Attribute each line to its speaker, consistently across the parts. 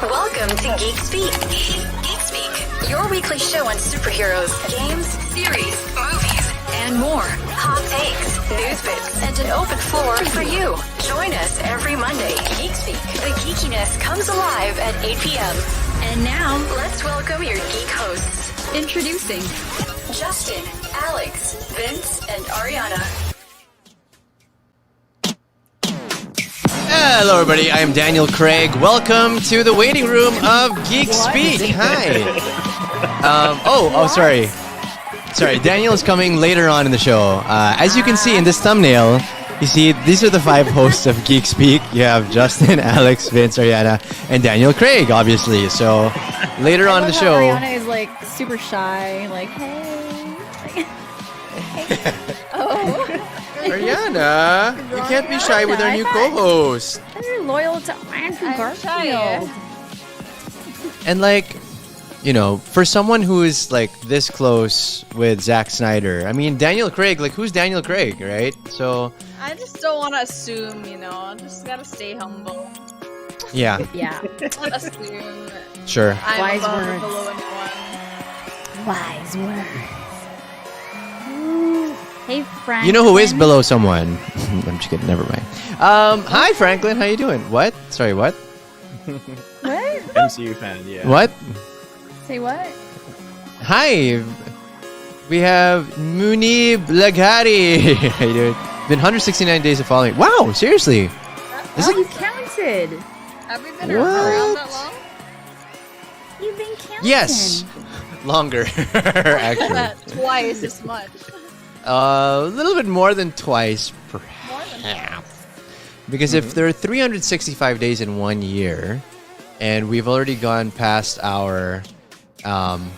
Speaker 1: Welcome to Geek Speak. Geek Speak, your weekly show on superheroes, games, series, movies, and more. Hot takes, news bits, and an open floor for you. Join us every Monday. Geek Speak. The geekiness comes alive at 8 p.m. And now, let's welcome your geek hosts. Introducing Justin, Alex, Vince, and Ariana.
Speaker 2: Hello, everybody. I am Daniel Craig. Welcome to the waiting room of Geek Speak. Hi. Sorry. Daniel is coming later on in the show. As you can see in this thumbnail, you see these are the 5 hosts of Geek Speak. You have Justin, Alex, Vince, Ariana, and Daniel Craig, obviously. So later on in the show,
Speaker 3: Ariana is like super shy, like hey. Oh.
Speaker 2: Ariana, you can't be shy with our new co-host.
Speaker 3: You're loyal to Andrew Garfield.
Speaker 2: And like, you know, for someone who is like this close with Zack Snyder, I mean, Daniel Craig, like who's Daniel Craig, right? So
Speaker 4: I just don't want to assume, you know. Just gotta stay humble.
Speaker 2: yeah,
Speaker 4: Don't assume.
Speaker 2: sure.
Speaker 4: I'm
Speaker 3: Wise
Speaker 4: above or
Speaker 3: words.
Speaker 4: below anyone.
Speaker 3: Wise words. Ooh. Hey, Frank.
Speaker 2: You know who is below someone? I'm just kidding. Never mind. Hi, Franklin. How you doing? What? Sorry, what?
Speaker 3: What?
Speaker 5: MCU fan, yeah.
Speaker 2: What?
Speaker 3: Say what?
Speaker 2: Hi. We have Munib Lagari. How you doing? Been 169 days of following. Wow, seriously? Is it?
Speaker 3: You counted.
Speaker 4: Have we been
Speaker 2: What?
Speaker 4: around that long?
Speaker 3: You've been counting.
Speaker 2: Yes. Longer, actually.
Speaker 4: Twice as much.
Speaker 2: A little bit more than twice,
Speaker 4: More than
Speaker 2: perhaps. Because if there are 365 days in 1 year, and we've already gone past our 1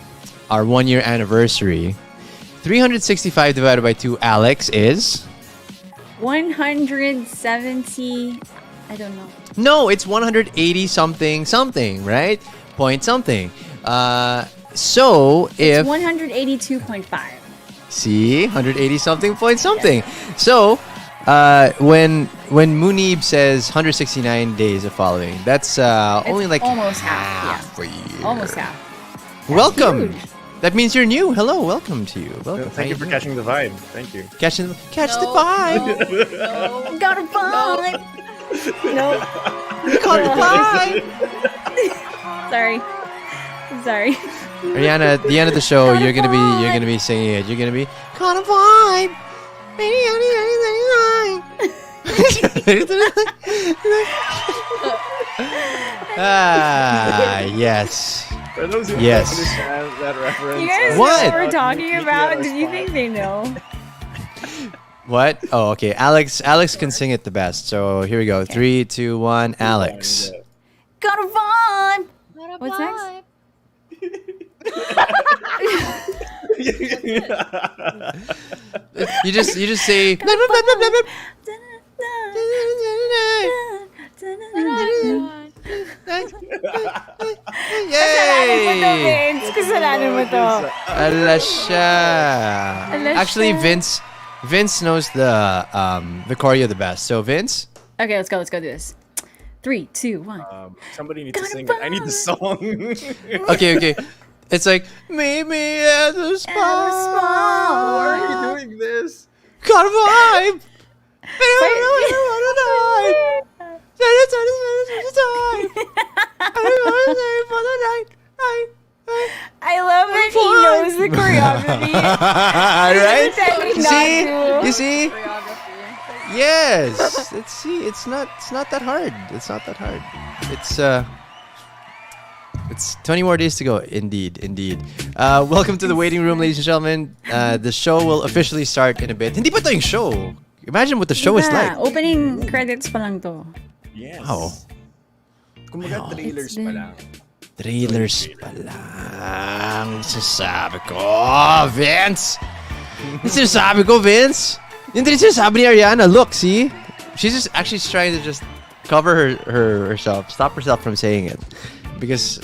Speaker 2: year anniversary, 365 divided by 2, Alex, is?
Speaker 3: 170. I don't know.
Speaker 2: No, it's 180 something, right? Point something. So if...
Speaker 3: It's 182.5.
Speaker 2: See, 180 something point something. So, when Munib says 169 days of following, that's only like
Speaker 3: almost half.
Speaker 2: a year.
Speaker 3: Almost half.
Speaker 2: Welcome.
Speaker 3: huge.
Speaker 2: That means you're new. Hello, welcome to you. Welcome.
Speaker 5: Thank you for catching the vibe. Thank you.
Speaker 2: Catch the
Speaker 4: No,
Speaker 2: vibe.
Speaker 4: No.
Speaker 3: Got a vibe. No.
Speaker 2: Caught the vibe.
Speaker 3: Sorry.
Speaker 2: Ariana, at the end of the show,
Speaker 3: Caught a
Speaker 2: you're gonna
Speaker 3: vibe.
Speaker 2: be singing it. You're gonna be caught a vibe. Yes.
Speaker 5: For those who
Speaker 2: Yes.
Speaker 5: don't understand that reference,
Speaker 3: You guys know
Speaker 2: What?
Speaker 3: what we're talking
Speaker 5: media
Speaker 3: about? Do you
Speaker 5: response.
Speaker 3: think they know?
Speaker 2: What? Oh, okay. Alex can sing it the best. So here we go. 3, 2, 1. Alex.
Speaker 3: Got a vibe. What's next?
Speaker 2: You just say. Yay!
Speaker 3: Kasalanan mo to.
Speaker 2: Alasha.
Speaker 3: Alasha.
Speaker 2: Actually, Vince knows the choreo the best. So Vince.
Speaker 3: Okay, let's go do this. 3, 2, 1.
Speaker 5: Somebody needs to sing it. I need the song.
Speaker 2: Okay. It's like meet me at the spot.
Speaker 5: Why are you doing this?
Speaker 2: Got a vibe.
Speaker 3: I love that he knows the choreography.
Speaker 2: Right?
Speaker 3: Pretending not to.
Speaker 2: You see?
Speaker 4: Choreography.
Speaker 2: Yes. It's not that hard. It's It's 20 more days to go. Indeed, indeed. Welcome to the waiting room, ladies and gentlemen. The show will officially start in a bit. Hindi pa to yung show. Imagine what the show is like.
Speaker 3: Opening credits pa lang to.
Speaker 5: Yes.
Speaker 2: Wow.
Speaker 5: Kumbaga trailers pa lang.
Speaker 2: Trailers pa lang. Sasabi ko, Vince! Sasabi ko, Vince! Yung sinasabi ni Ariana, look, see? She's just actually trying to just cover herself, stop herself from saying it. Because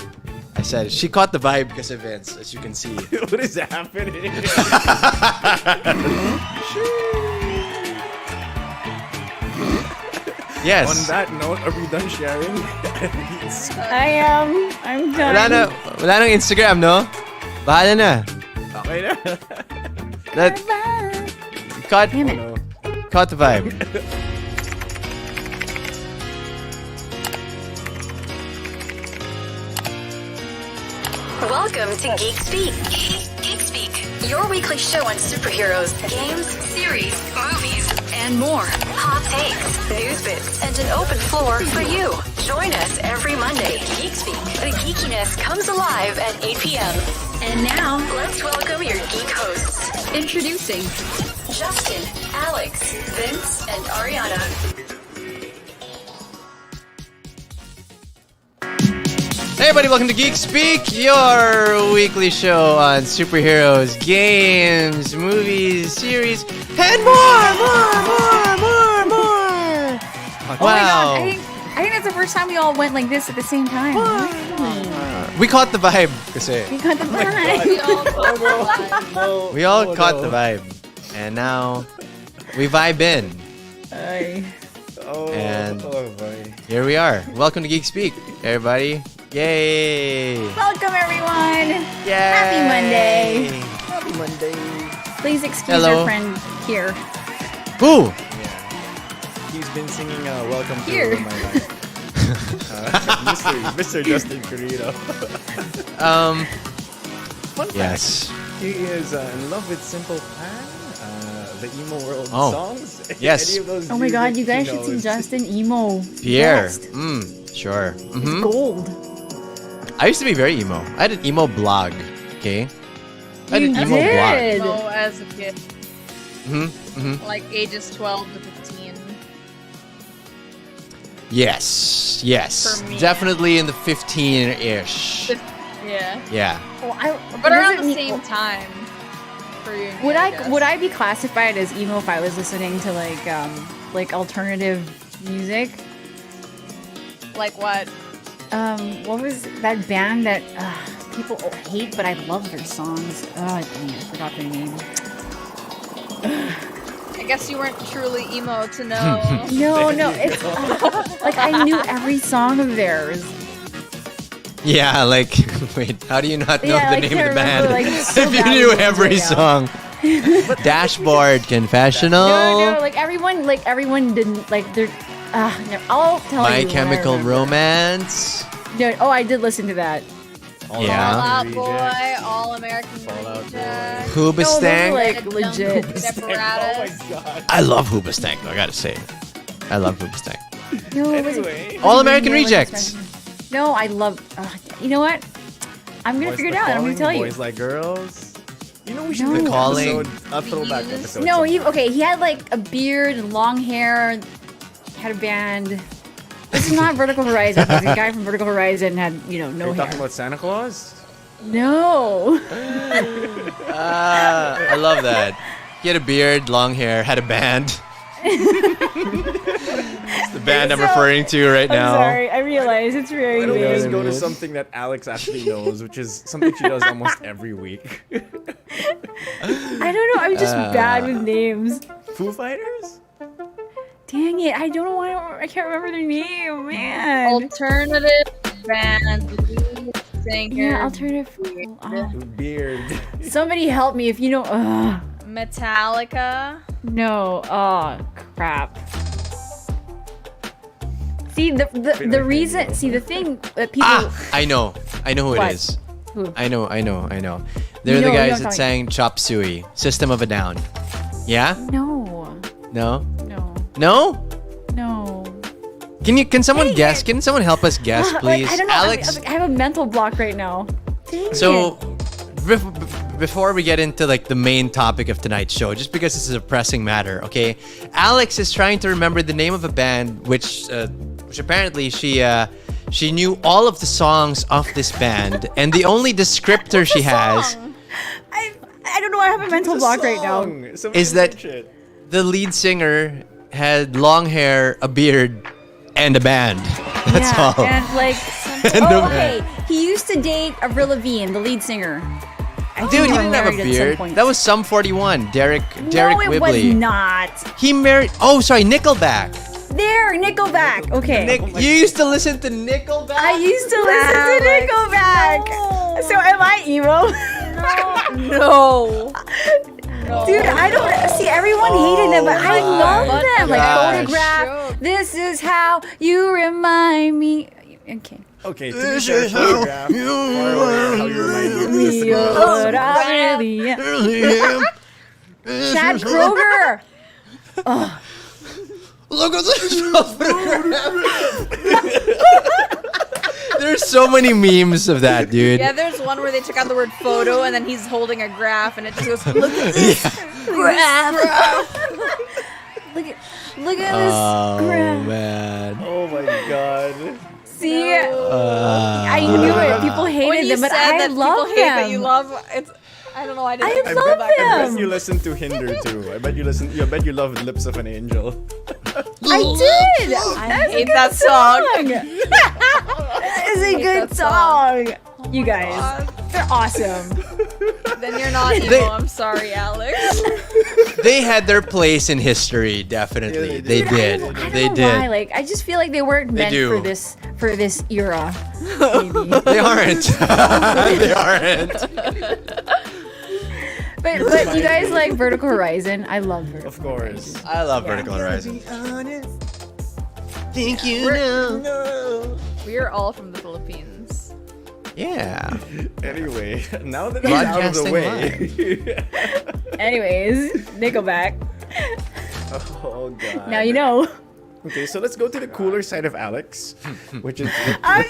Speaker 2: I said she caught the vibe because of Vince, as you can see.
Speaker 5: What is happening?
Speaker 2: Yes.
Speaker 5: On that note, are we done sharing?
Speaker 3: I am. I'm done.
Speaker 2: Wala nang Instagram, no? Bahala na.
Speaker 5: Okay na.
Speaker 2: That caught
Speaker 3: Damn it.
Speaker 5: No.
Speaker 2: caught the vibe.
Speaker 1: Welcome to Geek Speak. Geek Speak, your weekly show on superheroes, games, series, movies, and more. Hot takes, news bits, and an open floor for you. Join us every Monday. Geek Speak. The geekiness comes alive at 8 p.m. And now, let's welcome your geek hosts. Introducing Justin, Alex, Vince, and Ariana.
Speaker 2: Hey everybody, welcome to Geek Speak, your weekly show on superheroes, games, movies, series, and more.
Speaker 3: Oh my god, I think that's the first time we all went like this at the same time.
Speaker 2: We caught the vibe. Kasi
Speaker 3: We got the vibe.
Speaker 2: we all caught the vibe. And now, we vibe in. And
Speaker 5: boy.
Speaker 2: here we are. Welcome to Geek Speak, everybody. Yay!
Speaker 3: Welcome everyone.
Speaker 2: Yay!
Speaker 3: Happy Monday.
Speaker 5: Happy Monday.
Speaker 3: Please excuse
Speaker 2: Hello.
Speaker 3: our friend here.
Speaker 2: Who?
Speaker 5: Yeah. He's been singing Welcome to
Speaker 3: Here.
Speaker 5: My Life. Mr. Justin Carrero. Fun fact,
Speaker 2: Yes.
Speaker 5: he is in love with Simple Plan, the emo world
Speaker 2: Oh.
Speaker 5: songs.
Speaker 2: Yes.
Speaker 5: Any of those
Speaker 3: Oh my god,
Speaker 5: music
Speaker 3: you guys
Speaker 5: he
Speaker 3: should see
Speaker 5: knows.
Speaker 3: Justin emo.
Speaker 2: Pierre.
Speaker 3: Best.
Speaker 2: Sure.
Speaker 3: It's gold.
Speaker 2: I used to be very emo. I had an emo blog. Okay. I had an
Speaker 3: You
Speaker 2: emo
Speaker 3: did.
Speaker 4: So as a kid,
Speaker 2: blog.
Speaker 4: like ages 12 to 15.
Speaker 2: Yes. Yes.
Speaker 4: For me.
Speaker 2: Definitely in the 15-ish.
Speaker 4: Yeah.
Speaker 2: Yeah.
Speaker 4: But around
Speaker 3: doesn't
Speaker 4: the
Speaker 3: mean-
Speaker 4: same time. For you and me,
Speaker 3: Would
Speaker 4: guess.
Speaker 3: I be classified as emo if I was listening to like alternative music?
Speaker 4: Like what?
Speaker 3: What was that band that people hate, but I love their songs? Oh, dang it, I forgot their name.
Speaker 4: I guess you weren't truly emo to know.
Speaker 3: No, it's like I knew every song of theirs.
Speaker 2: Yeah, like, wait, how do you not know
Speaker 3: Yeah,
Speaker 2: the
Speaker 3: I
Speaker 2: name
Speaker 3: can't
Speaker 2: of the band
Speaker 3: remember, like, so
Speaker 2: if you
Speaker 3: badly
Speaker 2: knew
Speaker 3: names
Speaker 2: every
Speaker 3: right now.
Speaker 2: song? Dashboard Confessional.
Speaker 3: No, like everyone didn't like their. No, I'll tell you.
Speaker 2: My
Speaker 3: when I
Speaker 2: Chemical
Speaker 3: remember.
Speaker 2: Romance.
Speaker 3: No, oh, I did listen to that.
Speaker 2: Yeah.
Speaker 4: Fallout
Speaker 5: Rejects.
Speaker 4: Boy, All American
Speaker 5: Fallout
Speaker 4: Rejects.
Speaker 2: Hoobastank.
Speaker 3: No, those are, like,
Speaker 4: Dumb
Speaker 3: legit.
Speaker 4: Apparatus.
Speaker 5: Oh my god.
Speaker 2: I love Hoobastank, though, I gotta say. I love Hoobastank.
Speaker 3: No, it wasn't-
Speaker 5: Anyway.
Speaker 2: All American
Speaker 3: Like,
Speaker 2: Rejects.
Speaker 3: No, I love. You know what? I'm gonna
Speaker 5: Boys
Speaker 3: figure it
Speaker 5: Like
Speaker 3: out. And I'm gonna
Speaker 5: Calling,
Speaker 3: tell you.
Speaker 5: Boys Like Girls. You know we should
Speaker 3: No.
Speaker 5: do
Speaker 2: The
Speaker 5: an
Speaker 2: Calling.
Speaker 5: episode, a throwback episode.
Speaker 3: No,
Speaker 5: sometime.
Speaker 3: he okay. He had like a beard and long hair. Had a band. This is not Vertical Horizon. The guy from Vertical Horizon had
Speaker 5: Are
Speaker 3: no
Speaker 5: you
Speaker 3: hair.
Speaker 5: talking about Santa Claus?
Speaker 3: No.
Speaker 2: I love that. He had a beard, long hair, had a band. It's the band I'm referring to right
Speaker 3: I'm
Speaker 2: now.
Speaker 3: sorry. I realize it's very
Speaker 5: Why don't we
Speaker 3: vague.
Speaker 5: just go to something that Alex actually knows, which is something she does almost every week?
Speaker 3: I don't know. I'm just bad with names.
Speaker 5: Foo Fighters?
Speaker 3: Dang it! I don't know why I can't remember their name, man.
Speaker 4: Alternative band. Lead singer.
Speaker 3: Yeah, alternative.
Speaker 5: Beard.
Speaker 3: Somebody help me if you know.
Speaker 4: Metallica.
Speaker 3: No. Oh crap. See the reason. See the thing that people.
Speaker 2: I know who
Speaker 3: What?
Speaker 2: it is.
Speaker 3: Who?
Speaker 2: I know. They're the
Speaker 3: No,
Speaker 2: guys
Speaker 3: don't
Speaker 2: that
Speaker 3: tell
Speaker 2: sang Chop Suey, System of a Down. Yeah?
Speaker 3: No.
Speaker 2: No?
Speaker 3: No.
Speaker 2: No?
Speaker 3: No.
Speaker 2: Can someone guess? Can someone help us guess, please?
Speaker 3: I don't know.
Speaker 2: Alex.
Speaker 3: I have a mental block right now. Dang
Speaker 2: So,
Speaker 3: it.
Speaker 2: before we get into like the main topic of tonight's show, just because this is a pressing matter, okay? Alex is trying to remember the name of a band, which apparently she knew all of the songs of this band, and the only descriptor she has
Speaker 3: I don't know. I have a mental block right now.
Speaker 2: is that the lead singer had long hair, a beard, and a band. That's all.
Speaker 3: And like, okay, he used to date Avril Lavigne, the lead singer. I think
Speaker 2: Dude,
Speaker 3: they
Speaker 2: he
Speaker 3: were
Speaker 2: didn't have a
Speaker 3: married at some
Speaker 2: beard.
Speaker 3: point.
Speaker 2: That was Sum 41, Derek
Speaker 3: No, it
Speaker 2: Whibley.
Speaker 3: was not.
Speaker 2: He married. Oh, sorry, Nickelback.
Speaker 3: There, Nickelback. Okay.
Speaker 2: You used to listen to Nickelback?
Speaker 3: I used to listen to Nickelback.
Speaker 4: No.
Speaker 3: So am I emo?
Speaker 4: No.
Speaker 3: Dude, I don't see. Everyone hated them, but I love them. Like
Speaker 2: gosh.
Speaker 3: Photograph. This is how you remind me. Okay.
Speaker 5: Okay, to be fair, Photograph, far away, how you remind me of this girl.
Speaker 3: But I really am. Chad Kroger.
Speaker 2: Look at this photograph. There's so many memes of that, dude.
Speaker 4: Yeah, there's one where they took out the word photo and then he's holding a graph and it just goes, look at this graph.
Speaker 3: Look at
Speaker 2: Oh,
Speaker 3: this graph.
Speaker 2: man.
Speaker 5: Oh my god.
Speaker 3: See, I knew it. People
Speaker 4: When
Speaker 3: hated
Speaker 4: you
Speaker 3: them, but
Speaker 4: said
Speaker 3: I
Speaker 4: that
Speaker 3: love
Speaker 4: people hate that
Speaker 3: them.
Speaker 4: you love, it's, I don't know, I didn't
Speaker 3: I
Speaker 4: think
Speaker 3: love
Speaker 4: about it.
Speaker 5: I
Speaker 3: them.
Speaker 5: bet you listen to Hinder too. I bet you love Lips of an Angel.
Speaker 3: I did.
Speaker 4: I hate that song.
Speaker 3: That is a
Speaker 4: hate
Speaker 3: good
Speaker 4: that song.
Speaker 3: song. You guys, they're awesome.
Speaker 4: Then you're not emo, I'm sorry, Alex.
Speaker 2: They had their place in history, definitely. They did.
Speaker 3: I don't
Speaker 2: They
Speaker 3: know
Speaker 2: did.
Speaker 3: why. Like, I just feel like they weren't meant
Speaker 2: do.
Speaker 3: for this era. Maybe.
Speaker 2: They aren't. They aren't.
Speaker 3: But you guys like Vertical Horizon? I love Vertical.
Speaker 5: Of course.
Speaker 2: I love Vertical Horizon. Think you know.
Speaker 4: We're all from the Philippines.
Speaker 2: Yeah.
Speaker 5: Anyway, now that it's out of the
Speaker 2: Broadcasting
Speaker 5: way.
Speaker 3: Anyways, Nickelback.
Speaker 5: Oh god.
Speaker 3: Now you know.
Speaker 5: Okay, so let's go to the cooler side of Alex, which is
Speaker 3: I'm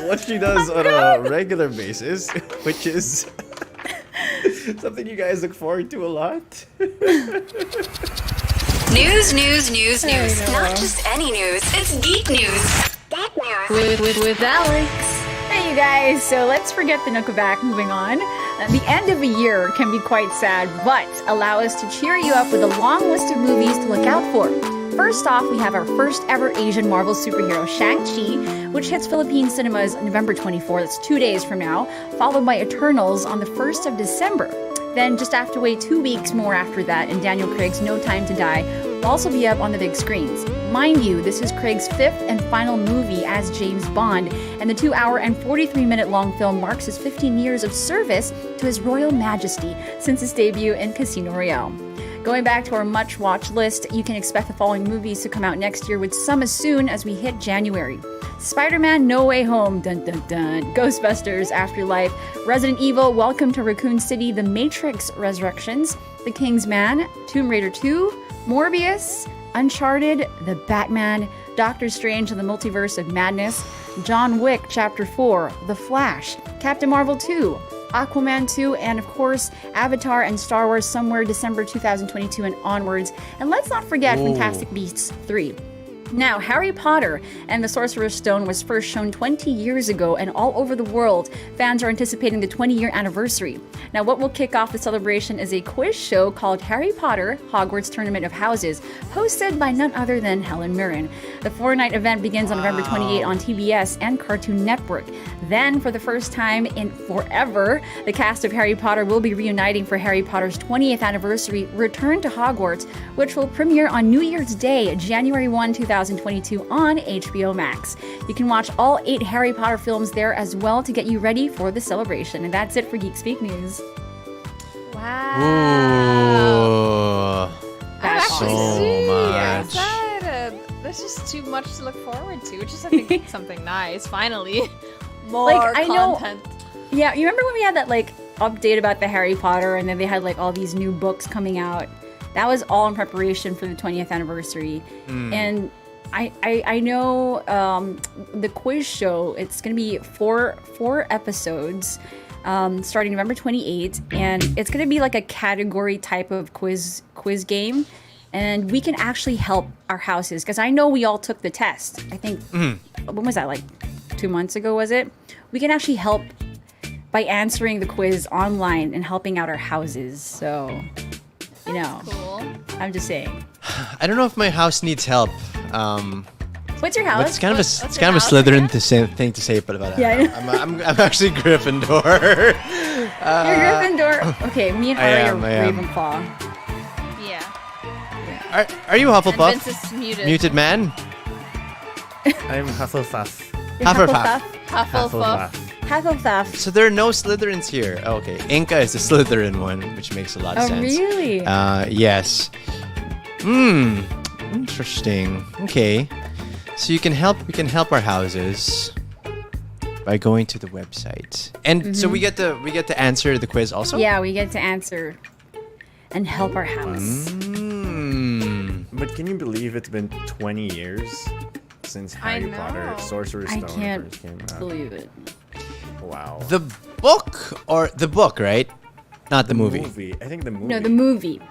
Speaker 5: what she does on a regular basis, which is something you guys look forward to a lot.
Speaker 1: News. Not
Speaker 3: know.
Speaker 1: just any news. It's geek news. Geek news.
Speaker 3: With Alex. Hey, you guys. So let's forget the Nickelback. Moving on. The end of a year can be quite sad, but allow us to cheer you up with a long list of movies to look out for. First off, we have our first ever Asian Marvel superhero, Shang-Chi, which hits Philippine cinemas November 24th. That's 2 days from now, followed by Eternals on the 1st of December. Then just have to wait 2 weeks more after that, and Daniel Craig's No Time to Die will also be up on the big screens. Mind you, this is Craig's 5th and final movie as James Bond, and the 2-hour and 43-minute long film marks his 15 years of service to His Royal Majesty since his debut in Casino Royale. Going back to our much-watched list, you can expect the following movies to come out next year, with some as soon as we hit January. Spider-Man No Way Home, dun dun dun, Ghostbusters Afterlife, Resident Evil, Welcome to Raccoon City, The Matrix Resurrections, The King's Man, Tomb Raider 2, Morbius, Uncharted, The Batman, Doctor Strange and the Multiverse of Madness, John Wick Chapter 4, The Flash, Captain Marvel 2, Aquaman 2, and of course, Avatar and Star Wars somewhere December 2022 and onwards. And let's not forget Fantastic Beasts 3. Now, Harry Potter and the Sorcerer's Stone was first shown 20 years ago, and all over the world, fans are anticipating the 20-year anniversary. Now, what will kick off the celebration is a quiz show called Harry Potter, Hogwarts Tournament of Houses, hosted by none other than Helen Mirren. The 4-night event begins on November 28 on TBS and Cartoon Network. Then, for the first time in forever, the cast of Harry Potter will be reuniting for Harry Potter's 20th anniversary Return to Hogwarts, which will premiere on New Year's Day, January 1, 2022 on HBO Max. You can watch all 8 Harry Potter films there as well to get you ready for the celebration. And that's it for Geek Speak News.
Speaker 4: Wow.
Speaker 2: Ooh.
Speaker 3: That's
Speaker 2: So
Speaker 4: Actually,
Speaker 2: much.
Speaker 4: excited. There's just too much to look forward to, which is I think something nice. Finally, more
Speaker 3: Like, I know-
Speaker 4: content.
Speaker 3: Yeah, you remember when we had that update about the Harry Potter, and then they had all these new books coming out? That was all in preparation for the 20th anniversary. And I know the quiz show. It's gonna be four episodes, starting November 28th, and it's gonna be like a category type of quiz game, and we can actually help our houses because I know we all took the test. I think when was that, like 2 months ago? Was it? We can actually help by answering the quiz online and helping out our houses. So, you know,
Speaker 4: Cool.
Speaker 3: I'm just saying.
Speaker 2: I don't know if my house needs help.
Speaker 3: What's your
Speaker 2: But
Speaker 3: house?
Speaker 2: it's kind of a
Speaker 4: What's
Speaker 2: it's
Speaker 4: your
Speaker 2: kind of a
Speaker 4: house
Speaker 2: Slytherin thing to say about that.
Speaker 3: Yeah, I know.
Speaker 2: I'm actually Gryffindor.
Speaker 3: You're Gryffindor. Okay, me and
Speaker 2: I
Speaker 3: Ari
Speaker 2: am,
Speaker 3: are
Speaker 2: I am.
Speaker 3: Ravenclaw.
Speaker 4: Yeah.
Speaker 2: Are you
Speaker 4: And
Speaker 2: Hufflepuff?
Speaker 4: Vince is muted.
Speaker 2: Muted man?
Speaker 5: I'm Hufflepuff.
Speaker 3: You're
Speaker 2: Hufflepuff.
Speaker 4: Hufflepuff.
Speaker 3: Hufflepuff.
Speaker 2: So there are no Slytherins here. Oh, okay, Inca is the Slytherin one, which makes a lot of
Speaker 3: Oh,
Speaker 2: sense.
Speaker 3: really?
Speaker 2: Yes. Interesting. Okay. So we can help our houses by going to the website. And so we get to answer the quiz also?
Speaker 3: Yeah, we get to answer and help our house.
Speaker 5: But can you believe it's been 20 years since Harry
Speaker 4: know.
Speaker 5: Potter Sorcerer's
Speaker 3: I
Speaker 5: Stone
Speaker 3: can't
Speaker 5: first came out?
Speaker 3: believe it.
Speaker 5: Wow.
Speaker 2: The book, right? Not the movie.
Speaker 5: I think the movie.
Speaker 3: No, the movie.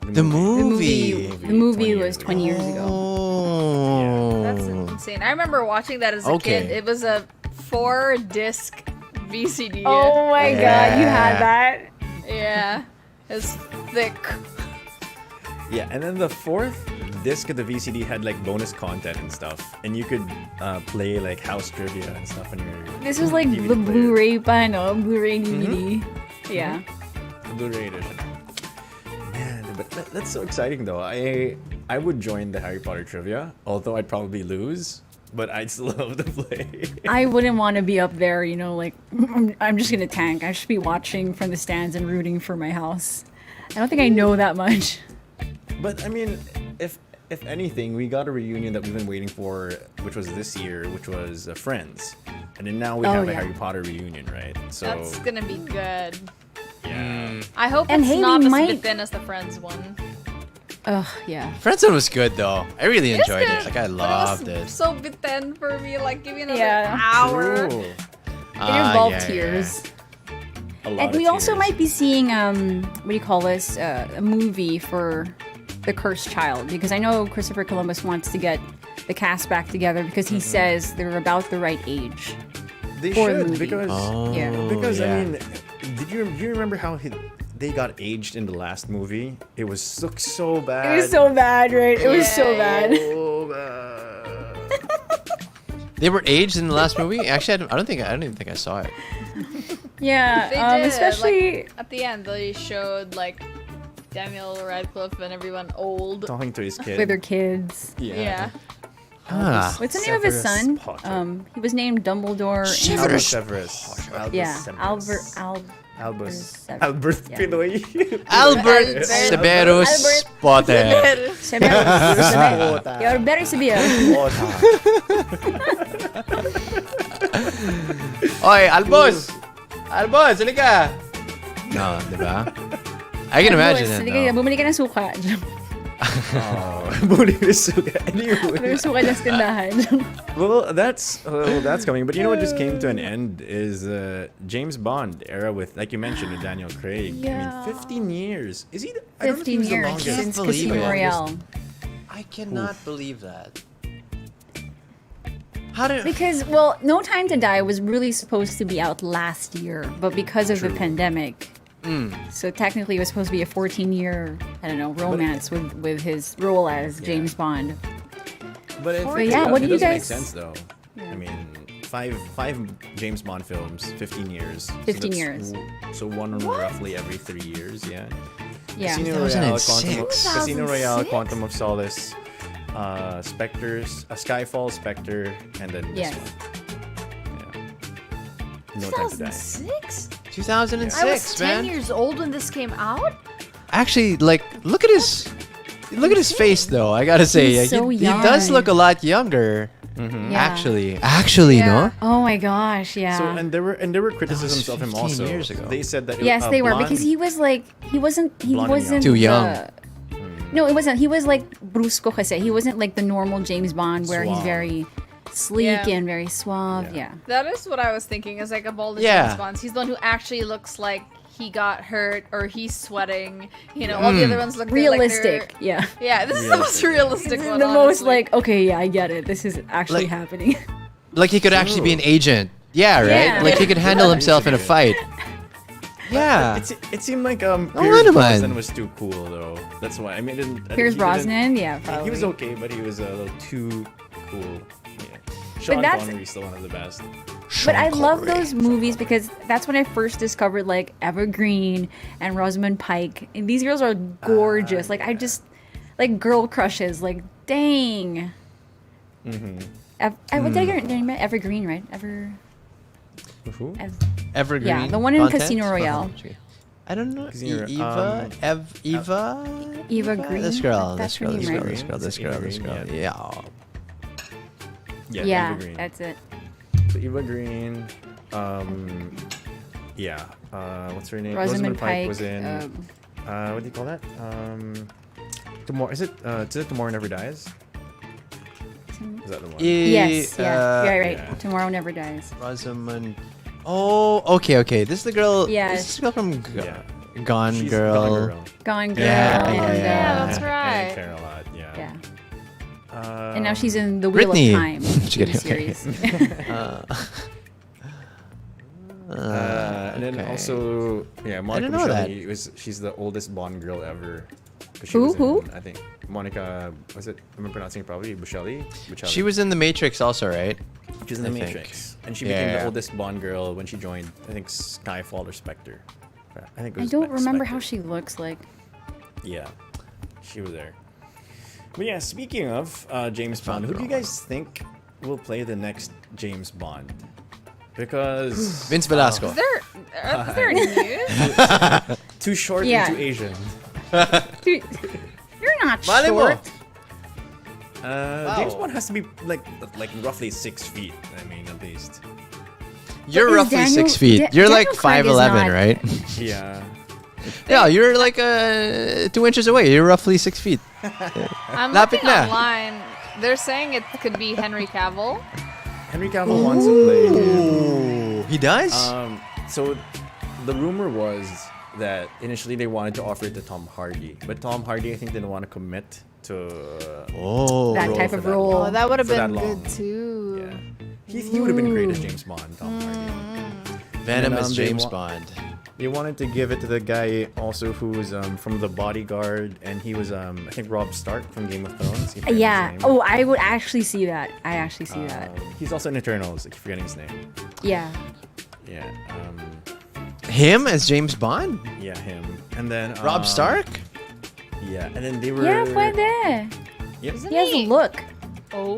Speaker 2: The movie.
Speaker 3: The movie
Speaker 5: 20
Speaker 3: was
Speaker 5: years
Speaker 3: 20 years ago.
Speaker 2: Oh.
Speaker 4: That's insane. I remember watching that as a
Speaker 2: Okay.
Speaker 4: kid. It was a 4-disc VCD.
Speaker 3: Oh my god, you had that?
Speaker 4: Yeah. It's thick.
Speaker 5: Yeah, and then the fourth disc of the VCD had like bonus content and stuff, and you could play like house trivia and stuff on your.
Speaker 3: This was like
Speaker 5: DVD
Speaker 3: the
Speaker 5: player.
Speaker 3: Blu-ray pa, no? Blu-ray DVD. Yeah.
Speaker 5: The Blu-ray edition. Man, but that's so exciting though. I would join the Harry Potter trivia, although I'd probably lose, but I'd still love to play.
Speaker 3: I wouldn't want to be up there, you know, like, I'm just gonna tank. I should be watching from the stands and rooting for my house. I don't think I know that much.
Speaker 5: But I mean, if anything, we got a reunion that we've been waiting for, which was this year, which was Friends, and then now we
Speaker 3: Oh,
Speaker 5: have a
Speaker 3: yeah.
Speaker 5: Harry Potter reunion, right? So
Speaker 4: That's gonna be good.
Speaker 5: yeah.
Speaker 4: I hope
Speaker 3: And
Speaker 4: it's
Speaker 3: Haley
Speaker 4: not as
Speaker 3: might-
Speaker 4: thin as the Friends one.
Speaker 3: Ugh, yeah.
Speaker 2: Friendzone was good though. I really
Speaker 4: It's
Speaker 2: enjoyed
Speaker 4: good,
Speaker 2: it. Like I
Speaker 4: but
Speaker 2: loved
Speaker 4: it.
Speaker 2: it.
Speaker 4: Was so bitten for me. Like, give me another
Speaker 3: Yeah.
Speaker 4: hour.
Speaker 5: True.
Speaker 3: It involved
Speaker 2: yeah,
Speaker 3: tears.
Speaker 5: A lot
Speaker 3: And
Speaker 5: of
Speaker 3: we also
Speaker 5: tears.
Speaker 3: might be seeing what do you call this? A movie for the Cursed Child, because I know Christopher Columbus wants to get the cast back together because he says they're about the right age.
Speaker 5: They
Speaker 3: for the
Speaker 5: should
Speaker 3: movie.
Speaker 5: because
Speaker 3: Yeah.
Speaker 5: because
Speaker 2: yeah.
Speaker 5: I mean, you remember how they got aged in the last movie? It was so bad.
Speaker 3: It was so bad, right? It was so
Speaker 4: Yeah,
Speaker 3: bad.
Speaker 5: So bad.
Speaker 2: They were aged in the last movie. Actually, I don't even think I saw it.
Speaker 3: Yeah,
Speaker 4: They did.
Speaker 3: especially
Speaker 4: Like, at the end, they showed like Daniel Radcliffe and everyone old.
Speaker 5: Talking to his kid.
Speaker 3: with their kids.
Speaker 4: Yeah.
Speaker 2: Ah.
Speaker 3: What's the name of his
Speaker 5: Severus
Speaker 3: son?
Speaker 5: Potter.
Speaker 3: He was named Dumbledore.
Speaker 5: Albert
Speaker 2: Severus.
Speaker 5: Severus. Albus
Speaker 3: Yeah,
Speaker 5: Severus.
Speaker 3: Albert
Speaker 5: Albus. Albert
Speaker 3: Yeah.
Speaker 5: Pinoy.
Speaker 2: Albert Severus
Speaker 3: Albert.
Speaker 2: Potter.
Speaker 3: Severus. You're very severe.
Speaker 2: Oy, Albus! Albus, halika! No, di ba? I can imagine it.
Speaker 3: Sige,
Speaker 2: No.
Speaker 3: bumili ka ng suka.
Speaker 5: Bumili na suka. Anyway.
Speaker 3: May suka dyan sa tindahan.
Speaker 5: Well, that's coming. But you know what just came to an end is James Bond era with, like you mentioned, with Daniel Craig.
Speaker 3: Yeah.
Speaker 5: I mean, 15 years. Is he? I don't know if he
Speaker 3: 15
Speaker 5: was the
Speaker 3: years
Speaker 5: longest.
Speaker 3: since
Speaker 2: believe
Speaker 3: Casino
Speaker 2: it.
Speaker 3: Royale.
Speaker 2: I cannot believe that. How did...
Speaker 3: Because, well, No Time to Die was really supposed to be out last year, but because of the pandemic, so technically it was supposed to be a 14-year, I don't know, romance with his role as James Bond.
Speaker 5: But if
Speaker 3: But yeah, what do
Speaker 5: it
Speaker 3: you
Speaker 5: does make
Speaker 3: guys-
Speaker 5: sense though. I mean, five James Bond films, 15 years.
Speaker 3: 15
Speaker 5: that's
Speaker 3: years.
Speaker 5: So one roughly every 3 years. Yeah.
Speaker 3: Yeah.
Speaker 5: Casino Royale,
Speaker 2: 2006.
Speaker 5: Casino Royale,
Speaker 4: 2006?
Speaker 5: Quantum of Solace, Spectres, Skyfall, Spectre, and then this
Speaker 3: Yes.
Speaker 5: one. Yeah. No Time to Die.
Speaker 4: 2006?
Speaker 2: 2006,
Speaker 4: I was 10
Speaker 2: man.
Speaker 4: years old when this came out?
Speaker 2: Actually, like, look at his face, though. I gotta say,
Speaker 3: He's so
Speaker 2: he does
Speaker 3: young.
Speaker 2: look a lot younger.
Speaker 3: Yeah.
Speaker 2: Actually, no.
Speaker 3: Oh my gosh, yeah.
Speaker 5: So and there were criticisms of him
Speaker 2: 15
Speaker 5: also.
Speaker 2: years ago.
Speaker 5: They said that
Speaker 3: Yes, they were
Speaker 5: blonde-
Speaker 3: because he was like he wasn't
Speaker 5: Blonde and young.
Speaker 2: Too young.
Speaker 3: the- No, it wasn't. He was like brusco kasi. He wasn't like the normal James Bond where he's
Speaker 5: Suave.
Speaker 3: very sleek
Speaker 4: Yeah.
Speaker 3: and very suave.
Speaker 5: Yeah.
Speaker 3: Yeah.
Speaker 4: That is what I was thinking. Is like of all the
Speaker 2: Yeah.
Speaker 4: James Bonds, he's the one who actually looks like he got hurt or he's sweating. You know, all the other ones look
Speaker 3: Realistic.
Speaker 4: Like
Speaker 3: yeah.
Speaker 4: yeah, this is the most realistic
Speaker 3: This is
Speaker 4: one.
Speaker 3: the most
Speaker 4: honestly.
Speaker 3: like, okay, yeah, I get it. This is actually
Speaker 2: Like-
Speaker 3: happening.
Speaker 2: Like he could actually be an agent. Yeah, right.
Speaker 3: Yeah.
Speaker 2: Like he could handle himself in a fight. Yeah.
Speaker 5: It seemed like Pierce
Speaker 2: wonder, man.
Speaker 5: Brosnan was too cool though. That's why I mean. I
Speaker 3: Pierce
Speaker 5: think he didn't-
Speaker 3: Brosnan, yeah,
Speaker 5: He
Speaker 3: probably.
Speaker 5: was okay, but he was a little too cool. Yeah. Sean
Speaker 3: that's-
Speaker 5: Connery's still one of the best.
Speaker 3: But I love those movies because that's when I first discovered like Evergreen and Rosamund Pike. And these girls are gorgeous. Like I just like girl crushes. Like dang. What did I get their name? Evergreen, right?
Speaker 5: Who?
Speaker 2: Evergreen.
Speaker 3: Yeah, the one in
Speaker 2: content?
Speaker 3: Casino Royale.
Speaker 2: I don't know.
Speaker 5: Casino-
Speaker 2: Eva. Eva.
Speaker 3: Eva Green.
Speaker 2: This girl.
Speaker 3: That's
Speaker 2: This girl.
Speaker 3: her
Speaker 2: This
Speaker 3: name,
Speaker 2: girl.
Speaker 3: right?
Speaker 2: This girl. This girl. This girl.
Speaker 5: Evergreen,
Speaker 2: Yeah.
Speaker 3: Yeah,
Speaker 5: Evergreen.
Speaker 3: that's it.
Speaker 5: So Eva Green. Yeah. What's her name?
Speaker 3: Rosamund Pike.
Speaker 5: was in. What do you call that? Tomorrow. Is it Tomorrow Never Dies? Is that the one?
Speaker 3: Yes, yeah, right.
Speaker 5: yeah.
Speaker 3: Tomorrow Never Dies.
Speaker 2: Rosamund. Oh, okay. This is the girl.
Speaker 3: Yeah.
Speaker 2: This is the girl from
Speaker 5: Yeah.
Speaker 2: Gone
Speaker 5: She's
Speaker 2: Girl.
Speaker 5: Gone Girl.
Speaker 3: Gone Girl.
Speaker 2: Yeah,
Speaker 3: and,
Speaker 2: yeah,
Speaker 4: yeah, that's
Speaker 5: And I
Speaker 4: right.
Speaker 5: care a lot. Yeah.
Speaker 3: Yeah. And now she's in the Wheel
Speaker 2: Britney.
Speaker 3: of Time
Speaker 2: Just kidding,
Speaker 3: TV
Speaker 2: okay.
Speaker 3: series.
Speaker 5: And then
Speaker 2: okay.
Speaker 5: also, yeah, Monica
Speaker 2: know that.
Speaker 5: Bellucci she's the oldest Bond girl ever. 'Cause she
Speaker 3: Who?
Speaker 5: was in,
Speaker 3: Who?
Speaker 5: I think Monica. Was it? Am I pronouncing it probably? Buscelli.
Speaker 2: She was in The Matrix also, right?
Speaker 5: She was in The
Speaker 2: I think.
Speaker 5: Matrix, and she
Speaker 2: Yeah,
Speaker 5: became
Speaker 2: yeah.
Speaker 5: the oldest Bond girl when she joined. I think Skyfall or Spectre. I think. It
Speaker 3: I
Speaker 5: was
Speaker 3: don't remember
Speaker 5: Spectre.
Speaker 3: how she looks like.
Speaker 5: Yeah, she was there. But yeah, speaking of James Bond, who do you guys think will play the next James Bond? Because
Speaker 2: Vince Velasco.
Speaker 4: Is there any news?
Speaker 5: too short
Speaker 3: Yeah.
Speaker 5: and too Asian.
Speaker 3: Dude, you're not
Speaker 2: Malay mo.
Speaker 3: short.
Speaker 5: James Bond has to be like roughly 6 feet. I mean, at least.
Speaker 2: You're
Speaker 3: But is
Speaker 2: roughly
Speaker 3: Daniel-
Speaker 2: 6 feet.
Speaker 3: Da-
Speaker 2: You're like
Speaker 3: Daniel Craig is
Speaker 2: 5'11",
Speaker 3: not-
Speaker 2: right?
Speaker 5: Yeah.
Speaker 2: Yeah, you're like 2 inches away. You're roughly 6 feet.
Speaker 4: I'm
Speaker 2: Lapit
Speaker 4: looking
Speaker 2: na.
Speaker 4: online. They're saying it could be Henry Cavill.
Speaker 5: Henry Cavill wants to play him.
Speaker 2: Ooh, he does?
Speaker 5: So the rumor was that initially they wanted to offer it to Tom Hardy, but Tom Hardy I think didn't want to commit to
Speaker 2: oh.
Speaker 3: That
Speaker 5: role
Speaker 3: type
Speaker 5: for
Speaker 3: of
Speaker 5: that
Speaker 3: role.
Speaker 5: long.
Speaker 4: Oh, that would have
Speaker 5: For that
Speaker 4: been
Speaker 5: long.
Speaker 4: good too.
Speaker 5: Yeah. He would have been great as James Bond, Tom Hardy.
Speaker 2: Venom
Speaker 5: And,
Speaker 2: as
Speaker 5: they
Speaker 2: James
Speaker 5: wa-
Speaker 2: Bond.
Speaker 5: They wanted to give it to the guy also who was from The Bodyguard, and he was I think Rob Stark from Game of Thrones. He forgot
Speaker 3: Yeah.
Speaker 5: his name.
Speaker 3: Oh, I would actually see that. I actually see that.
Speaker 5: He's also in Eternals. I keep forgetting his name.
Speaker 3: Yeah.
Speaker 5: Yeah.
Speaker 2: Him as James Bond?
Speaker 5: Yeah, him. And then
Speaker 2: Rob Stark?
Speaker 5: Yeah, and then they were.
Speaker 3: Yeah, pwede.
Speaker 5: Yep.
Speaker 3: He has a look.
Speaker 4: Oh,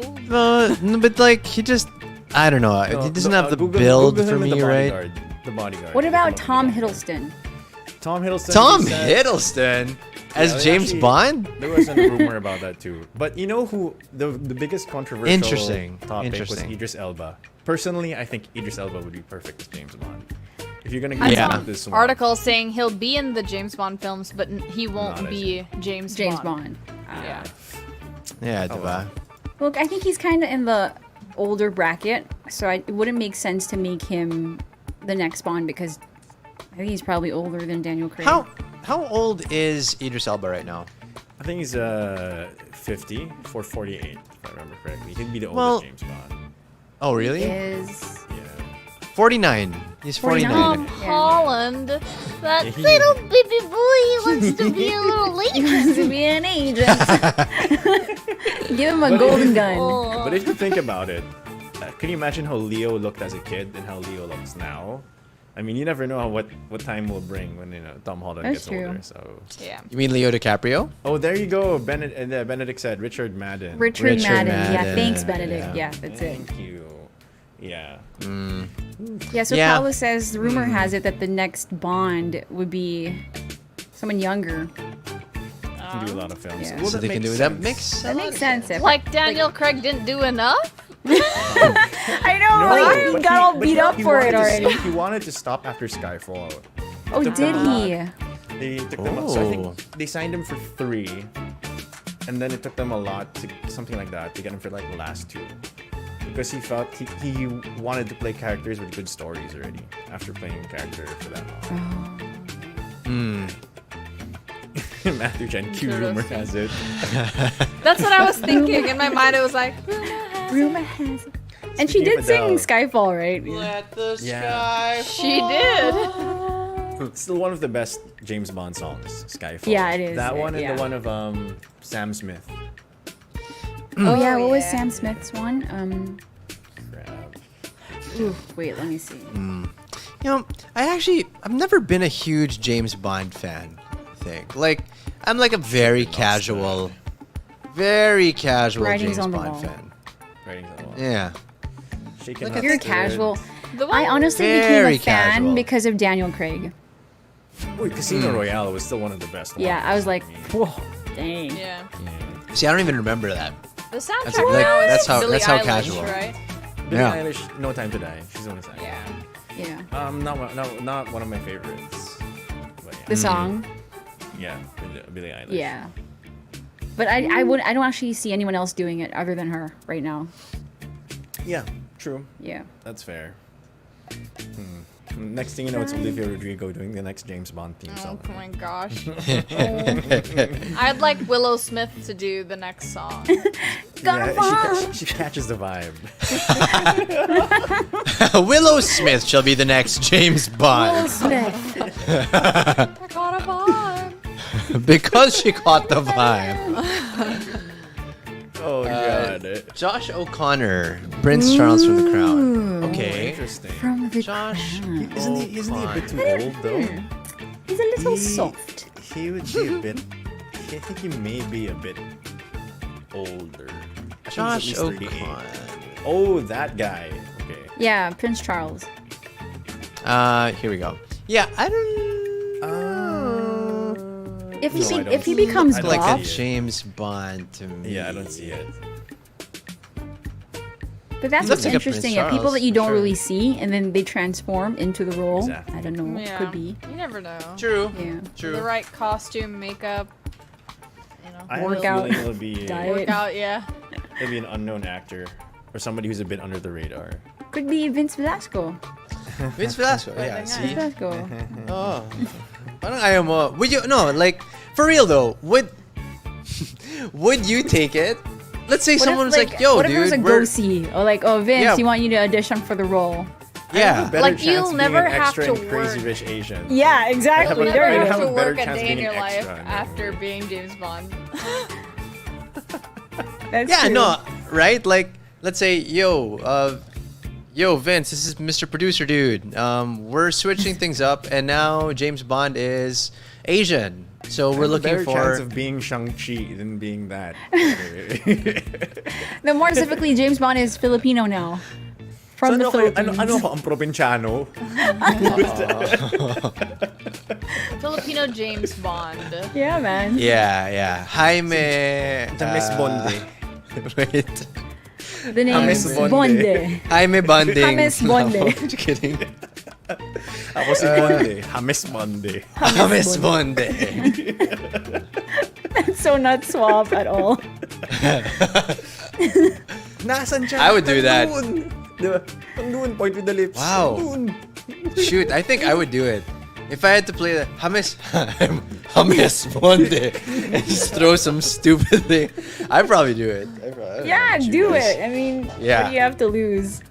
Speaker 2: No, but like he just, I don't know. He doesn't have the
Speaker 5: Google-
Speaker 2: build
Speaker 5: Google
Speaker 2: for
Speaker 5: him and
Speaker 2: me,
Speaker 5: The
Speaker 2: right?
Speaker 5: Bodyguard. The Bodyguard.
Speaker 3: What
Speaker 5: Look
Speaker 3: about
Speaker 5: him up,
Speaker 3: Tom
Speaker 5: The Bodyguard.
Speaker 3: Hiddleston?
Speaker 5: Tom Hiddleston.
Speaker 2: Tom
Speaker 5: he said-
Speaker 2: Hiddleston as
Speaker 5: Yeah,
Speaker 2: James
Speaker 5: actually,
Speaker 2: Bond?
Speaker 5: There was a rumor about that too. But you know who the biggest controversial
Speaker 2: Interesting.
Speaker 5: topic
Speaker 2: Interesting.
Speaker 5: was Idris Elba. Personally, I think Idris Elba would be perfect as James Bond. If you're gonna
Speaker 4: I
Speaker 5: give
Speaker 2: Yeah.
Speaker 4: saw
Speaker 5: him this
Speaker 4: an
Speaker 5: one.
Speaker 4: article saying he'll be in the James Bond films, but he won't
Speaker 5: Not as
Speaker 4: be James
Speaker 3: James
Speaker 4: Bond.
Speaker 3: Bond.
Speaker 4: Yeah.
Speaker 2: Yeah,
Speaker 5: Oh,
Speaker 2: diba?
Speaker 5: wow.
Speaker 3: Look, I think he's kind of in the older bracket, so it wouldn't make sense to make him the next Bond because I think he's probably older than Daniel Craig.
Speaker 2: How old is Idris Elba right now?
Speaker 5: I think he's 50 for 48, if I remember correctly. He'd be the oldest
Speaker 2: Well-
Speaker 5: James Bond.
Speaker 2: Oh, really?
Speaker 3: Is
Speaker 2: 49. He's 49.
Speaker 3: 49.
Speaker 4: Tom
Speaker 3: Yeah.
Speaker 4: Holland, that
Speaker 5: Yeah, he-
Speaker 4: little baby boy wants to be a little
Speaker 3: he
Speaker 4: lady.
Speaker 3: wants to be an agent. Give him a golden gun.
Speaker 4: Oh.
Speaker 5: But if you think about it, can you imagine how Leo looked as a kid and how Leo looks now? I mean, you never know what time will bring when Tom Holland
Speaker 3: That's
Speaker 5: gets
Speaker 3: true.
Speaker 5: older. So,
Speaker 4: Yeah.
Speaker 2: You mean Leo DiCaprio?
Speaker 5: oh, there you go. Benedict said Richard Madden.
Speaker 3: Richard Madden. Yeah,
Speaker 2: Madden.
Speaker 3: thanks, Benedict. Yeah, that's it.
Speaker 5: Thank you. Yeah.
Speaker 3: Yeah, so
Speaker 2: Yeah.
Speaker 3: Paulo says the rumor has it that the next Bond would be someone younger.
Speaker 5: Can do a lot of films.
Speaker 3: Yeah.
Speaker 5: Well,
Speaker 2: So
Speaker 5: that
Speaker 2: they can
Speaker 5: makes
Speaker 2: do
Speaker 5: sense.
Speaker 2: that. Makes
Speaker 3: That makes sense. If,
Speaker 4: Like Daniel Craig didn't do enough?
Speaker 3: I know, like, he got all
Speaker 5: but
Speaker 3: beat up
Speaker 5: he
Speaker 3: for it
Speaker 5: wanted to
Speaker 3: already.
Speaker 5: He wanted to stop after Skyfall.
Speaker 3: Oh,
Speaker 5: took
Speaker 3: did
Speaker 5: them
Speaker 3: he?
Speaker 5: They took them out. So I
Speaker 2: Oh.
Speaker 5: think they signed him for 3, and then it took them a lot to something like that to get him for like the last two, because he felt he wanted to play characters with good stories already after playing a character for that long. Matthew Chen, cue rumor has it.
Speaker 4: That's what I was thinking. In my mind, it was like,
Speaker 3: Rumor has it. And she
Speaker 5: Speaking
Speaker 3: did
Speaker 5: of
Speaker 3: sing
Speaker 5: Adele.
Speaker 3: Skyfall, right?
Speaker 2: Let the
Speaker 5: Yeah.
Speaker 2: sky
Speaker 4: she did.
Speaker 5: Still one of the best James Bond songs, Skyfall.
Speaker 3: Yeah, it is.
Speaker 5: That one and
Speaker 3: Yeah.
Speaker 5: the one of Sam Smith.
Speaker 3: Oh yeah, what was
Speaker 4: yeah.
Speaker 3: Sam Smith's one?
Speaker 5: Crap.
Speaker 3: Ooh, wait, let me see.
Speaker 2: You know, I've never been a huge James Bond fan, I think. Like, I'm like a very casual
Speaker 3: Writings
Speaker 2: James
Speaker 3: on the
Speaker 2: Bond
Speaker 3: wall.
Speaker 2: fan.
Speaker 5: Writing that one.
Speaker 2: Yeah.
Speaker 5: Shaken
Speaker 2: Look
Speaker 5: Not
Speaker 2: at
Speaker 3: You're
Speaker 2: this
Speaker 5: Stirred.
Speaker 3: casual.
Speaker 4: The one
Speaker 3: I honestly
Speaker 2: Very
Speaker 3: became a fan
Speaker 2: casual.
Speaker 3: because of Daniel Craig.
Speaker 5: Wait, Casino Royale was still one of the best ones.
Speaker 3: Yeah, I was like,
Speaker 5: I mean,
Speaker 3: whoa, dang.
Speaker 4: Yeah.
Speaker 5: yeah.
Speaker 2: See, I don't even remember that.
Speaker 4: The soundtrack
Speaker 2: That's like-
Speaker 4: now is
Speaker 2: that's how-
Speaker 4: Billie
Speaker 2: that's how
Speaker 4: Eilish,
Speaker 2: casual.
Speaker 4: right?
Speaker 5: Billie
Speaker 2: Yeah.
Speaker 5: Eilish, No Time to Die. She's the only side.
Speaker 4: Yeah.
Speaker 3: Yeah.
Speaker 5: Not one of my favorites. But yeah.
Speaker 3: The song.
Speaker 5: Yeah, Billie Eilish.
Speaker 3: Yeah. But I don't actually see anyone else doing it other than her right now.
Speaker 5: Yeah, true.
Speaker 3: Yeah.
Speaker 5: That's fair. Next thing you know, it's Olivia Rodrigo doing the next James Bond theme
Speaker 4: Oh
Speaker 5: song.
Speaker 4: my gosh. I'd like Willow Smith to do the next song.
Speaker 5: Yeah, she catches the vibe.
Speaker 2: Willow Smith shall be the next James Bond
Speaker 3: Smith.
Speaker 4: I got a vibe.
Speaker 2: because she caught the vibe.
Speaker 5: Oh god.
Speaker 2: Josh O'Connor, Prince Charles from The Crown. Okay.
Speaker 5: Interesting.
Speaker 3: From the
Speaker 2: Josh.
Speaker 5: Isn't he a bit too old though?
Speaker 3: He's a little
Speaker 5: He-
Speaker 3: soft.
Speaker 5: He would be a bit. I think he may be a bit older. I think he's at
Speaker 2: Josh
Speaker 5: least 38.
Speaker 2: O'Connor.
Speaker 5: Oh, that guy. Okay.
Speaker 3: Yeah, Prince Charles.
Speaker 2: Here we go. Yeah, I don't.
Speaker 3: If he
Speaker 5: No, I don't
Speaker 3: if he
Speaker 5: see-
Speaker 3: becomes
Speaker 5: I don't
Speaker 2: like
Speaker 3: Bob,
Speaker 2: a James Bond to me.
Speaker 5: Yeah, I don't see it.
Speaker 3: but that's
Speaker 2: He
Speaker 3: what's
Speaker 2: looks like a Prince
Speaker 3: interesting. Yeah, people
Speaker 2: Charles,
Speaker 3: that you don't
Speaker 2: sure.
Speaker 3: really see, and then they transform into the role.
Speaker 5: Exactly.
Speaker 3: I don't know.
Speaker 4: Yeah.
Speaker 3: Could be.
Speaker 4: You never know.
Speaker 2: True.
Speaker 3: Yeah.
Speaker 2: True.
Speaker 4: The right costume, makeup, you know,
Speaker 5: I have a
Speaker 3: Workout,
Speaker 5: feeling it'll be
Speaker 3: diet.
Speaker 4: workout, yeah.
Speaker 5: it'll be an unknown actor or somebody who's a bit under the radar.
Speaker 3: Could be Vince Velasco.
Speaker 2: Vince Velasco. Yeah.
Speaker 4: Pwede nga.
Speaker 2: See.
Speaker 3: Velasco.
Speaker 2: Oh. Parang ayaw mo. Would you? No. Like for real though. Would you take it? Let's say
Speaker 3: What if,
Speaker 2: someone was like, "Yo,
Speaker 3: what if
Speaker 2: dude,
Speaker 3: it was a
Speaker 2: we're-
Speaker 3: go-see? Or like, oh, Vince,
Speaker 2: Yeah.
Speaker 3: we want you to audition for the role.
Speaker 2: yeah."
Speaker 5: Better
Speaker 4: Like,
Speaker 5: chance
Speaker 4: you'll
Speaker 5: being
Speaker 4: never
Speaker 5: an
Speaker 4: have
Speaker 5: extra
Speaker 4: to
Speaker 5: in Crazy
Speaker 4: work.
Speaker 5: Rich Asian.
Speaker 3: Yeah, exactly.
Speaker 5: I'd
Speaker 4: Never
Speaker 5: have
Speaker 4: have
Speaker 5: a
Speaker 4: to
Speaker 5: better
Speaker 4: work a
Speaker 5: chance
Speaker 4: day
Speaker 5: being
Speaker 4: in your
Speaker 5: an
Speaker 4: life
Speaker 5: extra, no.
Speaker 4: after being James Bond.
Speaker 3: That's
Speaker 2: Yeah,
Speaker 3: true.
Speaker 2: no, right? Like, let's say, yo, Vince, this is Mr. Producer, dude. We're switching things up, and now James Bond is Asian, so we're looking
Speaker 5: better chance
Speaker 2: for.
Speaker 5: of being Shang-Chi than being that.
Speaker 3: No, more specifically, James Bond is Filipino now. From the Philippines.
Speaker 5: ano ko ang probinsyano?
Speaker 4: Filipino James Bond.
Speaker 3: Yeah, man.
Speaker 2: Yeah. Jaime.
Speaker 5: The Miss Bonde.
Speaker 2: Wait.
Speaker 3: The name
Speaker 5: James
Speaker 3: is
Speaker 5: Bonde.
Speaker 3: Bonde.
Speaker 2: Jaime Bonding.
Speaker 3: James Bonde.
Speaker 2: Just kidding.
Speaker 5: Ako si Bonde. James Bonde.
Speaker 2: James Bonde.
Speaker 3: So not suave at all.
Speaker 5: Nasaan siya?
Speaker 2: I would do that.
Speaker 5: Nandun. Diba? Nandun, point with the lips.
Speaker 2: Wow.
Speaker 5: Nandun.
Speaker 2: Shoot, I think I would do it. If I had to play the James Bonde and just throw some stupid thing, I'd probably do it.
Speaker 3: Yeah, do it. I mean,
Speaker 2: Yeah.
Speaker 3: what do you have to lose?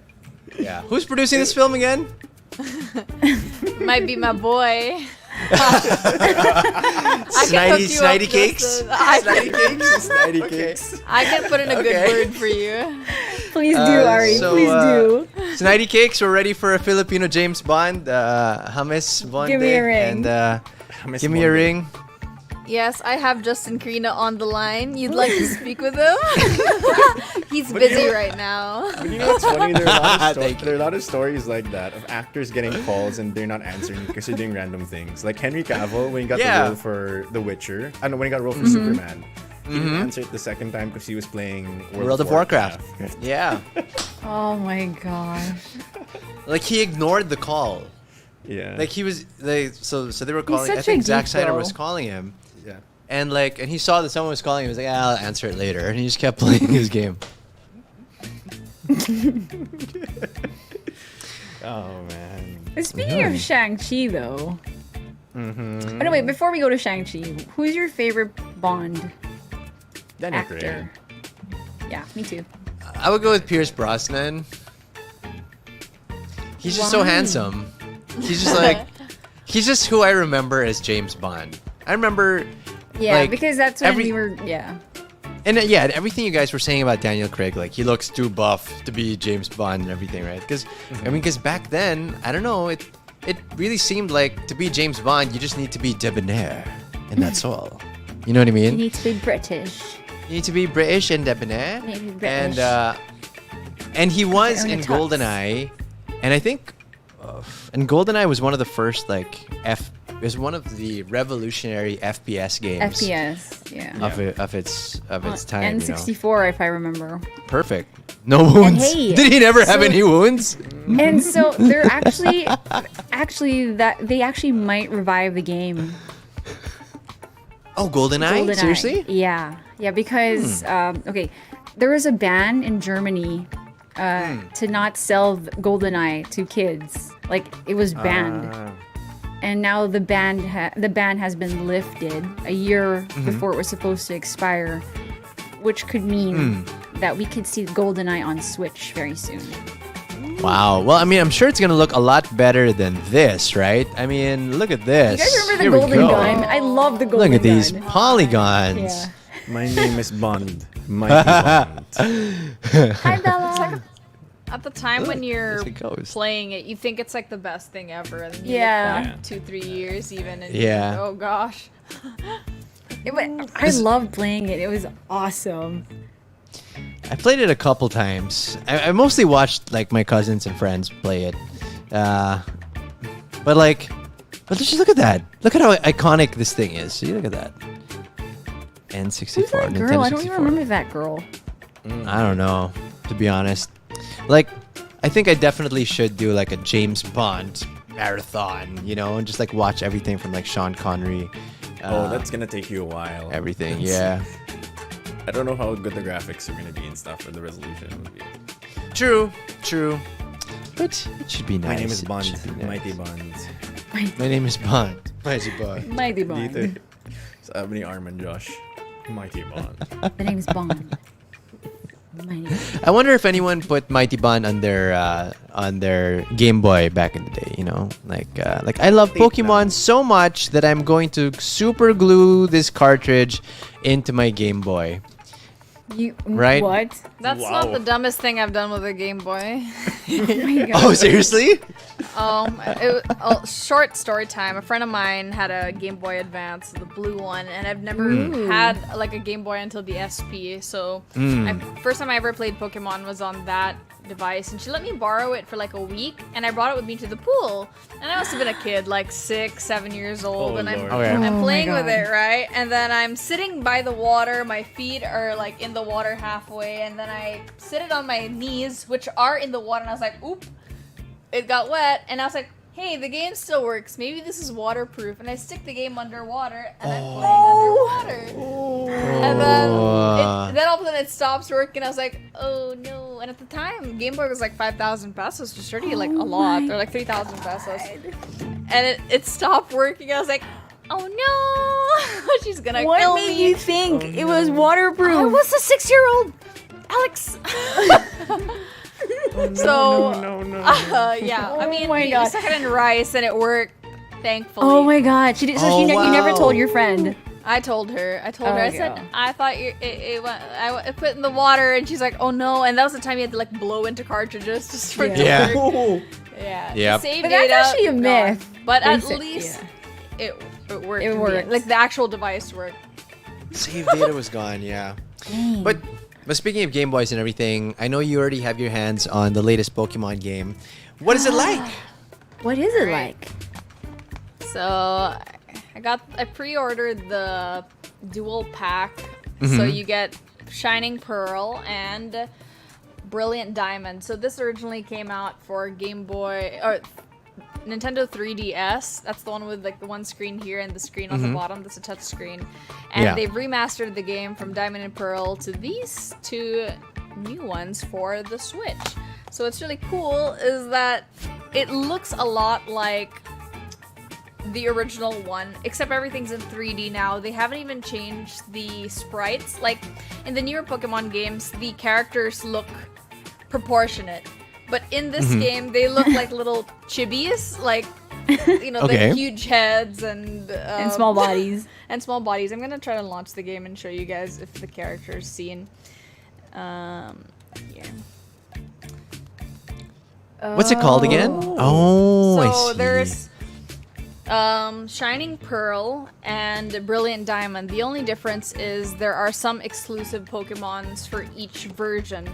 Speaker 2: Yeah. Who's producing this film again?
Speaker 4: Might be my boy. I can hook you up
Speaker 2: Snidey
Speaker 4: just
Speaker 2: Cakes?
Speaker 4: I
Speaker 5: Snidey
Speaker 4: can,
Speaker 5: cakes. Snidey cakes.
Speaker 4: I can put in a
Speaker 2: Okay.
Speaker 4: good word for you.
Speaker 3: Please do, Ari.
Speaker 2: so,
Speaker 3: Please do.
Speaker 2: Snidey Cakes, we're ready for a Filipino James Bond. James Bonde.
Speaker 3: Give me a ring.
Speaker 2: And
Speaker 5: James
Speaker 2: give me a
Speaker 5: Bonde.
Speaker 2: ring.
Speaker 4: Yes, I have Justin Carina on the line. You'd like to speak with him? He's
Speaker 5: But
Speaker 4: busy
Speaker 5: you know-
Speaker 4: right now.
Speaker 5: But you know what's funny? There are
Speaker 2: Thank you.
Speaker 5: there are a lot of stories like that of actors getting calls and they're not answering because they're doing random things. Like Henry Cavill when he got
Speaker 2: Yeah.
Speaker 5: the role for The Witcher. I know when he got the role for Superman. He didn't answer it the second time because he was playing
Speaker 2: World of Warcraft. Yeah.
Speaker 3: Oh my gosh.
Speaker 2: Like he ignored the call.
Speaker 5: Yeah.
Speaker 2: Like he was so they were calling. I
Speaker 3: such a
Speaker 2: think Zack
Speaker 3: geek,
Speaker 2: Snyder
Speaker 3: though.
Speaker 2: was calling him.
Speaker 5: yeah.
Speaker 2: and he saw that someone was calling. He was like, I'll answer it later, and he just kept playing his game.
Speaker 5: Oh man.
Speaker 3: Speaking of Shang-Chi, though. Mm-hmm. Oh, no, wait, before we go to Shang-Chi, who's your favorite Bond
Speaker 5: Daniel
Speaker 3: actor? Yeah, me too.
Speaker 2: I would go with Pierce Brosnan. He's just so
Speaker 3: Why?
Speaker 2: handsome. He's just he's just who I remember as James Bond. I remember.
Speaker 3: Yeah, because that's when we were. Yeah.
Speaker 2: And everything you guys were saying about Daniel Craig, he looks too buff to be James Bond and everything, right? Because back then, I don't know, it really seemed like to be James Bond, you just need to be debonair, and that's all. You know what I mean?
Speaker 3: You need to be British.
Speaker 2: You need to be British and debonair.
Speaker 3: Maybe British.
Speaker 2: And he was
Speaker 3: Own
Speaker 2: in
Speaker 3: a tux.
Speaker 2: GoldenEye, and I think, and GoldenEye was one of the first it was one of the revolutionary FPS games.
Speaker 3: FPS, yeah.
Speaker 2: Of its time.
Speaker 3: N64, if I remember.
Speaker 2: Perfect. No wounds.
Speaker 3: hey,
Speaker 2: Did he never have any wounds?
Speaker 3: And so they're actually they actually might revive the game.
Speaker 2: Oh, GoldenEye? Seriously?
Speaker 3: Yeah, because okay, there was a ban in Germany to not sell GoldenEye to kids. It was banned. And now the ban has been lifted a year before it was supposed to expire, which could mean that we could see GoldenEye on Switch very soon.
Speaker 2: Wow. Well, I'm sure it's going to look a lot better than this, right? Look at this.
Speaker 3: You guys remember
Speaker 2: Here
Speaker 3: the
Speaker 2: we
Speaker 3: golden
Speaker 2: go.
Speaker 3: gun? I love the golden gun.
Speaker 2: Look at these polygons.
Speaker 3: Yeah.
Speaker 5: My name is Bond. Mighty Bond.
Speaker 3: Hi, Bella.
Speaker 4: At the time when you're
Speaker 2: it goes.
Speaker 4: playing it, you think it's the best thing ever, and then you
Speaker 3: Yeah.
Speaker 4: look back 2-3 years even, and
Speaker 2: Yeah.
Speaker 4: you're like, oh gosh.
Speaker 3: I loved playing it. It was awesome.
Speaker 2: I played it a couple times. I mostly watched my cousins and friends play it. But just look at that. Look at how iconic this thing is. See, look at that. N64.
Speaker 3: Who's that
Speaker 2: Nintendo
Speaker 3: girl? I don't
Speaker 2: 64.
Speaker 3: even remember that girl.
Speaker 2: I don't know, to be honest. I think I definitely should do a James Bond marathon, and just watch everything from Sean Connery.
Speaker 5: That's gonna take you a while.
Speaker 2: Everything, yeah.
Speaker 5: I don't know how good the graphics are gonna be and stuff, or the resolution would be.
Speaker 2: True. But it should be nice.
Speaker 5: My name is
Speaker 2: It
Speaker 5: Bond.
Speaker 2: should be nice.
Speaker 5: Mighty Bond.
Speaker 2: My name is Bond. Mighty Bond.
Speaker 3: Mighty
Speaker 5: Dito.
Speaker 3: Bond.
Speaker 5: Sabi ni Arman Josh. Mighty Bond.
Speaker 3: The name's Bond. Mighty.
Speaker 2: I wonder if anyone put Mighty Bond on their Game Boy back in the day. I love Pokemon so much that I'm going to super glue this cartridge into my Game Boy. Right?
Speaker 3: What?
Speaker 4: That's
Speaker 5: Wow.
Speaker 4: not the dumbest thing I've done with a Game Boy.
Speaker 3: Oh my God.
Speaker 2: Oh, seriously?
Speaker 4: Short story time. A friend of mine had a Game Boy Advance, the blue one, and I've never had a Game Boy until the SP. So, first time I ever played Pokemon was on that device, and she let me borrow it for a week, and I brought it with me to the pool. And I must have been a kid, 6, 7 years old,
Speaker 5: Oh,
Speaker 4: and
Speaker 5: Lord.
Speaker 2: Okay.
Speaker 4: I'm
Speaker 3: Oh my
Speaker 4: playing with
Speaker 3: God.
Speaker 4: it, right? And then I'm sitting by the water. My feet are in the water halfway, and then I sit it on my knees, which are in the water, and I was like, oop, it got wet, and I was like, hey, the game still works. Maybe this is waterproof. And I stick the game underwater, and I'm playing underwater. And then all of a sudden it stops working. I was like, oh no. And at the time, Game Boy was 5,000 pesos, which is already a lot. They're 3,000 pesos. And it stopped working. I was like, oh no. She's gonna
Speaker 3: What
Speaker 4: kill
Speaker 3: made
Speaker 4: me.
Speaker 3: you think it was waterproof?
Speaker 4: I was a 6-year-old Alex.
Speaker 5: No.
Speaker 4: Yeah. I mean,
Speaker 3: my
Speaker 4: we
Speaker 3: God.
Speaker 4: stuck it in rice and it worked, thankfully.
Speaker 3: Oh my God. She did. So
Speaker 2: Oh,
Speaker 3: you never
Speaker 2: wow.
Speaker 3: told your friend.
Speaker 4: I told her. I
Speaker 3: Oh,
Speaker 4: said,
Speaker 3: yeah.
Speaker 4: I thought it went. I put it in the water, and she's like, "Oh no!" And that was the time you had to blow into cartridges just for it to
Speaker 2: Yeah.
Speaker 4: work. Yeah.
Speaker 2: Yep.
Speaker 4: Save
Speaker 3: But that's
Speaker 4: data,
Speaker 3: actually a
Speaker 4: gone.
Speaker 3: myth.
Speaker 4: But
Speaker 3: They
Speaker 4: at
Speaker 3: say-
Speaker 4: least it worked.
Speaker 3: It
Speaker 4: in the
Speaker 3: worked.
Speaker 4: end. The actual device worked.
Speaker 2: Save data was gone, yeah. But speaking of Game Boys and everything, I know you already have your hands on the latest Pokemon game. What is it like?
Speaker 3: What is it like?
Speaker 4: So I pre-ordered the dual pack. So you get Shining Pearl and Brilliant Diamond. So this originally came out for Game Boy or Nintendo 3DS. That's the one with like the one screen here and the screen on the bottom. That's a touch screen. And they've remastered the game from Diamond and Pearl to these two new ones for the Switch. So what's really cool is that it looks a lot like the original one, except everything's in 3D now. They haven't even changed the sprites. Like in the newer Pokemon games, the characters look proportionate. But in this game, they look like little chibis, like, you know, the huge heads and
Speaker 3: small bodies.
Speaker 4: And small bodies. I'm gonna try to launch the game and show you guys if the character's seen. Here.
Speaker 2: What's it called again? Oh, I
Speaker 4: So
Speaker 2: see.
Speaker 4: there's Shining Pearl and Brilliant Diamond. The only difference is there are some exclusive Pokemons for each version.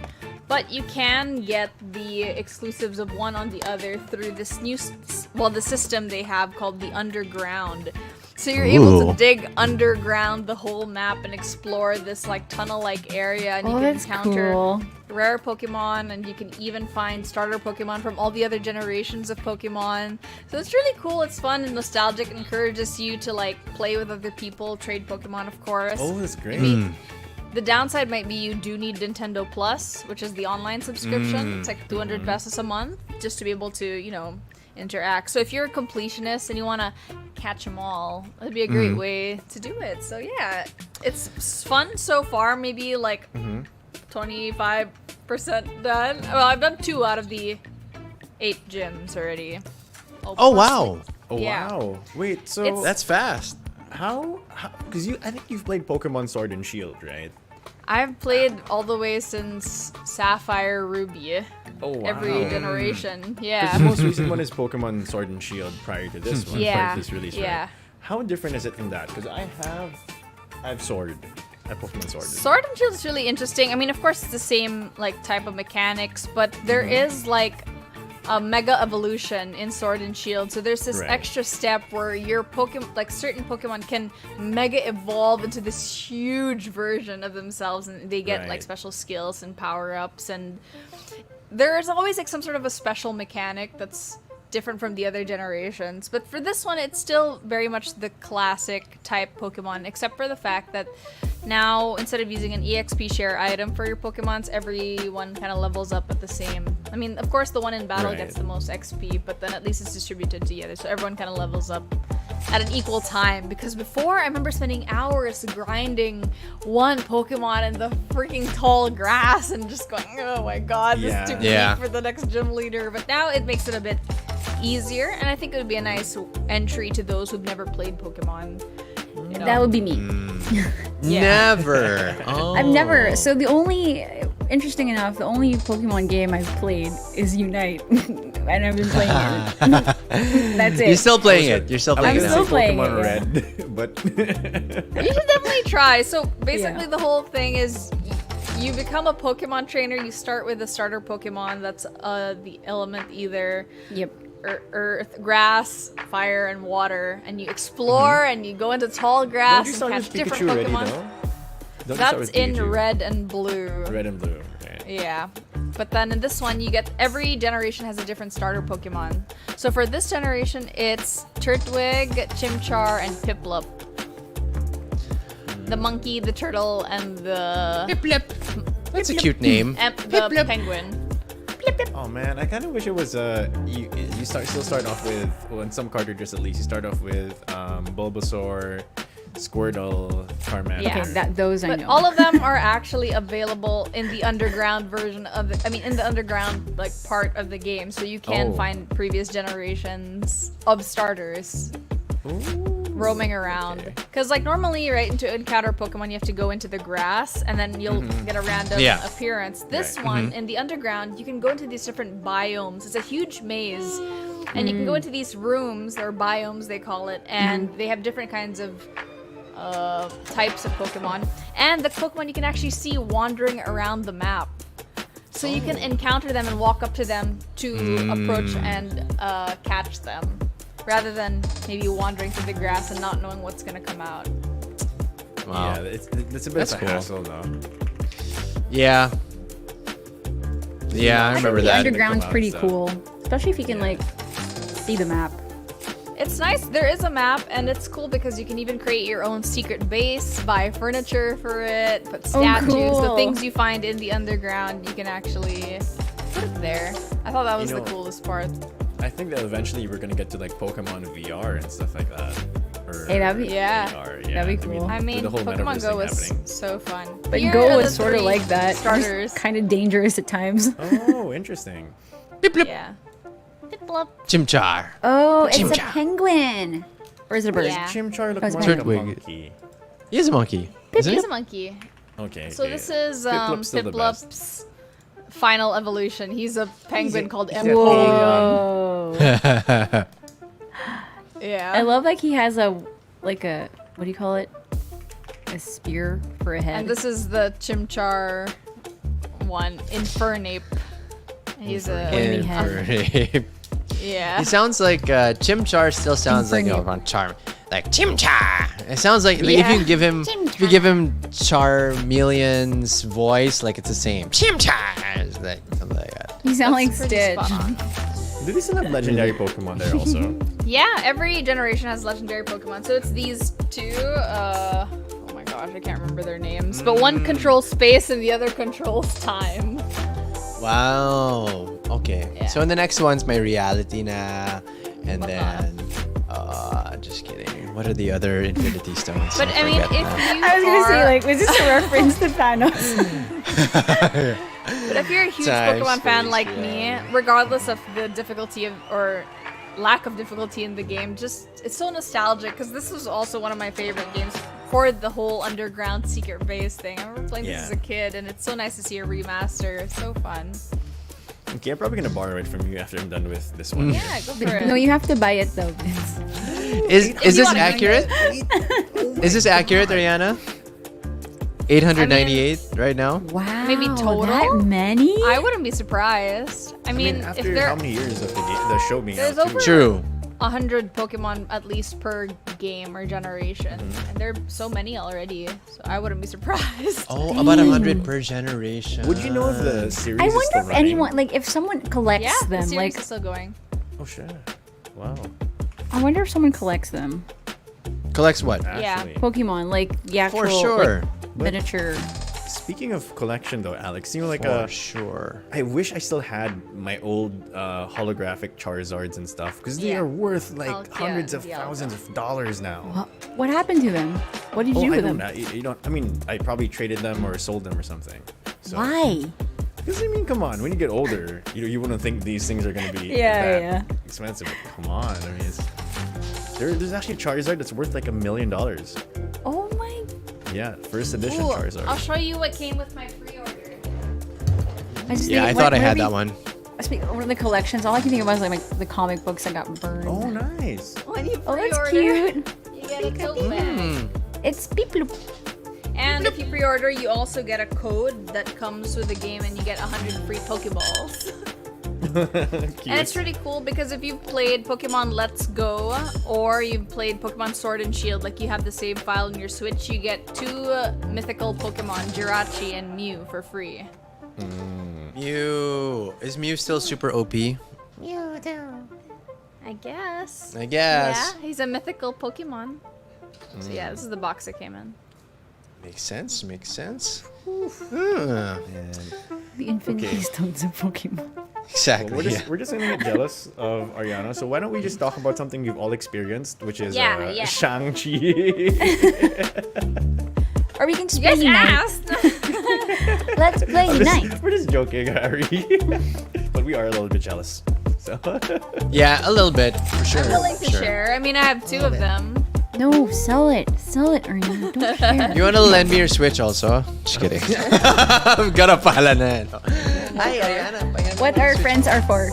Speaker 4: But you can get the exclusives of one on the other through this new, the system they have called the Underground. So you're able to dig underground the whole map and explore this like tunnel-like area, and you can encounter rare Pokemon, and you can even find starter Pokemon from all the other generations of Pokemon. So it's really cool, it's fun and nostalgic, and encourages you to like play with other people, trade Pokemon, of course.
Speaker 5: Oh, that's great.
Speaker 4: The downside might be you do need Nintendo Plus, which is the online subscription. It's like 200 pesos a month just to be able to, you know, interact. So if you're a completionist and you want to catch them all, that'd be a great way to do it. So yeah, it's fun so far. Maybe like 25% done. Well, I've done 2 out of the 8 gyms already.
Speaker 2: Oh, wow.
Speaker 5: Oh,
Speaker 4: Yeah.
Speaker 5: wow. Wait, so
Speaker 2: That's fast.
Speaker 5: how? Because I think you've played Pokemon Sword and Shield, right?
Speaker 4: I've played all the way since Sapphire Ruby.
Speaker 5: Oh, wow.
Speaker 4: Every generation.
Speaker 5: Because
Speaker 4: Yeah.
Speaker 5: the most recent one is Pokemon Sword and Shield prior to this one.
Speaker 4: Yeah,
Speaker 5: Prior to this release,
Speaker 4: yeah.
Speaker 5: right? How different is it from that? Because I have Sword. I have Pokemon Sword.
Speaker 4: Sword and Shield is really interesting. I mean, of course, it's the same like type of mechanics, but there is like a mega evolution in Sword and Shield. So there's this extra step where your Pokemon, like certain Pokemon, can mega evolve into this huge version of themselves, and they get like special skills and power ups. And there's always like some sort of a special mechanic that's different from the other generations. But for this one, it's still very much the classic type Pokemon, except for the fact that now, instead of using an EXP share item for your Pokemons, everyone kind of levels up at the same. I mean, of course, the one in battle gets the most XP, but then at least it's distributed together, so everyone kind of levels up at an equal time. Because before, I remember spending hours grinding one Pokemon in the freaking tall grass and just going, oh my god, this is too weak for the next gym leader. But now it makes it a bit easier, and I think it would be a nice entry to those who've never played Pokemon. You know?
Speaker 3: That would be me.
Speaker 2: Never. Oh.
Speaker 3: I've never. So the only, interesting enough, the only Pokemon game I've played is Unite, and I've been playing it. That's it.
Speaker 2: You're still playing it. You're still playing
Speaker 3: I'm
Speaker 2: it.
Speaker 3: still playing
Speaker 5: Pokemon
Speaker 3: it,
Speaker 5: Red, but
Speaker 4: You should definitely try. So basically, the whole thing is you become a Pokemon trainer. You start with a starter Pokemon that's the element either earth, grass, fire, and water, and you explore and you go into tall grass and catch different Pokemon. That's in Red and Blue.
Speaker 5: Red and Blue. Okay.
Speaker 4: Yeah. But then in this one, you get every generation has a different starter Pokemon. So for this generation, it's Turtwig, Chimchar, and Piplup. The monkey, the turtle, and the
Speaker 2: That's a cute name.
Speaker 4: and the penguin.
Speaker 5: Oh man, I kind of wish it was you still start off with, well, in some cartridges at least, you start off with Bulbasaur, Squirtle, Charmander.
Speaker 4: Yeah.
Speaker 3: Okay, those I
Speaker 4: But
Speaker 3: know.
Speaker 4: all of them are actually available in the underground version of it. I mean, in the underground like part of the game, so you can find previous generations of starters roaming around. Because like normally, right, to encounter Pokemon, you have to go into the grass, and then you'll get a random appearance. This one in the underground, you can go into these different biomes. It's a huge maze, and you can go into these rooms or biomes they call it, and they have different kinds of types of Pokemon, and the Pokemon you can actually see wandering around the map. So you can encounter them and walk up to them to approach and catch them, rather than maybe wandering through the grass and not knowing what's gonna come out.
Speaker 2: Wow.
Speaker 5: Yeah, it's a bit of a hassle though.
Speaker 2: Yeah. Yeah, I remember
Speaker 3: The
Speaker 2: that.
Speaker 3: underground's
Speaker 5: come out,
Speaker 3: pretty
Speaker 5: so.
Speaker 3: cool, especially if you can like see the map.
Speaker 4: It's nice. There is a map, and it's cool because you can even create your own secret base, buy furniture for it, put statues,
Speaker 3: cool.
Speaker 4: the things you find in the underground. You can actually put it there. I thought that was the coolest part.
Speaker 5: I think that eventually we're gonna get to like Pokemon VR and stuff like that. Or,
Speaker 3: Hey, that'd be-
Speaker 4: Yeah.
Speaker 5: AR,
Speaker 3: That'd be cool.
Speaker 4: I mean,
Speaker 5: the whole
Speaker 4: Pokemon
Speaker 5: metaverse
Speaker 4: Go
Speaker 5: thing
Speaker 4: was
Speaker 5: happening.
Speaker 4: so fun.
Speaker 3: But
Speaker 4: Here
Speaker 3: Go
Speaker 4: are
Speaker 3: is
Speaker 4: the
Speaker 3: sort of
Speaker 4: 3
Speaker 3: like that.
Speaker 4: starters.
Speaker 3: Kind of dangerous at times.
Speaker 5: Oh, interesting.
Speaker 4: Yeah. Piplup.
Speaker 2: Chimchar.
Speaker 3: Oh, it's a
Speaker 2: Chimchar.
Speaker 3: penguin. Or is it a bird?
Speaker 4: Yeah.
Speaker 5: Chimchar look
Speaker 3: Oh, it's
Speaker 5: more
Speaker 3: a
Speaker 5: like a
Speaker 2: Turtwig.
Speaker 5: monkey.
Speaker 2: He is a monkey. Isn't
Speaker 4: He's
Speaker 2: it?
Speaker 4: a monkey.
Speaker 5: Okay.
Speaker 4: So
Speaker 5: okay.
Speaker 4: this is
Speaker 5: Piplup's still the best.
Speaker 4: Piplup's final evolution. He's a penguin called
Speaker 5: he's a
Speaker 4: Empoleon.
Speaker 3: Whoa.
Speaker 4: Yeah.
Speaker 3: I love like he has a what do you call it? A spear for a head.
Speaker 4: And this is the Chimchar one, Infernape. He's a
Speaker 3: Pointy head.
Speaker 2: Infernape.
Speaker 4: yeah.
Speaker 2: He sounds like Chimchar. Still sounds like
Speaker 3: Infernape.
Speaker 2: on Charm. Like Chimchar. It sounds like if
Speaker 4: Yeah.
Speaker 2: you give him Charmeleon's voice, like it's the same. Chimchar. It's like something like that.
Speaker 3: You sound
Speaker 4: That's
Speaker 3: like
Speaker 4: pretty
Speaker 3: Stitch.
Speaker 4: spot on.
Speaker 5: Do they still have legendary Pokemon there also?
Speaker 4: Yeah, every generation has legendary Pokemon. So it's these two. Oh my gosh, I can't remember their names. But one controls space and the other controls time.
Speaker 2: Wow. Okay.
Speaker 4: Yeah.
Speaker 2: So in the next one's my reality na, and
Speaker 4: Whatnot.
Speaker 2: then just kidding. What are the other Infinity Stones?
Speaker 4: But I mean, if
Speaker 2: forget now.
Speaker 4: you
Speaker 3: I was gonna say,
Speaker 4: are,
Speaker 3: like, was this a reference to Thanos?
Speaker 4: but if you're a huge
Speaker 2: Time,
Speaker 4: Pokemon fan
Speaker 2: space,
Speaker 4: like
Speaker 2: yeah.
Speaker 4: me, regardless of the difficulty or lack of difficulty in the game, just it's so nostalgic because this was also one of my favorite games for the whole underground secret base thing. I remember playing this
Speaker 5: Yeah.
Speaker 4: as a kid, and it's so nice to see a remaster. It's so fun.
Speaker 5: Okay, I'm probably gonna borrow it from you after I'm done with this one.
Speaker 4: Yeah, go for it.
Speaker 3: No, you have to buy it though. Vince.
Speaker 2: Is
Speaker 4: you
Speaker 2: this
Speaker 4: wanna bring
Speaker 2: accurate? Is this accurate, Ariana? 898 right now.
Speaker 3: Wow.
Speaker 4: Maybe total?
Speaker 3: That many?
Speaker 4: I wouldn't be surprised. I mean, if
Speaker 5: after
Speaker 4: there
Speaker 5: how many years of the show being
Speaker 4: There's
Speaker 5: out too?
Speaker 4: over-
Speaker 2: True.
Speaker 4: 100 Pokemon at least per game or generation,
Speaker 5: Mm-hmm.
Speaker 4: and there are so many already, so I wouldn't be surprised.
Speaker 2: Oh, about 100 per generation.
Speaker 5: Would you know if the series
Speaker 3: I
Speaker 5: is
Speaker 3: wonder
Speaker 5: still
Speaker 3: if
Speaker 5: running?
Speaker 3: anyone, like, if someone collects
Speaker 4: Yeah, the
Speaker 3: them,
Speaker 4: series
Speaker 3: like,
Speaker 4: is still going.
Speaker 5: Oh shit! Wow.
Speaker 3: I wonder if someone collects them.
Speaker 2: collects what?
Speaker 4: Yeah.
Speaker 5: Actually.
Speaker 3: Pokemon, like the actual
Speaker 2: For sure.
Speaker 3: like, miniature.
Speaker 5: Speaking of collection, though, Alex, you know, like
Speaker 2: For sure.
Speaker 5: I wish I still had my old holographic Charizards and stuff because they
Speaker 4: Yeah.
Speaker 5: are worth like
Speaker 4: Oh, yeah,
Speaker 5: hundreds of
Speaker 4: yeah.
Speaker 5: thousands of dollars now.
Speaker 3: What happened to them? What did you do
Speaker 5: I
Speaker 3: with
Speaker 5: don't
Speaker 3: them?
Speaker 5: know. You don't. I mean, I probably traded them or sold them or something. So,
Speaker 3: Why?
Speaker 5: Because I mean, come on. When you get older, you wouldn't think these things are gonna be
Speaker 3: Yeah,
Speaker 5: that
Speaker 3: yeah.
Speaker 5: expensive. But come on. I mean, there's actually a Charizard that's worth like $1 million.
Speaker 3: Oh my!
Speaker 5: Yeah, first edition
Speaker 4: Ooh,
Speaker 5: Charizard.
Speaker 4: I'll show you what came with my pre-order.
Speaker 3: I just
Speaker 2: Yeah, I
Speaker 3: think,
Speaker 2: thought I had
Speaker 3: whenever
Speaker 2: that one.
Speaker 3: I speak over the collections. All I can think about is like the comic books that got burned.
Speaker 5: Oh, nice.
Speaker 4: When you
Speaker 3: Oh, that's
Speaker 4: pre-order,
Speaker 3: cute.
Speaker 4: you get a tote bag.
Speaker 3: It's beep bloop.
Speaker 4: And if you pre-order, you also get a code that comes with the game, and you get 100 free Pokeballs.
Speaker 5: Cute.
Speaker 4: And it's really cool because if you've played Pokemon Let's Go or you've played Pokemon Sword and Shield, like you have the save file in your Switch, you get 2 mythical Pokemon, Jirachi and Mew, for free.
Speaker 2: Mew. Is Mew still super OP?
Speaker 4: I guess.
Speaker 2: I guess.
Speaker 4: Yeah, he's a mythical Pokemon. So yeah, this is the box that came in.
Speaker 2: Makes sense. Makes sense.
Speaker 5: And
Speaker 3: The Infinity
Speaker 5: Okay.
Speaker 3: Stones of Pokemon.
Speaker 2: Exactly.
Speaker 5: we're
Speaker 2: yeah.
Speaker 5: just we're just gonna get jealous of Ariana. So why don't we just talk about something we've all experienced, which is
Speaker 4: Yeah, yeah.
Speaker 5: Shang-Chi.
Speaker 3: Or we can just
Speaker 4: You
Speaker 3: play
Speaker 4: guys
Speaker 3: Unite.
Speaker 4: asked!
Speaker 3: Let's play Unite.
Speaker 5: We're just joking, Harry. But we are a little bit jealous. So
Speaker 2: Yeah, a little bit for sure.
Speaker 4: I'm willing to
Speaker 2: sure.
Speaker 4: share. I mean, I have 2 of them.
Speaker 3: No, sell it. Sell it, Ernie. Don't share.
Speaker 2: You wanna lend me your Switch also? Just kidding. I'm gonna pala na. No. Hi, Ariana.
Speaker 3: What our friends are for.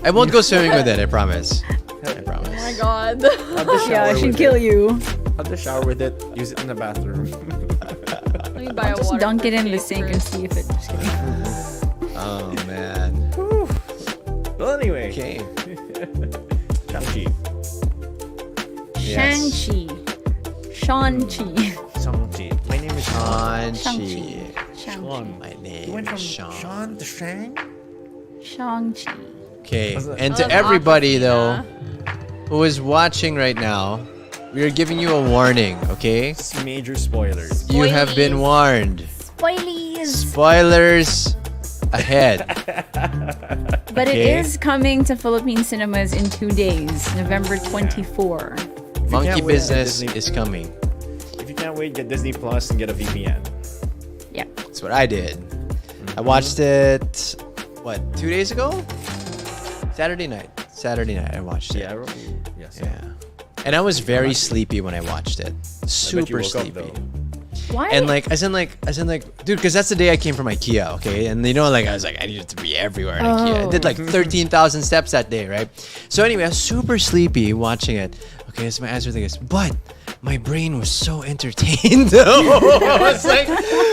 Speaker 2: I won't go swimming with it. I promise. I promise.
Speaker 4: Oh my god.
Speaker 5: have the shower
Speaker 3: Yeah, I should
Speaker 5: with
Speaker 3: kill
Speaker 5: it.
Speaker 3: you.
Speaker 5: Have the shower with it. Use it in the bathroom.
Speaker 4: Let me buy a
Speaker 3: Just
Speaker 4: water
Speaker 3: dunk it in the
Speaker 4: case
Speaker 3: sink and
Speaker 4: first.
Speaker 3: see if it. Just kidding.
Speaker 2: Oh man.
Speaker 5: Well, anyway,
Speaker 2: Okay.
Speaker 5: Shang-Chi.
Speaker 2: Yes.
Speaker 3: Shang-Chi. Shang-Chi.
Speaker 5: Shang-Chi. My name is Sean.
Speaker 2: Shang-Chi.
Speaker 3: Shang-Chi.
Speaker 2: My
Speaker 5: You
Speaker 2: name
Speaker 5: went from
Speaker 2: is Sean.
Speaker 5: Sean to Shang?
Speaker 3: Shang-Chi.
Speaker 2: Okay.
Speaker 5: Was it-
Speaker 2: And
Speaker 4: Oh,
Speaker 2: to
Speaker 4: that's
Speaker 2: everybody
Speaker 4: Aquafina.
Speaker 2: though, who is watching right now, we are giving you a warning, okay?
Speaker 5: Major spoilers.
Speaker 2: You have been warned.
Speaker 3: Spoilies.
Speaker 2: Spoilers ahead.
Speaker 3: But it
Speaker 2: Okay.
Speaker 3: is coming to Philippine cinemas in 2 days, November 24.
Speaker 2: Monkey
Speaker 5: can't wait,
Speaker 2: Business
Speaker 5: Disney-
Speaker 2: is coming.
Speaker 5: If you can't wait, get Disney Plus and get a VPN.
Speaker 3: Yeah.
Speaker 2: That's what I did. I watched it, 2 days ago? Saturday night I watched it.
Speaker 5: Yes.
Speaker 2: Yeah. And I was very sleepy when I watched it.
Speaker 5: I bet you
Speaker 2: Super
Speaker 5: woke up,
Speaker 2: sleepy.
Speaker 5: though.
Speaker 3: Why?
Speaker 2: And as in dude, because that's the day I came from IKEA, okay? And I was like, I needed to be everywhere in IKEA. I did like 13,000 steps that day, right? So anyway, I was super sleepy watching it. Okay, so my answer thing is, but my brain was so entertained though. I was like,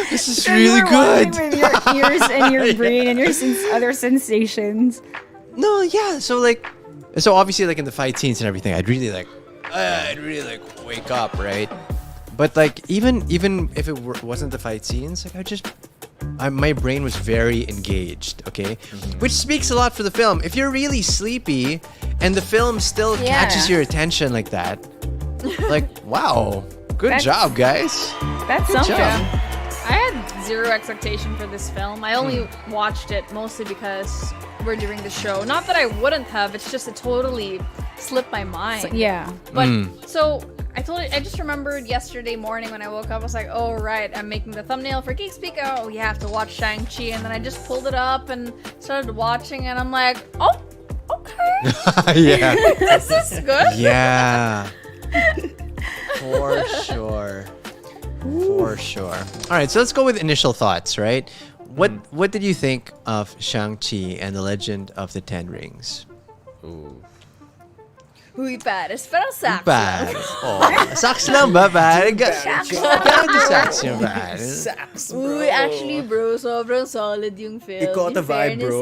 Speaker 2: this is
Speaker 3: You
Speaker 2: really
Speaker 3: were
Speaker 2: good.
Speaker 3: watching with your ears and your brain and your other sensations.
Speaker 2: No, yeah. So obviously in the fight scenes and everything, I'd really wake up, right? But even if it wasn't the fight scenes, my brain was very engaged. Okay, which speaks a lot for the film. If you're really sleepy and the film still
Speaker 3: Yeah.
Speaker 2: catches your attention like that, wow, good
Speaker 3: That's-
Speaker 2: job, guys.
Speaker 3: That's
Speaker 2: Good
Speaker 3: something.
Speaker 2: job.
Speaker 4: I had zero expectation for this film. I only watched it mostly because we're doing the show. Not that I wouldn't have, it's just it totally slipped my mind.
Speaker 3: So, yeah.
Speaker 4: But so I just remembered yesterday morning when I woke up, I was like, oh right, I'm making the thumbnail for Geek Speak. Oh, you have to watch Shang-Chi. And then I just pulled it up and started watching and I'm like, oh, okay.
Speaker 2: Yeah.
Speaker 4: This is good.
Speaker 2: Yeah. For sure. For sure. All right, so let's go with initial thoughts, right? What did you think of Shang-Chi and the Legend of the Ten Rings?
Speaker 4: Uy, pares, pero sakto.
Speaker 2: Bad. Oh, saks lang ba, pare? Gano'n saks yung pare?
Speaker 4: Uy, actually, bro, sobrang solid yung film.
Speaker 5: It caught
Speaker 4: In
Speaker 5: the vibe,
Speaker 4: fairness,
Speaker 5: bro.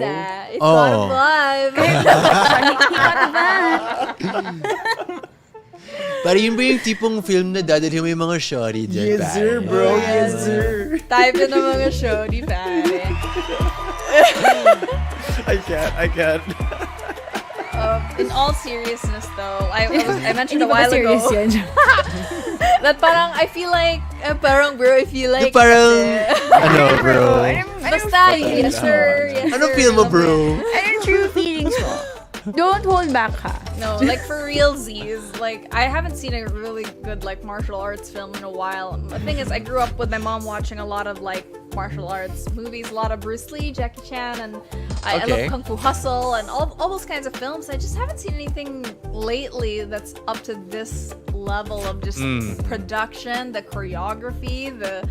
Speaker 4: It caught a vibe.
Speaker 2: Pare, yun ba yung tipong film na dadalhin mo yung mga shorty dyan,
Speaker 5: Yes, sir,
Speaker 2: pare?
Speaker 5: bro. Yes, sir.
Speaker 4: Type ng mga show, di pare.
Speaker 5: I can't.
Speaker 4: In all seriousness, though, I mentioned
Speaker 3: Hindi
Speaker 4: a
Speaker 3: ba
Speaker 4: while
Speaker 3: serious
Speaker 4: ago
Speaker 3: yan?
Speaker 4: that parang I feel like, parang bro, I feel like,
Speaker 2: Parang, ano, bro?
Speaker 4: basta, yes sir, yes
Speaker 2: Ano
Speaker 4: sir,
Speaker 2: feel mo,
Speaker 4: love
Speaker 2: bro?
Speaker 3: Anong true feelings mo? Don't hold back, ha?
Speaker 4: No, like for realsies, like I haven't seen a really good martial arts film in a while. The thing is, I grew up with my mom watching a lot of martial arts movies, a lot of Bruce Lee, Jackie Chan, and I
Speaker 2: Okay.
Speaker 4: love Kung Fu Hustle and all those kinds of films. I just haven't seen anything lately that's up to this level of just production, the choreography, the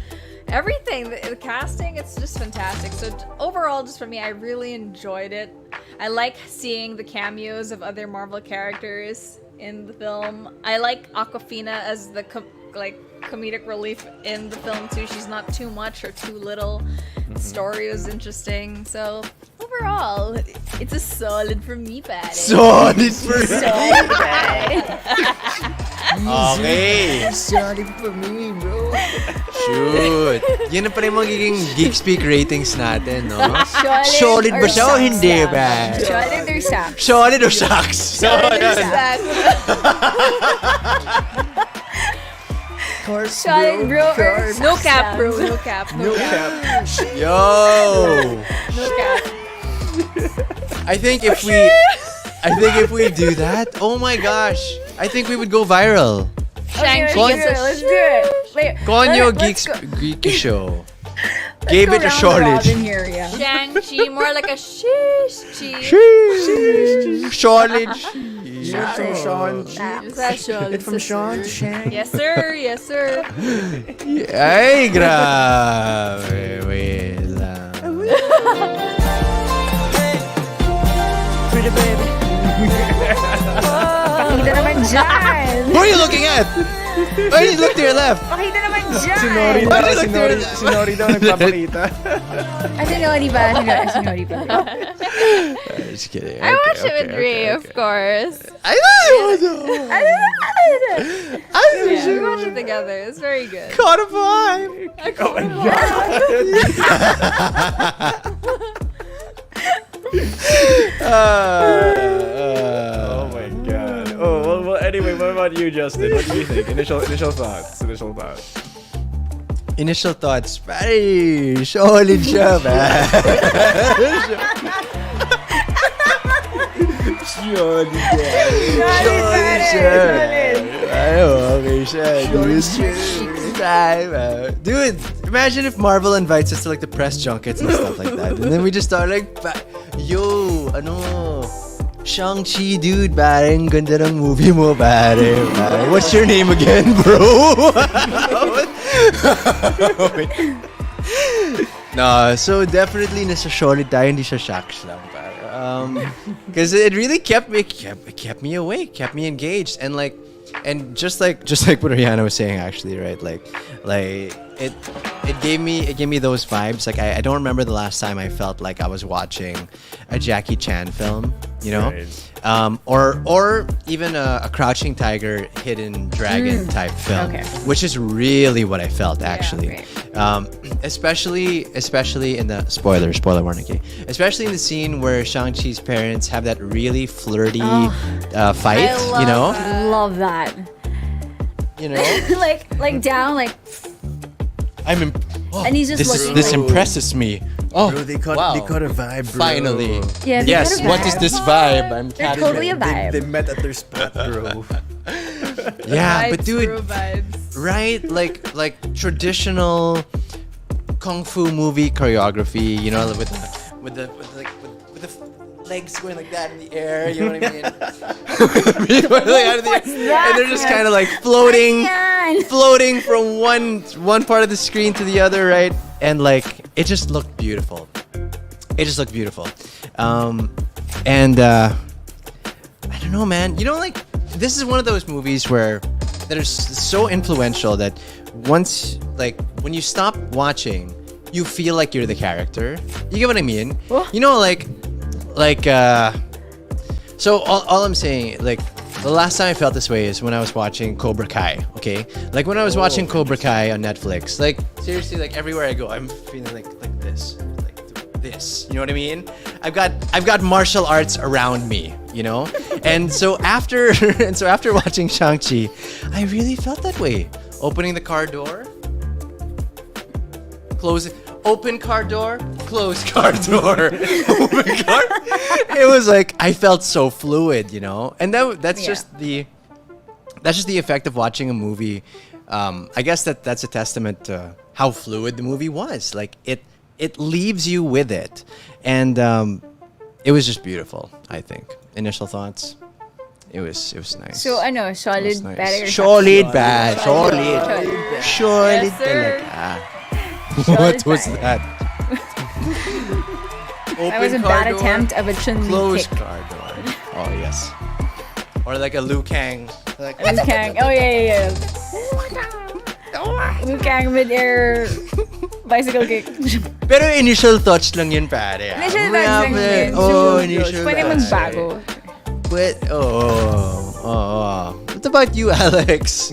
Speaker 4: everything, the casting. It's just fantastic. So overall, just for me, I really enjoyed it. I like seeing the cameos of other Marvel characters in the film. I like Awkwafina as the comedic relief in the film too. She's not too much or too little. The story was interesting. So overall, it's a solid for me, Patty.
Speaker 2: Solid for me.
Speaker 3: Solid, pare.
Speaker 2: Okay.
Speaker 5: Sorry for me, bro.
Speaker 2: Shoot. Yan na pala yung magiging Geek Speak ratings natin, no?
Speaker 3: Solid
Speaker 2: Solid ba
Speaker 3: or
Speaker 2: siya o
Speaker 3: sucks
Speaker 2: hindi
Speaker 3: lang?
Speaker 2: ba?
Speaker 3: Solid or sucks?
Speaker 2: Solid or sucks?
Speaker 4: Exactly.
Speaker 3: Solid, bro, or
Speaker 4: No
Speaker 3: sucks
Speaker 4: cap,
Speaker 3: lang?
Speaker 4: bro. No cap. No cap.
Speaker 2: Yo!
Speaker 4: No cap.
Speaker 2: I think if we do that, oh my gosh, I think we would go viral.
Speaker 3: Okay,
Speaker 4: Shang-Chi.
Speaker 3: let's do it. Wait,
Speaker 2: Konyo
Speaker 3: let's
Speaker 2: Geeky Show.
Speaker 3: let's
Speaker 2: Gave
Speaker 3: go
Speaker 2: it a
Speaker 3: round
Speaker 2: shortage.
Speaker 3: robin here, yeah.
Speaker 4: Shang-Chi, more like a shish chi.
Speaker 2: Shortage.
Speaker 5: It's from Sean.
Speaker 4: Is that Sean?
Speaker 5: It's from Sean to Shang.
Speaker 4: Yes, sir. Yes, sir.
Speaker 2: Ay, grabe. Wait lang.
Speaker 5: Pretty baby.
Speaker 3: Pakita naman dyan.
Speaker 2: Who are you looking at? Why you look to your left?
Speaker 3: Pakita naman dyan.
Speaker 5: Si Nori
Speaker 2: Why
Speaker 5: daw,
Speaker 2: did I
Speaker 5: si
Speaker 2: do
Speaker 5: Nori,
Speaker 2: that?
Speaker 5: si Nori daw nagpapakita.
Speaker 3: Sinori ba? Sinori ba?
Speaker 2: Just kidding.
Speaker 4: I watched it with Ray, of course.
Speaker 2: I know.
Speaker 4: Yeah, we watched it together. It's very good.
Speaker 2: Caught a vibe.
Speaker 5: Oh my god. Oh, well, about you, Justin? What do you think? Initial thoughts.
Speaker 2: Initial thoughts, pare, solid siya, man. Solid siya. Ay, okay siya. Dude, imagine if Marvel invites us to like the press junkets and stuff like that. And then we just start like, yo, Shang-Chi, dude, pare, ang ganda ng movie mo, pare. What's your name again, bro? No, so definitely nasa solid tayo, hindi siya shocks lang, pare. Because it really kept me awake, kept me engaged, and just like what Rihanna was saying, actually, right? Like it gave me those vibes. Like I don't remember the last time I felt like I was watching a Jackie Chan film, you know,
Speaker 5: Right.
Speaker 2: or even a Crouching Tiger, Hidden Dragon type film, which is really what I felt actually. Especially in the spoiler warning, okay? Especially in the scene where Shang-Chi's parents have that really flirty fight, you know?
Speaker 3: Love that.
Speaker 2: You know,
Speaker 3: like down, like,
Speaker 2: and
Speaker 3: he's just looking.
Speaker 2: This
Speaker 3: like,
Speaker 2: impresses me. Oh,
Speaker 5: Bro, they caught a vibe, bro.
Speaker 2: finally.
Speaker 3: Yeah, they
Speaker 2: Yes.
Speaker 3: got a
Speaker 2: What
Speaker 3: vibe.
Speaker 2: is this vibe? I'm
Speaker 3: They're totally a vibe.
Speaker 5: They met at their spot, bro.
Speaker 2: Yeah, but
Speaker 4: Vibes,
Speaker 2: dude,
Speaker 4: bro, vibes.
Speaker 2: right? Like traditional kung fu movie choreography, you know, with the legs going like that in the air, you know what I mean? Going out of the air. And they're just kind of like floating from one part of the screen to the other, right? And like it just looked beautiful. And I don't know, man. You know, like this is one of those movies where that is so influential that once, like, when you stop watching, you feel like you're the character. You get what I mean?
Speaker 3: What?
Speaker 2: You know, so all I'm saying, like, the last time I felt this way is when I was watching Cobra Kai, okay? Like, when I was watching Cobra Kai on Netflix, like, seriously, like, everywhere I go, I'm feeling like this. This, you know what I mean? I've got martial arts around me, you know? And so after watching Shang-Chi, I really felt that way. Opening the car door, close it, open car door, close car door, open car. It was like I felt so fluid, you know? And that's just the effect of watching a movie. I guess that's a testament to how fluid the movie was. Like it leaves you with it, and it was just beautiful. I think initial thoughts. It was nice.
Speaker 3: So ano, solid,
Speaker 2: It was nice.
Speaker 3: better.
Speaker 2: Solid, bad, solid,
Speaker 3: Solid.
Speaker 4: Yes, sir.
Speaker 2: talaga. What was that?
Speaker 3: That was a bad attempt of a Chun-Li
Speaker 2: Close
Speaker 3: kick.
Speaker 2: car door. Oh yes. Or like a Liu Kang. Like,
Speaker 3: Liu Kang. Oh yeah. Liu Kang mid-air bicycle kick.
Speaker 2: pero initial thoughts lang yun, pare.
Speaker 3: Initial thoughts lang yun.
Speaker 2: Oh, initial
Speaker 3: Pwede
Speaker 2: thoughts.
Speaker 3: magbago.
Speaker 2: But, what about you, Alex?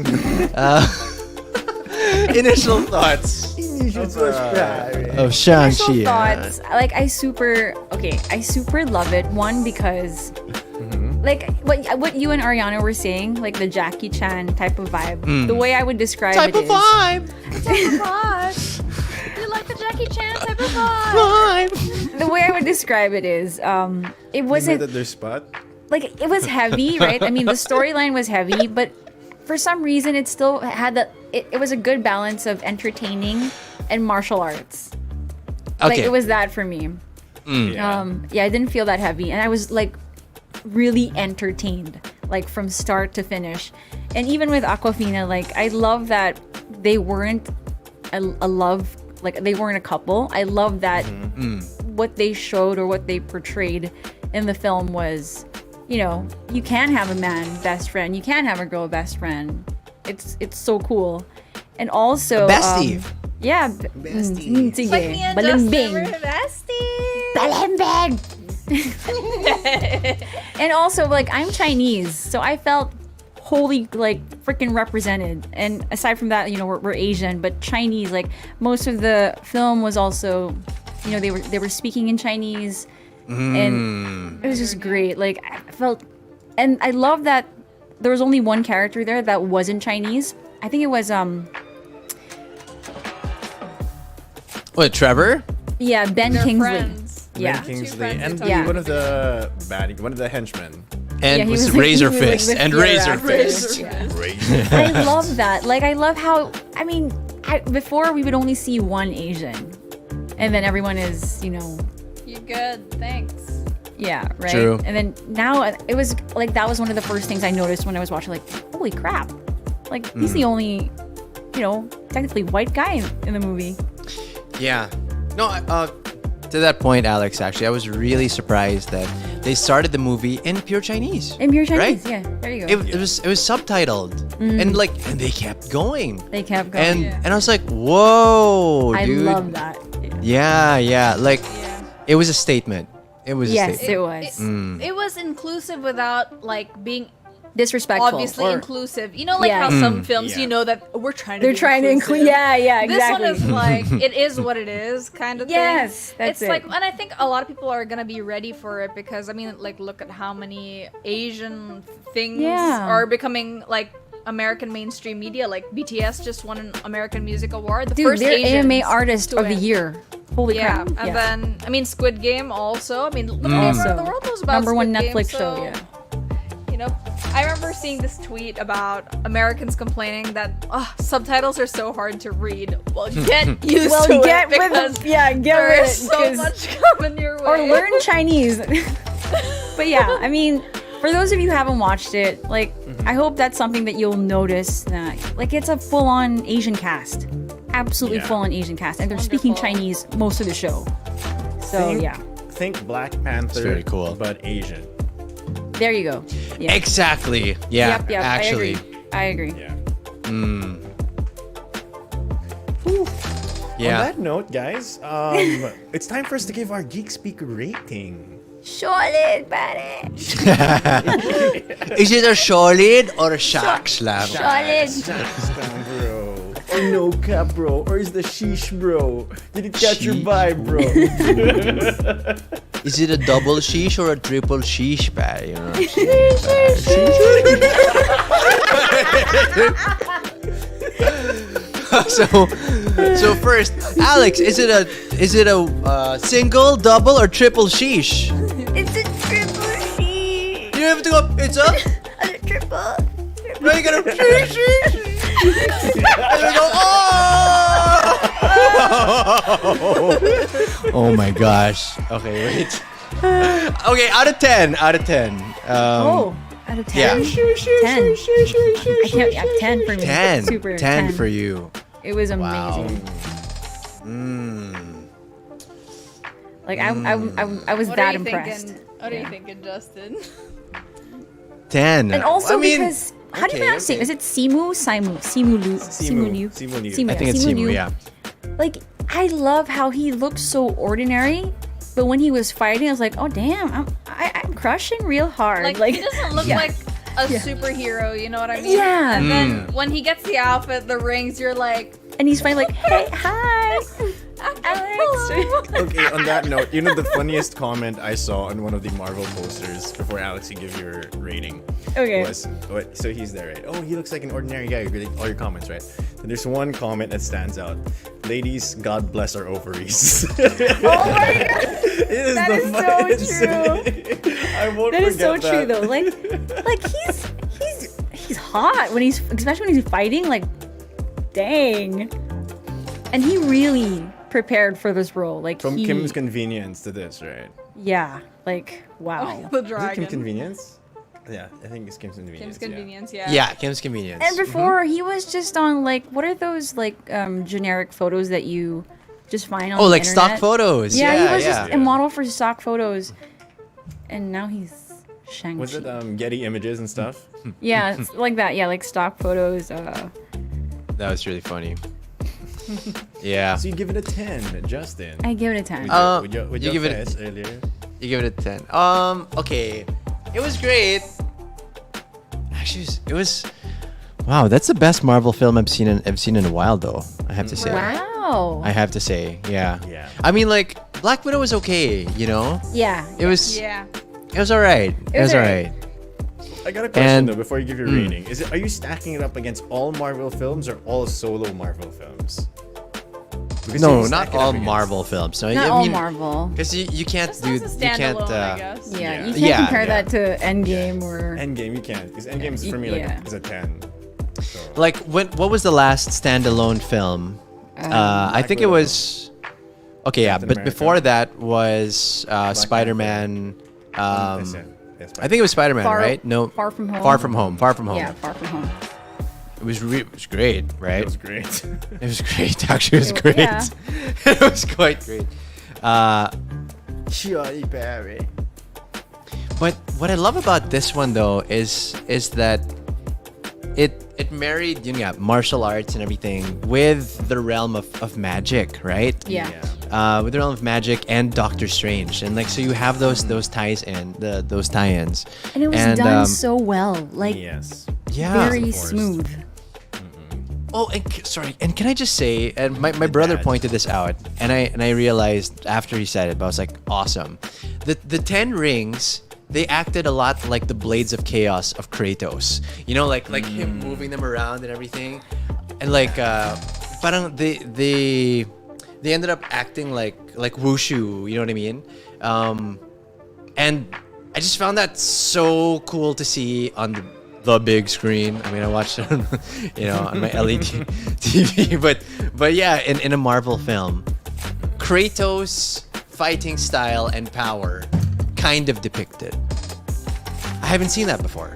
Speaker 2: Initial thoughts of Shang-Chi.
Speaker 3: Initial thoughts. Like I super love it. One, because like what you and Ariana were saying, like the Jackie Chan type of vibe. The way I would describe
Speaker 2: Type
Speaker 3: it
Speaker 2: of
Speaker 3: is
Speaker 2: vibe.
Speaker 4: You like the Jackie Chan type of vibe?
Speaker 3: the way I would describe it is it
Speaker 5: They met
Speaker 3: wasn't
Speaker 5: at their spot.
Speaker 3: like it was heavy, right? I mean the storyline was heavy, but for some reason it still had it was a good balance of entertaining and martial arts. Like
Speaker 2: Okay.
Speaker 3: it was that for me. I didn't feel that heavy, and I was like really entertained, like from start to finish. And even with Aquafina, like I love that they weren't a love, like they weren't a couple. I love that what they showed or what they portrayed in the film was, you know, you can have a man best friend, you can have a girl best friend. It's so cool. And also
Speaker 2: bestie.
Speaker 3: Bestie. Sige.
Speaker 4: Like me and Justin
Speaker 3: Balimbing.
Speaker 4: were besties.
Speaker 3: Balimbing. And also, like, I'm Chinese, so I felt wholly, like, freaking represented. And aside from that, you know, we're Asian, but Chinese, like, most of the film was also, you know, they were speaking in Chinese, and it was just great. Like, I felt, and I love that, there was only one character there that wasn't Chinese. I think it was
Speaker 2: What, Trevor?
Speaker 3: yeah, Ben
Speaker 4: They're
Speaker 3: Kingsley.
Speaker 4: friends.
Speaker 3: Yeah.
Speaker 5: Ben Kingsley
Speaker 4: friends
Speaker 5: and
Speaker 4: who
Speaker 3: talk-
Speaker 5: one of the henchmen.
Speaker 2: And
Speaker 3: Yeah, he
Speaker 2: was
Speaker 3: was-
Speaker 2: Razor
Speaker 3: he was, like,
Speaker 2: Fist.
Speaker 3: with
Speaker 2: And
Speaker 3: fear
Speaker 2: Razor
Speaker 3: after.
Speaker 2: Fist.
Speaker 3: Yeah.
Speaker 5: Razor.
Speaker 3: I love that. Like, I love how, I mean, before we would only see one Asian. And then everyone is, you know,
Speaker 4: You good? Thanks.
Speaker 3: yeah, right?
Speaker 2: True.
Speaker 3: And then now it was like, that was one of the first things I noticed when I was watching, like, holy crap. Like, he's the only, you know, technically white guy in the movie.
Speaker 2: Yeah. No, to that point, Alex, actually, I was really surprised that they started the movie in pure Chinese.
Speaker 3: In pure Chinese,
Speaker 2: Right?
Speaker 3: yeah. There you go.
Speaker 2: It was subtitled. And they kept going.
Speaker 3: They kept going.
Speaker 2: And
Speaker 4: Yeah.
Speaker 2: and I was like, whoa,
Speaker 3: I
Speaker 2: dude.
Speaker 3: love that.
Speaker 2: Yeah. Like
Speaker 4: Yeah.
Speaker 2: it was a statement. It was a
Speaker 3: Yes,
Speaker 2: statement.
Speaker 3: it was.
Speaker 4: It was inclusive without like being
Speaker 3: Disrespectful.
Speaker 4: obviously
Speaker 3: or-
Speaker 4: inclusive. You know, like
Speaker 3: Yeah.
Speaker 4: how some films,
Speaker 5: Yeah.
Speaker 4: you know, that we're trying to.
Speaker 3: They're
Speaker 4: be
Speaker 3: trying to include. Yeah, exactly.
Speaker 4: This one is like it is what it is, kind of thing.
Speaker 3: Yes, that's
Speaker 4: it's like,
Speaker 3: it.
Speaker 4: and I think a lot of people are gonna be ready for it because I mean, like, look at how many Asian things
Speaker 3: Yeah.
Speaker 4: are becoming like American mainstream media. Like BTS just won an American Music Award. The
Speaker 3: Dude,
Speaker 4: first
Speaker 3: they're
Speaker 4: Asians
Speaker 3: AMA Artist
Speaker 4: to
Speaker 3: of the
Speaker 4: win.
Speaker 3: Year. Holy
Speaker 4: Yeah,
Speaker 3: crap.
Speaker 4: and then I mean Squid Game also. I mean, the,
Speaker 3: Also.
Speaker 4: the world knows about
Speaker 3: Number one
Speaker 4: Squid Game,
Speaker 3: Netflix
Speaker 4: so,
Speaker 3: show, yeah.
Speaker 4: You know, I remember seeing this tweet about Americans complaining that subtitles are so hard to read. Well, get used
Speaker 3: Well,
Speaker 4: to
Speaker 3: get
Speaker 4: it
Speaker 3: with
Speaker 4: because
Speaker 3: it. Yeah, get with
Speaker 4: there's
Speaker 3: it.
Speaker 4: so
Speaker 3: 'cause-
Speaker 4: much coming your way.
Speaker 3: or learn Chinese. But yeah, I mean, for those of you who haven't watched it, like, I hope that's something that you'll notice that, like, it's a full-on Asian cast. Absolutely
Speaker 5: Yeah.
Speaker 3: full-on Asian cast. And they're speaking
Speaker 4: Wonderful.
Speaker 3: Chinese most of the show. So,
Speaker 5: Think-
Speaker 3: yeah.
Speaker 5: Think Black Panther,
Speaker 2: very cool.
Speaker 5: but Asian.
Speaker 3: There you go. Yeah.
Speaker 2: Exactly. Yeah.
Speaker 3: Yep,
Speaker 2: Actually.
Speaker 3: I agree.
Speaker 5: Yeah.
Speaker 2: Yeah.
Speaker 5: On that note, guys, it's time for us to give our Geek Speak rating.
Speaker 3: Solid, buddy.
Speaker 2: Is it a solid or a shark slam?
Speaker 3: Solid.
Speaker 5: Down, bro. Or no cap, bro. Or is the sheesh, bro? Did it catch your vibe, bro?
Speaker 2: Is it a double sheesh or a triple sheesh, pal? You know? so first, Alex, is it a single, double, or triple sheesh?
Speaker 3: It's a triple sheet.
Speaker 2: You have to go. It's a.
Speaker 3: Triple.
Speaker 2: No, you gotta. Sheesh, sheesh. And we go. Oh! Oh my gosh. Okay, wait. Okay, out of 10. Out of 10.
Speaker 3: Oh, out of 10?
Speaker 2: Yeah.
Speaker 3: 10. I can't, yeah, 10 for me.
Speaker 2: 10.
Speaker 3: Super
Speaker 2: 10 for you.
Speaker 3: It was
Speaker 2: Wow.
Speaker 3: amazing.
Speaker 2: Mm.
Speaker 3: Like, I was
Speaker 4: What
Speaker 3: that
Speaker 4: are you
Speaker 3: impressed.
Speaker 4: thinking? What are
Speaker 3: Yeah.
Speaker 4: you thinking, Justin?
Speaker 2: 10.
Speaker 3: And also
Speaker 2: I mean,
Speaker 3: because, how do you
Speaker 2: okay,
Speaker 3: pronounce it?
Speaker 2: okay.
Speaker 3: Is it Simu? Simu Liu?
Speaker 5: Simu Liu.
Speaker 2: I think it's Simu, yeah.
Speaker 3: Like, I love how he looks so ordinary, but when he was fighting, I was like, oh damn, I'm crushing real hard.
Speaker 4: Like, he doesn't look
Speaker 3: yeah.
Speaker 4: like a
Speaker 3: Yeah.
Speaker 4: superhero, you know what I mean?
Speaker 3: Yeah.
Speaker 4: And then when he gets the outfit, the rings, you're like,
Speaker 3: And he's fighting like, hey, hi,
Speaker 4: Hello.
Speaker 3: Alex.
Speaker 5: Okay, on that note, you know the funniest comment I saw on one of the Marvel posters before Alex, you give your rating.
Speaker 3: Okay.
Speaker 5: Was so he's there, right? Oh, he looks like an ordinary guy. You're getting all your comments, right? And there's one comment that stands out. Ladies, God bless our ovaries.
Speaker 3: Oh my god.
Speaker 5: It is
Speaker 3: That
Speaker 5: the
Speaker 3: is so
Speaker 5: funniest thing. I won't
Speaker 3: That is so
Speaker 5: forget
Speaker 3: true
Speaker 5: that.
Speaker 3: though. Like he's hot when he's, especially when he's fighting. Like, dang. And he really prepared for this role. Like,
Speaker 5: From
Speaker 3: he,
Speaker 5: Kim's Convenience to this, right?
Speaker 3: yeah. Like, wow.
Speaker 4: the
Speaker 5: Is it Kim
Speaker 4: dragon.
Speaker 5: Convenience? Yeah, I think it's Kim's Convenience.
Speaker 4: Kim's convenience, yeah.
Speaker 2: Yeah, Kim's Convenience.
Speaker 3: And before he was just on, like, what are those like generic photos that you just find on
Speaker 2: Oh,
Speaker 3: the
Speaker 2: like stock
Speaker 3: internet?
Speaker 2: photos.
Speaker 3: Yeah,
Speaker 2: Yeah,
Speaker 3: he was
Speaker 2: yeah.
Speaker 3: just a model for stock photos, and now he's Shang.
Speaker 5: Was it Getty Images and stuff?
Speaker 3: Yeah, it's like that. Yeah, like stock photos.
Speaker 2: That was really funny. Yeah.
Speaker 5: So you give it a 10, Justin.
Speaker 3: I give it a 10.
Speaker 5: Would
Speaker 2: you
Speaker 5: you
Speaker 2: give it a-
Speaker 5: fess earlier?
Speaker 2: You give it a 10. Okay. It was great. Actually, it was. Wow, that's the best Marvel film I've seen in a while, though. I have to say.
Speaker 3: Wow.
Speaker 2: I have to say, yeah.
Speaker 5: Yeah.
Speaker 2: I mean, like, Black Widow was okay, you know.
Speaker 3: Yeah.
Speaker 2: It was.
Speaker 4: Yeah.
Speaker 2: It was alright. It was
Speaker 3: alright.
Speaker 2: alright.
Speaker 5: I got a question
Speaker 2: And-
Speaker 5: though before you give your rating. Are you stacking it up against all Marvel films or all solo Marvel films? Because
Speaker 2: No,
Speaker 5: you
Speaker 2: not
Speaker 5: stack it up
Speaker 2: all
Speaker 5: against-
Speaker 2: Marvel films. No,
Speaker 3: Not
Speaker 2: I
Speaker 3: all
Speaker 2: mean,
Speaker 3: Marvel.
Speaker 2: because you can't
Speaker 4: Just
Speaker 2: do
Speaker 4: as a
Speaker 2: you can't.
Speaker 4: standalone, I guess.
Speaker 3: Yeah,
Speaker 5: Yeah.
Speaker 3: you can't
Speaker 2: Yeah,
Speaker 3: compare
Speaker 5: yeah.
Speaker 3: that to Endgame or.
Speaker 5: Endgame, you can't. Because Endgame is for me like
Speaker 3: Yeah.
Speaker 5: is a 10. So.
Speaker 2: Like what was the last standalone film? I think it
Speaker 5: Widow.
Speaker 2: was. Okay, yeah,
Speaker 5: Captain
Speaker 2: but
Speaker 5: America.
Speaker 2: before that was Spider-Man.
Speaker 5: Yes,
Speaker 2: I think it was Spider-Man, right? No,
Speaker 3: Far From Home.
Speaker 2: Far From Home. Far From Home.
Speaker 3: Yeah, Far From Home.
Speaker 2: It was great, right?
Speaker 5: it was great.
Speaker 2: It was great. Actually, it was great.
Speaker 3: Yeah.
Speaker 2: It was quite great.
Speaker 5: Shorty Barry.
Speaker 2: But what I love about this one though is that it married martial arts and everything with the realm of magic, right?
Speaker 3: Yeah.
Speaker 2: With the realm of magic and Doctor Strange, and like so you have those ties in those tie-ins.
Speaker 3: And it was done so well. Like,
Speaker 5: Yes.
Speaker 2: yeah.
Speaker 3: very
Speaker 5: Forced.
Speaker 3: smooth.
Speaker 2: Oh, and sorry, and can I just say, and my brother
Speaker 5: dad.
Speaker 2: pointed this out, and I realized after he said it, but I was like, awesome. The 10 rings, they acted a lot like the blades of chaos of Kratos. You know, like him moving them around and everything, and like parang they ended up acting like wushu. You know what I mean? And I just found that so cool to see on the big screen. I mean, I watched it on, on my LED TV, but yeah, in a Marvel film, Kratos' fighting style and power kind of depicted. I haven't seen that before.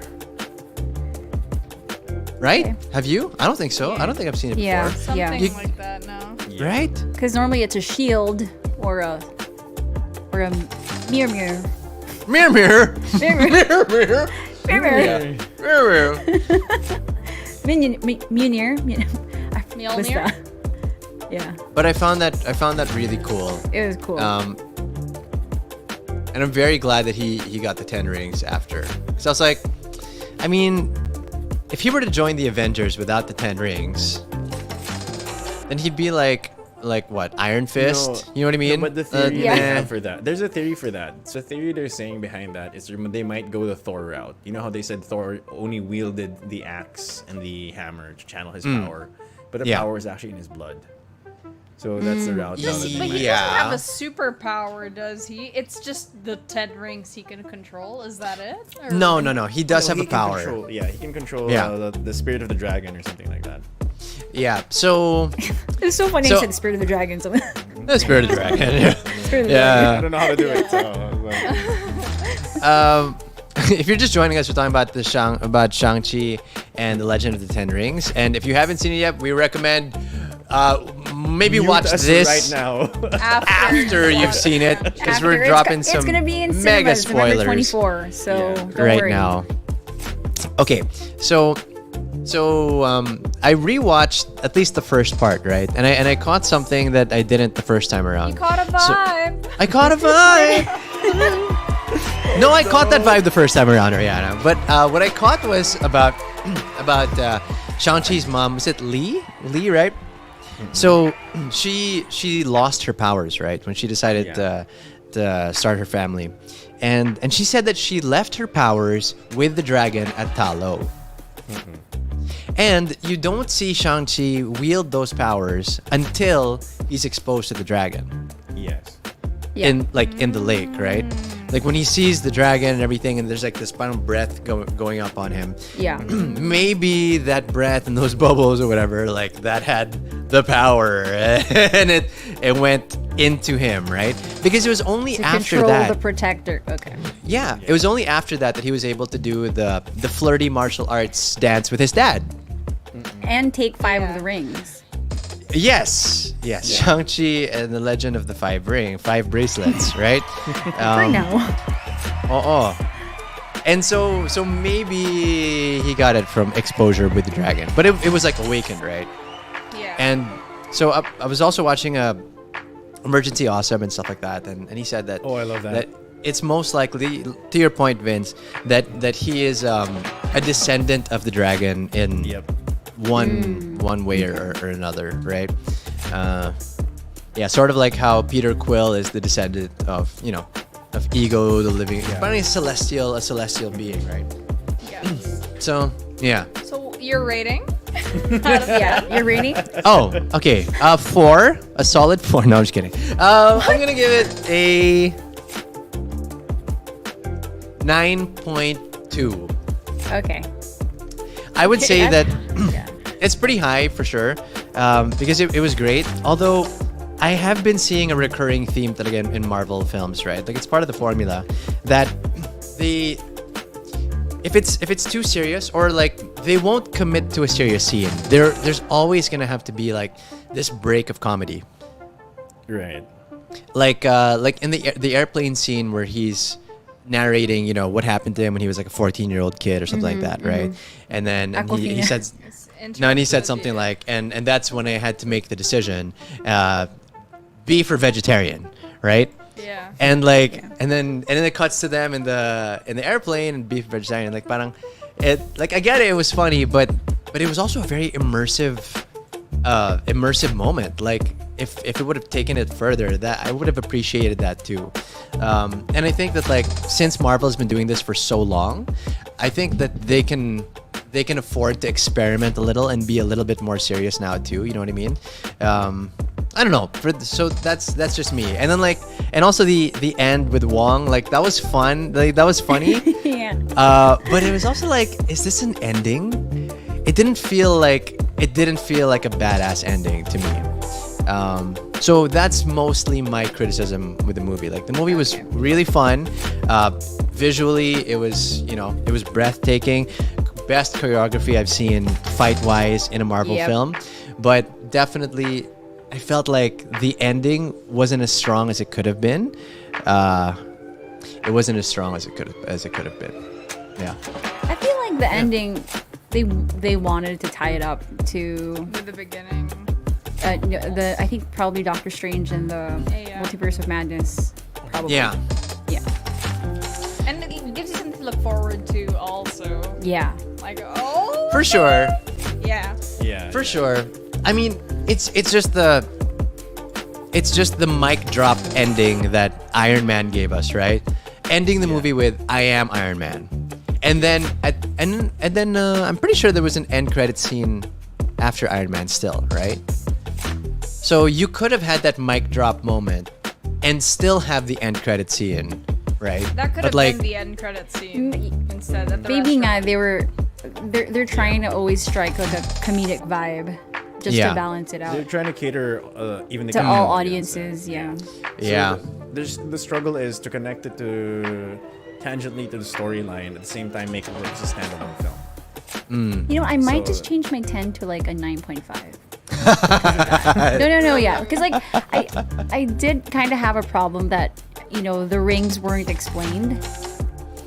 Speaker 2: Right?
Speaker 3: Okay.
Speaker 2: Have you? I don't think so. I don't think I've seen it
Speaker 3: Yeah.
Speaker 2: before.
Speaker 4: Something
Speaker 2: You-
Speaker 4: like that, no.
Speaker 2: Right?
Speaker 3: Because normally it's a shield or a mirror.
Speaker 2: Mirror, mirror,
Speaker 3: Mirror.
Speaker 2: mirror, mirror,
Speaker 3: Mirror.
Speaker 2: mirror.
Speaker 3: Mjolnir.
Speaker 4: Mjolnir?
Speaker 3: Yeah,
Speaker 2: But I found that really cool.
Speaker 3: it was cool.
Speaker 2: And I'm very glad that he got the 10 rings after. So I was like, I mean, if he were to join the Avengers without the 10 rings, then he'd be like what, Iron Fist? You know what I mean?
Speaker 5: No, but the theory
Speaker 3: Yeah.
Speaker 5: they have for that, there's a theory for that. So the theory they're saying behind that is they might go the Thor route. You know how they said Thor only wielded the axe and the hammer to channel his power, but the
Speaker 2: Yeah.
Speaker 5: power is actually in his blood. So that's the route. now that they
Speaker 4: But
Speaker 5: might
Speaker 4: he
Speaker 2: Yeah.
Speaker 4: doesn't have a superpower, does he? It's just the 10 rings he can control. Is that it? Or-
Speaker 2: No. He does
Speaker 5: No,
Speaker 2: have
Speaker 5: he
Speaker 2: a
Speaker 5: can
Speaker 2: power.
Speaker 5: Control, yeah, he can control
Speaker 2: Yeah.
Speaker 5: the spirit of the dragon or something like that.
Speaker 2: Yeah. So
Speaker 3: It was so funny
Speaker 2: so-
Speaker 3: you said Spirit of the Dragon. So
Speaker 2: the Spirit of the Dragon. Yeah.
Speaker 3: Spirit of the
Speaker 5: I
Speaker 2: Yeah.
Speaker 5: don't know how to do it. So,
Speaker 2: If you're just joining us, we're talking about Shang-Chi and the Legend of the Ten Rings. And if you haven't seen it yet, we recommend maybe
Speaker 5: mute
Speaker 2: watch
Speaker 5: us
Speaker 2: this
Speaker 5: right now.
Speaker 2: after you've seen it, because
Speaker 3: After,
Speaker 2: we're
Speaker 3: it's
Speaker 2: dropping
Speaker 3: it's
Speaker 2: some
Speaker 3: gonna be in
Speaker 2: mega
Speaker 3: cinemas November
Speaker 2: spoilers
Speaker 3: 24. So
Speaker 5: Yeah.
Speaker 3: don't
Speaker 2: right
Speaker 3: worry.
Speaker 2: now. Okay, so I rewatched at least the first part, right? And I caught something that I didn't the first time around.
Speaker 4: You caught a vibe.
Speaker 2: I caught a vibe. No, I caught that vibe the first time around, Rihanna. But what I caught was about Shang-Chi's mom. Was it Lee? Lee, right? So she lost her powers, right, when she decided to start her family, and she said that she left her powers with the dragon at Talo. And you don't see Shang-Chi wield those powers until he's exposed to the dragon
Speaker 5: Yes.
Speaker 3: Yeah.
Speaker 2: in the lake, right? Like when he sees the dragon and everything, and there's like this final breath going up on him.
Speaker 3: Yeah.
Speaker 2: Maybe that breath and those bubbles or whatever, like that had the power, and it went into him, right? Because it was only
Speaker 3: To
Speaker 2: after
Speaker 3: control
Speaker 2: that.
Speaker 3: the protector. Okay.
Speaker 2: Yeah, it was only after that he was able to do the flirty martial arts dance with his dad.
Speaker 3: And take 5
Speaker 4: Yeah.
Speaker 3: of the rings.
Speaker 2: Yes, Shang-Chi and the Legend of the 5 bracelets, right?
Speaker 3: For now.
Speaker 2: Oh. And so maybe he got it from exposure with the dragon, but it was like awakened, right?
Speaker 4: Yeah.
Speaker 2: And so I was also watching Emergency Awesome and stuff like that, and he said that.
Speaker 5: Oh, I love that.
Speaker 2: It's most likely, to your point, Vince, that he is a descendant of the dragon in one way or another, right? Yeah, sort of like how Peter Quill is the descendant of Ego, the living, but a celestial being, right?
Speaker 4: Yes.
Speaker 2: So yeah.
Speaker 4: So your rating?
Speaker 3: Yeah, you're rating?
Speaker 2: Oh, okay. 4, a solid 4. No, I'm just kidding. I'm gonna give it a 9.2.
Speaker 3: Okay.
Speaker 2: I would say that
Speaker 3: Yeah.
Speaker 2: it's pretty high for sure, because it was great. Although I have been seeing a recurring theme that again in Marvel films, right? Like it's part of the formula that the if it's too serious or like they won't commit to a serious scene, there's always gonna have to be like this break of comedy.
Speaker 5: Right.
Speaker 2: Like in the airplane scene where he's narrating, you know, what happened to him when he was like a 14-year-old kid or something like that, right? And then he
Speaker 3: Aquafina.
Speaker 2: said no, and he said something like, and that's when I had to make the decision, beef or vegetarian, right?
Speaker 4: Yeah.
Speaker 2: And like, and then it cuts to them in the airplane and beef vegetarian. Like, parang, it like I get it, it was funny, but it was also a very immersive moment. Like, if it would have taken it further, that I would have appreciated that too. And I think that like since Marvel's been doing this for so long, I think that they can afford to experiment a little and be a little bit more serious now too. You know what I mean? I don't know. So that's just me. And then like, and also the end with Wong, like that was fun. Like that was funny.
Speaker 3: Yeah.
Speaker 2: But it was also like, is this an ending? It didn't feel like a badass ending to me. So that's mostly my criticism with the movie. Like the movie was really fun. Visually, it was breathtaking. Best choreography I've seen fight-wise in a Marvel film. But definitely, I felt like the ending wasn't as strong as it could have been. It wasn't as strong as it could have been. Yeah.
Speaker 3: I feel like the ending, they wanted to tie it up to
Speaker 4: With the beginning.
Speaker 3: I think probably Doctor Strange and the
Speaker 4: Yeah.
Speaker 3: Multiverse of Madness. Probably.
Speaker 2: Yeah.
Speaker 3: Yeah.
Speaker 4: And it gives you something to look forward to also.
Speaker 3: Yeah.
Speaker 4: Like, oh.
Speaker 2: For sure.
Speaker 4: Yeah.
Speaker 5: Yeah.
Speaker 2: For sure. I mean, it's just the mic drop ending that Iron Man gave us, right? Ending the movie with "I am Iron Man," and then I'm pretty sure there was an end credit scene after Iron Man still, right? So you could have had that mic drop moment and still have the end credit scene, right?
Speaker 4: That could
Speaker 2: But
Speaker 4: have
Speaker 2: like,
Speaker 4: been the end credit scene instead at the
Speaker 3: Maybe
Speaker 4: restaurant.
Speaker 3: not. They're trying to always strike like a comedic vibe, just
Speaker 2: Yeah.
Speaker 3: to balance it
Speaker 5: They're
Speaker 3: out
Speaker 5: trying to cater even the
Speaker 3: to
Speaker 5: casual
Speaker 3: all
Speaker 5: audience.
Speaker 3: audiences. Yeah.
Speaker 2: yeah.
Speaker 5: There's the struggle is to connect it to tangentially to the storyline at the same time make it work as a standalone film.
Speaker 3: You know, I might
Speaker 5: So-
Speaker 3: just change my 10 to like a 9.5. No, yeah, because like I did kind of have a problem that the rings weren't explained.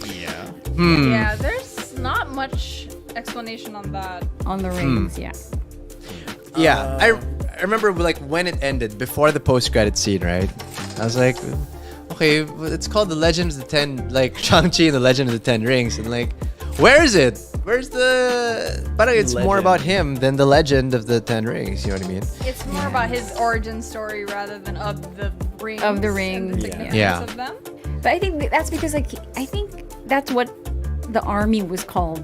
Speaker 5: Yeah.
Speaker 4: Yeah, there's not much explanation on that.
Speaker 3: On the rings, yeah.
Speaker 2: Yeah, I remember like when it ended before the post-credit scene, right? I was like, okay, well, it's called The Legend of the Ten, like Shang-Chi and the Legend of the Ten Rings, and like, where is it? Where's the? But it's more
Speaker 5: Legend.
Speaker 2: about him than the Legend of the Ten Rings. You know what I mean?
Speaker 4: It's more about his origin story rather than of the rings.
Speaker 3: Of the
Speaker 4: and
Speaker 3: rings.
Speaker 4: the significance
Speaker 2: Yeah.
Speaker 4: of them.
Speaker 3: But I think that's because like I think that's what the army was called.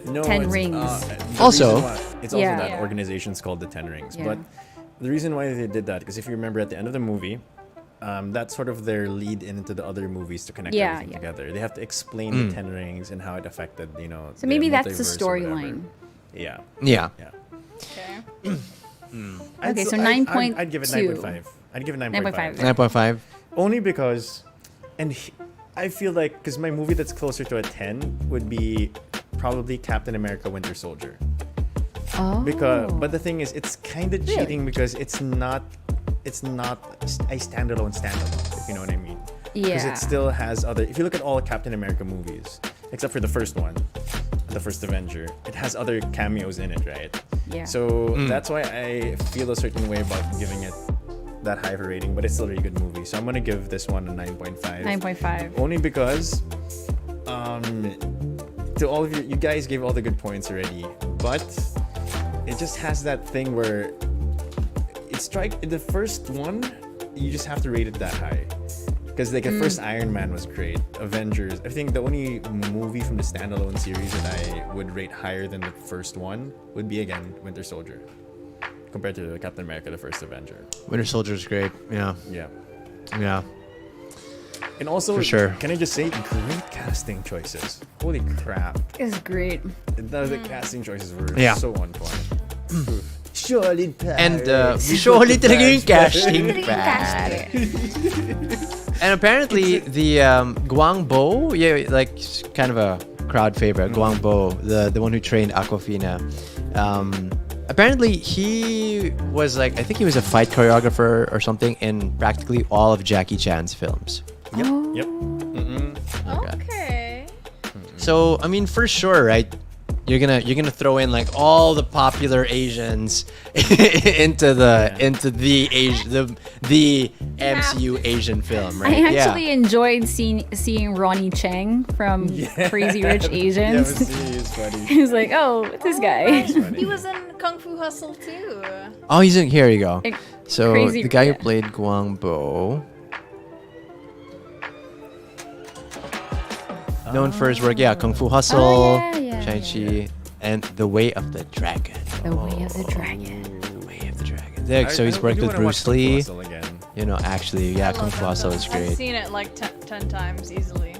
Speaker 5: No,
Speaker 3: 10
Speaker 5: it's,
Speaker 3: rings.
Speaker 5: the
Speaker 2: Also-
Speaker 5: reason why- it's also
Speaker 3: Yeah.
Speaker 5: that
Speaker 4: Yeah.
Speaker 5: organization's called the Ten Rings.
Speaker 3: Yeah.
Speaker 5: But the reason why they did that, because if you remember at the end of the movie, that's sort of their lead into the other movies to connect
Speaker 3: Yeah,
Speaker 5: everything
Speaker 3: yeah.
Speaker 5: together. They have to explain the Ten Rings and how it affected,
Speaker 3: So maybe that's the
Speaker 5: multiverse or whatever.
Speaker 3: storyline.
Speaker 5: Yeah.
Speaker 2: Yeah.
Speaker 5: Yeah.
Speaker 4: Okay.
Speaker 3: Okay, so
Speaker 5: I'd give it
Speaker 3: 9.2.
Speaker 5: 9.5. I'd give it
Speaker 3: 9.5.
Speaker 2: 9.5.
Speaker 5: Only because, I feel like, because my movie that's closer to a 10 would be probably Captain America Winter Soldier.
Speaker 3: Oh.
Speaker 5: But the thing is, it's kind of cheating because it's not a standalone, if you know what I mean. Because
Speaker 3: Yeah.
Speaker 5: it still has other. If you look at all Captain America movies, except for the first one, the first Avenger, it has other cameos in it, right?
Speaker 3: Yeah.
Speaker 5: So that's why I feel a certain way about giving it that high of a rating, but it's still a really good movie. So I'm gonna give this one a 9.5.
Speaker 3: 9.5.
Speaker 5: Only because, to all of you guys gave all the good points already, but it just has that thing where the first one, you just have to rate it that high. Because like the first Iron Man was great. Avengers. I think the only movie from the standalone series that I would rate higher than the first one would be again Winter Soldier, compared to Captain America: The First Avenger.
Speaker 2: Winter Soldier is great. Yeah.
Speaker 5: Yeah.
Speaker 2: Yeah.
Speaker 5: And also,
Speaker 2: For sure.
Speaker 5: can I just say, great casting choices. Holy crap!
Speaker 3: It's great.
Speaker 5: The casting choices were
Speaker 2: Yeah.
Speaker 5: so on point. Solid
Speaker 2: And solid talaga yung casting pad. And apparently the Guangbo, like kind of a crowd favorite, Guangbo, the one who trained Aquafina. Apparently he was like, I think he was a fight choreographer or something in practically all of Jackie Chan's films.
Speaker 5: Yep.
Speaker 3: Oh.
Speaker 5: Yep.
Speaker 4: Okay.
Speaker 2: So I mean, for sure, right? You're gonna throw in like all the popular Asians into the MCU Asian film, right?
Speaker 3: I actually enjoyed seeing Ronnie Chang from Crazy Rich Asians.
Speaker 5: He's funny.
Speaker 3: He was like, oh, it's this guy.
Speaker 4: He was in Kung Fu Hustle too.
Speaker 2: Oh, he's in. Here you go.
Speaker 3: Like,
Speaker 2: So
Speaker 3: Crazy-
Speaker 2: the guy who
Speaker 3: yeah.
Speaker 2: played Guangbo, known for his work, Kung Fu Hustle,
Speaker 3: Oh, yeah,
Speaker 2: Shang-Chi, and The Way of the Dragon.
Speaker 3: The Way of the Dragon.
Speaker 2: The Way of the Dragon. Yeah, so he's worked with Bruce Lee.
Speaker 5: Again.
Speaker 2: You know, actually,
Speaker 4: I
Speaker 2: Kung
Speaker 4: love
Speaker 2: Fu
Speaker 4: that
Speaker 2: Hustle
Speaker 4: film.
Speaker 2: is
Speaker 4: I've
Speaker 2: great.
Speaker 4: seen it like 10 times easily.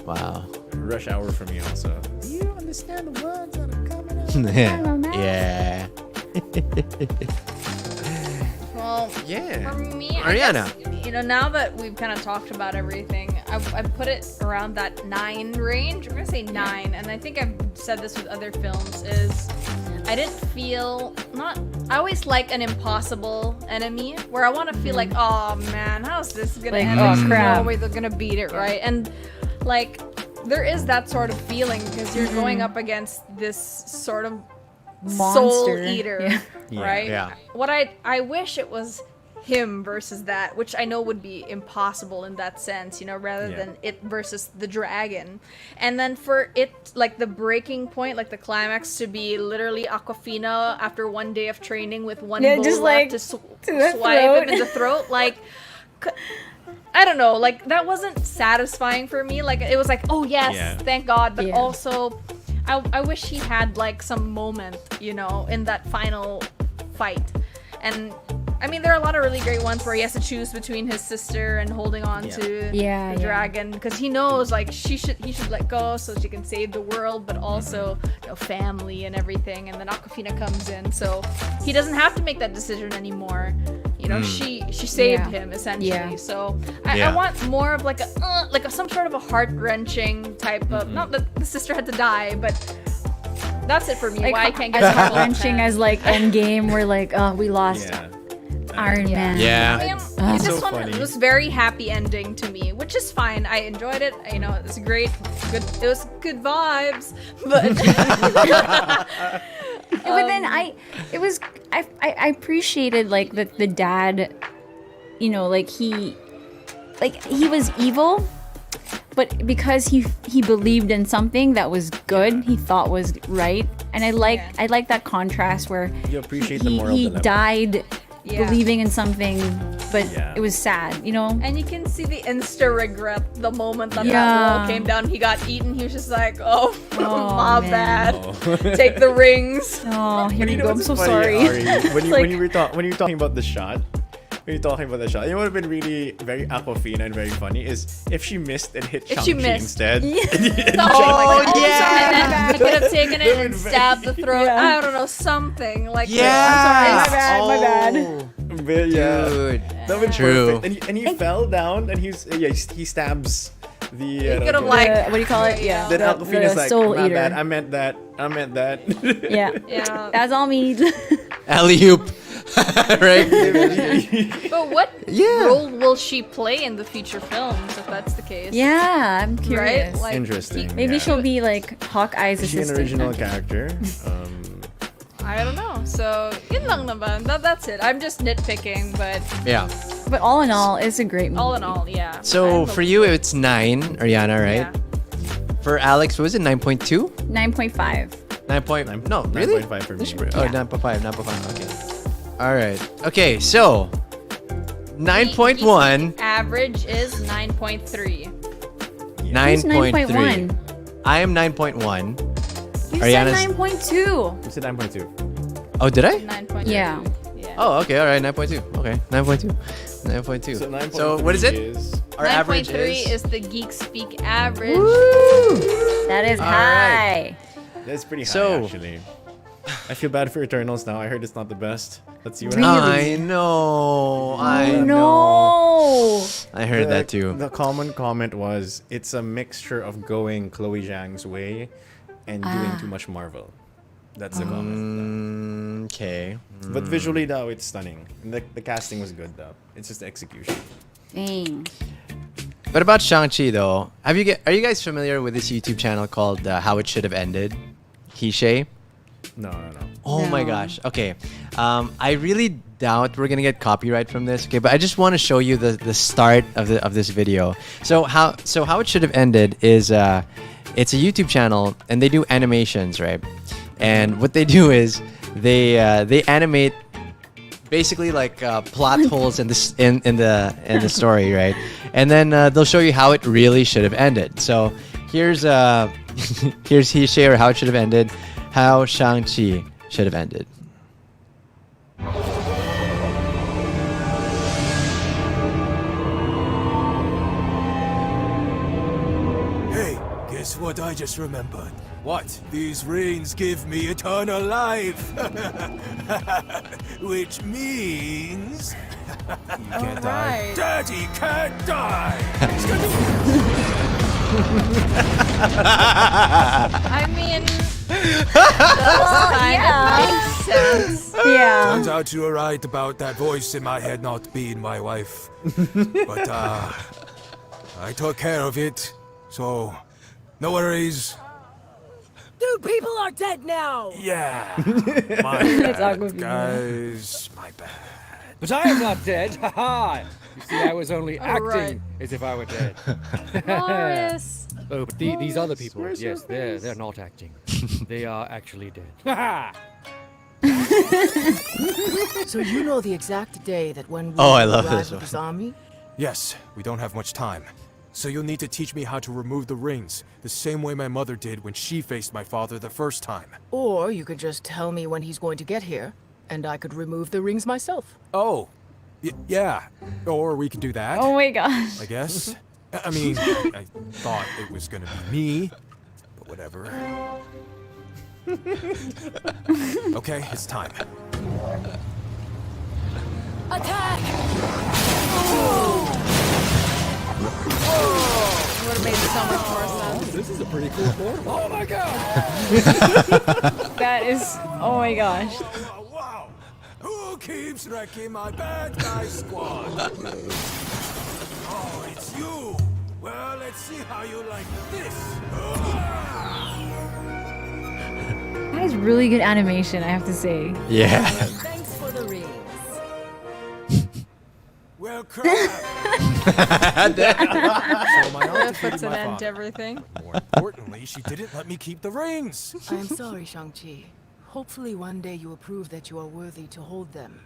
Speaker 2: Wow.
Speaker 5: Rush Hour for me also. You understand the words that are coming out.
Speaker 3: Hello, Matt.
Speaker 2: Yeah.
Speaker 4: Well,
Speaker 2: Yeah.
Speaker 4: for me,
Speaker 2: Ariana.
Speaker 4: I guess, now that we've kind of talked about everything, I put it around that 9 range. I'm gonna say 9, and I think I've said this with other films. Is I didn't feel I always like an impossible enemy where I want to feel like, oh man, how's this gonna
Speaker 3: Like,
Speaker 4: end?
Speaker 3: oh,
Speaker 4: There's
Speaker 3: crap.
Speaker 4: no way they're gonna beat it, right? And like there is that sort of feeling because you're going up against this sort of soul
Speaker 3: Monster.
Speaker 4: eater,
Speaker 5: Yeah.
Speaker 4: right?
Speaker 2: Yeah.
Speaker 4: What I wish it was him versus that, which I know would be impossible in that sense, rather
Speaker 5: Yeah.
Speaker 4: than it versus the dragon. And then for it, like the breaking point, like the climax to be literally Aquafina after one day of training with one
Speaker 3: Yeah,
Speaker 4: bow
Speaker 3: just,
Speaker 4: left
Speaker 3: like,
Speaker 4: to
Speaker 3: to the
Speaker 4: swipe him
Speaker 3: throat.
Speaker 4: in the throat, like. I don't know, like that wasn't satisfying for me. Like it was like, oh yes,
Speaker 5: Yeah.
Speaker 4: thank God, but
Speaker 3: Yeah.
Speaker 4: also I wish he had like some moment, in that final fight. And I mean, there are a lot of really great ones where he has to choose between his sister and holding on
Speaker 5: Yeah.
Speaker 4: to
Speaker 3: Yeah,
Speaker 4: the
Speaker 3: yeah.
Speaker 4: dragon because he knows like he should let go so she can save the world, but also family and everything. And then Aquafina comes in, so he doesn't have to make that decision anymore. She saved
Speaker 3: Yeah.
Speaker 4: him essentially.
Speaker 3: Yeah.
Speaker 4: So I
Speaker 2: Yeah.
Speaker 4: want more of like some sort of a heart wrenching type of. Not that the sister had to die, but that's it for me.
Speaker 3: Like,
Speaker 4: Why I can't get
Speaker 3: as
Speaker 4: the full
Speaker 3: heart-wrenching
Speaker 4: fan.
Speaker 3: as like Endgame, where like, oh, we lost
Speaker 5: Yeah.
Speaker 3: Iron
Speaker 4: Yeah.
Speaker 3: Man.
Speaker 2: Yeah.
Speaker 4: I mean,
Speaker 5: It's
Speaker 4: this
Speaker 5: so
Speaker 4: one
Speaker 5: funny.
Speaker 4: was very happy ending to me, which is fine. I enjoyed it. It was great. Good. It was good vibes. But
Speaker 3: But then I appreciated like the dad, like he was evil, but because he believed in something that was good, he thought was right, and I like that contrast where
Speaker 5: You appreciate the
Speaker 3: he
Speaker 5: moral dilemma.
Speaker 3: died
Speaker 4: Yeah.
Speaker 3: believing in something, but
Speaker 5: Yeah.
Speaker 3: it was sad,
Speaker 4: and you can see the insta regret the moment that
Speaker 3: Yeah.
Speaker 4: that wall came down. He got eaten. He was just like, oh, my
Speaker 3: man.
Speaker 4: bad.
Speaker 5: Oh.
Speaker 4: Take the rings.
Speaker 3: Oh, here
Speaker 5: You
Speaker 3: you
Speaker 5: know
Speaker 3: go. I'm
Speaker 5: what's
Speaker 3: so
Speaker 5: funny,
Speaker 3: sorry.
Speaker 5: Ari? When
Speaker 3: like-
Speaker 5: you were talking about the shot, it would have been really very Aquafina and very funny is if she missed and hit
Speaker 4: If she
Speaker 5: Shang-Chi
Speaker 4: missed.
Speaker 5: instead.
Speaker 4: Oh,
Speaker 2: yeah.
Speaker 4: And then he could have taken it and stabbed the throat.
Speaker 3: Yeah.
Speaker 4: I don't know, something like
Speaker 2: Yeah.
Speaker 3: My bad, my bad.
Speaker 5: But yeah,
Speaker 2: Dude.
Speaker 5: that would be
Speaker 2: True.
Speaker 5: perfect. And he fell down and he stabs the.
Speaker 4: He could have
Speaker 5: the-
Speaker 4: like
Speaker 3: What do you call it? Yeah.
Speaker 5: Then
Speaker 3: the
Speaker 5: Aquafina's like,
Speaker 3: soul
Speaker 5: my
Speaker 3: eater.
Speaker 5: bad. I meant that.
Speaker 3: Yeah.
Speaker 4: Yeah.
Speaker 3: That's all me.
Speaker 2: Alley-oop. Right?
Speaker 4: But what
Speaker 2: Yeah.
Speaker 4: role will she play in the future films if that's the case?
Speaker 3: Yeah, I'm
Speaker 4: Right?
Speaker 3: curious.
Speaker 4: Like,
Speaker 5: Interesting.
Speaker 3: Maybe
Speaker 5: yeah.
Speaker 3: she'll be like Hawkeye's
Speaker 5: Is she an
Speaker 3: assistant.
Speaker 5: original character?
Speaker 4: I don't know. So, yun lang naman. That's it. I'm just nitpicking, but
Speaker 2: Yeah.
Speaker 3: But all in all, it's a great movie.
Speaker 4: all in all, yeah.
Speaker 2: So for you, it's 9, Ariana, right?
Speaker 4: Yeah.
Speaker 2: For Alex, what was it? 9.2?
Speaker 3: 9.5.
Speaker 2: 9. No, really?
Speaker 5: 9.5 for me.
Speaker 2: Oh, 9.5. Okay. All right. Okay, so 9.1.
Speaker 4: Average is 9.3.
Speaker 2: 9.3. I am 9.1.
Speaker 3: You
Speaker 2: Ariana's-
Speaker 3: said 9.2.
Speaker 5: You said 9.2.
Speaker 2: Oh, did I?
Speaker 4: 9.3.
Speaker 3: Yeah.
Speaker 4: Yeah.
Speaker 2: Oh, okay. All right. 9.2. Okay. 9.2. 9.2.
Speaker 5: So 9.3
Speaker 2: So what is it? Our
Speaker 4: 9.3
Speaker 2: average
Speaker 4: is the Geek Speak average.
Speaker 3: That is
Speaker 2: All
Speaker 3: high.
Speaker 5: That's pretty high,
Speaker 2: So-
Speaker 5: actually. I feel bad for Eternals now. I heard it's not the best. Let's see what
Speaker 3: Really?
Speaker 5: happens.
Speaker 2: I know. I know.
Speaker 3: No.
Speaker 2: I heard that too.
Speaker 5: The common comment was it's a mixture of going Chloe Zhang's way and doing too much Marvel. That's the comment.
Speaker 2: Okay.
Speaker 5: But visually, though, it's stunning. And the casting was good, though. It's just the execution.
Speaker 3: Dang.
Speaker 2: But about Shang-Chi though, are you guys familiar with this YouTube channel called How It Should Have Ended? Kishay?
Speaker 5: No.
Speaker 2: Oh my
Speaker 3: No.
Speaker 2: gosh. Okay. I really doubt we're gonna get copyright from this. Okay, but I just want to show you the start of this video. So how it should have ended is it's a YouTube channel and they do animations, right? And what they do is they animate basically like plot holes in the story, right? And then they'll show you how it really should have ended. So here's Hishay, or how it should have ended, how Shang-Chi should have ended.
Speaker 6: Hey, guess what I just remembered? What? These rings give me eternal life. Which means... you can't die. Daddy can't die!
Speaker 4: I mean, that makes sense.
Speaker 3: Yeah.
Speaker 6: Turns out you were right about that voice in my head not being my wife. But, I took care of it, so no worries.
Speaker 7: Dude, people are dead now!
Speaker 6: Yeah. My bad, guys. My bad.
Speaker 8: But I am not dead. Haha. You see, I was only acting
Speaker 4: right.
Speaker 8: as if I were dead.
Speaker 4: Morris.
Speaker 8: Oh, but these other people, yes, they're not acting. They are actually dead. Haha.
Speaker 7: So you know the exact day that when we
Speaker 2: Oh, I love
Speaker 7: arrived
Speaker 2: this
Speaker 7: with
Speaker 2: one.
Speaker 7: his army?
Speaker 6: Yes, we don't have much time. So you'll need to teach me how to remove the rings, the same way my mother did when she faced my father the first time.
Speaker 7: Or you could just tell me when he's going to get here, and I could remove the rings myself.
Speaker 6: Oh, yeah. Or we could do that,
Speaker 3: Oh my gosh.
Speaker 6: I guess. I mean, I thought it was gonna be me, but whatever. Okay, it's time.
Speaker 7: Attack!
Speaker 4: It would have made so much more sense.
Speaker 8: This is a pretty cool portal.
Speaker 6: Oh my god!
Speaker 3: That is. Oh my gosh.
Speaker 6: Oh, wow! Who keeps wrecking my bad guy squad? Oh, it's you! Well, let's see how you like this.
Speaker 3: That is really good animation, I have to say.
Speaker 2: Yeah.
Speaker 7: Thanks for the rings.
Speaker 6: Well, crap! So my aunt
Speaker 4: That
Speaker 6: defeated
Speaker 4: puts an
Speaker 6: my
Speaker 4: end
Speaker 6: father.
Speaker 4: to everything.
Speaker 6: More importantly, she didn't let me keep the rings.
Speaker 7: I'm sorry, Shang-Chi. Hopefully one day you will prove that you are worthy to hold them.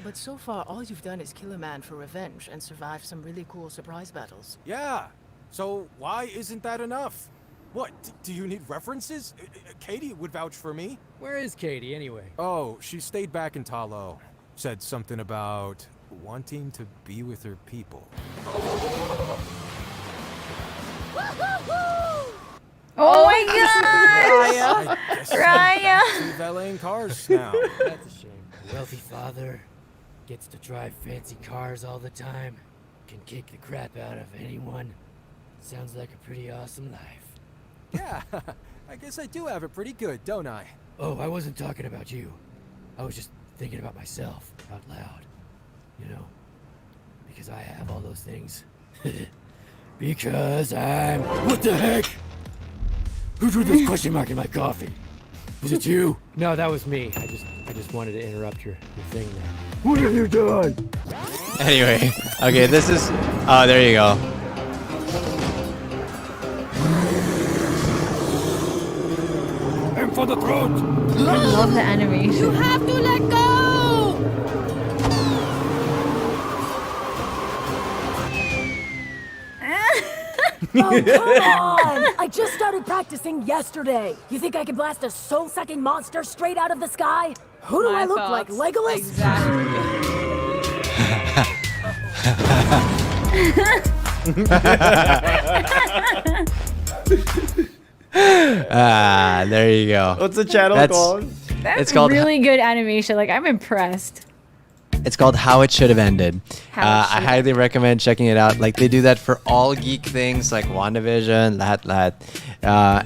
Speaker 7: But so far, all you've done is kill a man for revenge and survive some really cool surprise battles.
Speaker 6: Yeah. So why isn't that enough? What? Do you need references? Katie would vouch for me.
Speaker 8: Where is Katie, anyway?
Speaker 6: Oh, she stayed back in Talo. Said something about wanting to be with her people.
Speaker 3: Oh my god!
Speaker 6: I guess
Speaker 3: Raya!
Speaker 6: she's valeting cars now.
Speaker 8: That's a shame. A wealthy father gets to drive fancy cars all the time, can kick the crap out of anyone. Sounds like a pretty awesome life.
Speaker 6: Yeah, I guess I do have it pretty good, don't I?
Speaker 8: Oh, I wasn't talking about you. I was just thinking about myself out loud. You know, because I have all those things. Because I'm... What the heck? Who drew this question mark in my coffee? Was it you? No, that was me. I just wanted to interrupt your thing there. What have you done?
Speaker 2: Anyway, okay, this is. Oh, there you go.
Speaker 6: Aim for the throat!
Speaker 3: I love the animation.
Speaker 7: have to let go! Oh, come on! I just started practicing yesterday. You think I can blast a soul-sucking monster straight out of the sky? Who do I look like,
Speaker 4: thoughts.
Speaker 7: Legolas?
Speaker 2: Ah, there you go.
Speaker 5: What's the channel
Speaker 2: That's-
Speaker 5: called?
Speaker 3: That's
Speaker 2: It's called-
Speaker 3: really good animation. Like, I'm impressed.
Speaker 2: It's called How It Should Have Ended.
Speaker 3: How It
Speaker 2: I
Speaker 3: Should Have
Speaker 2: highly recommend checking it out. Like they do that for all geek things, like WandaVision, that,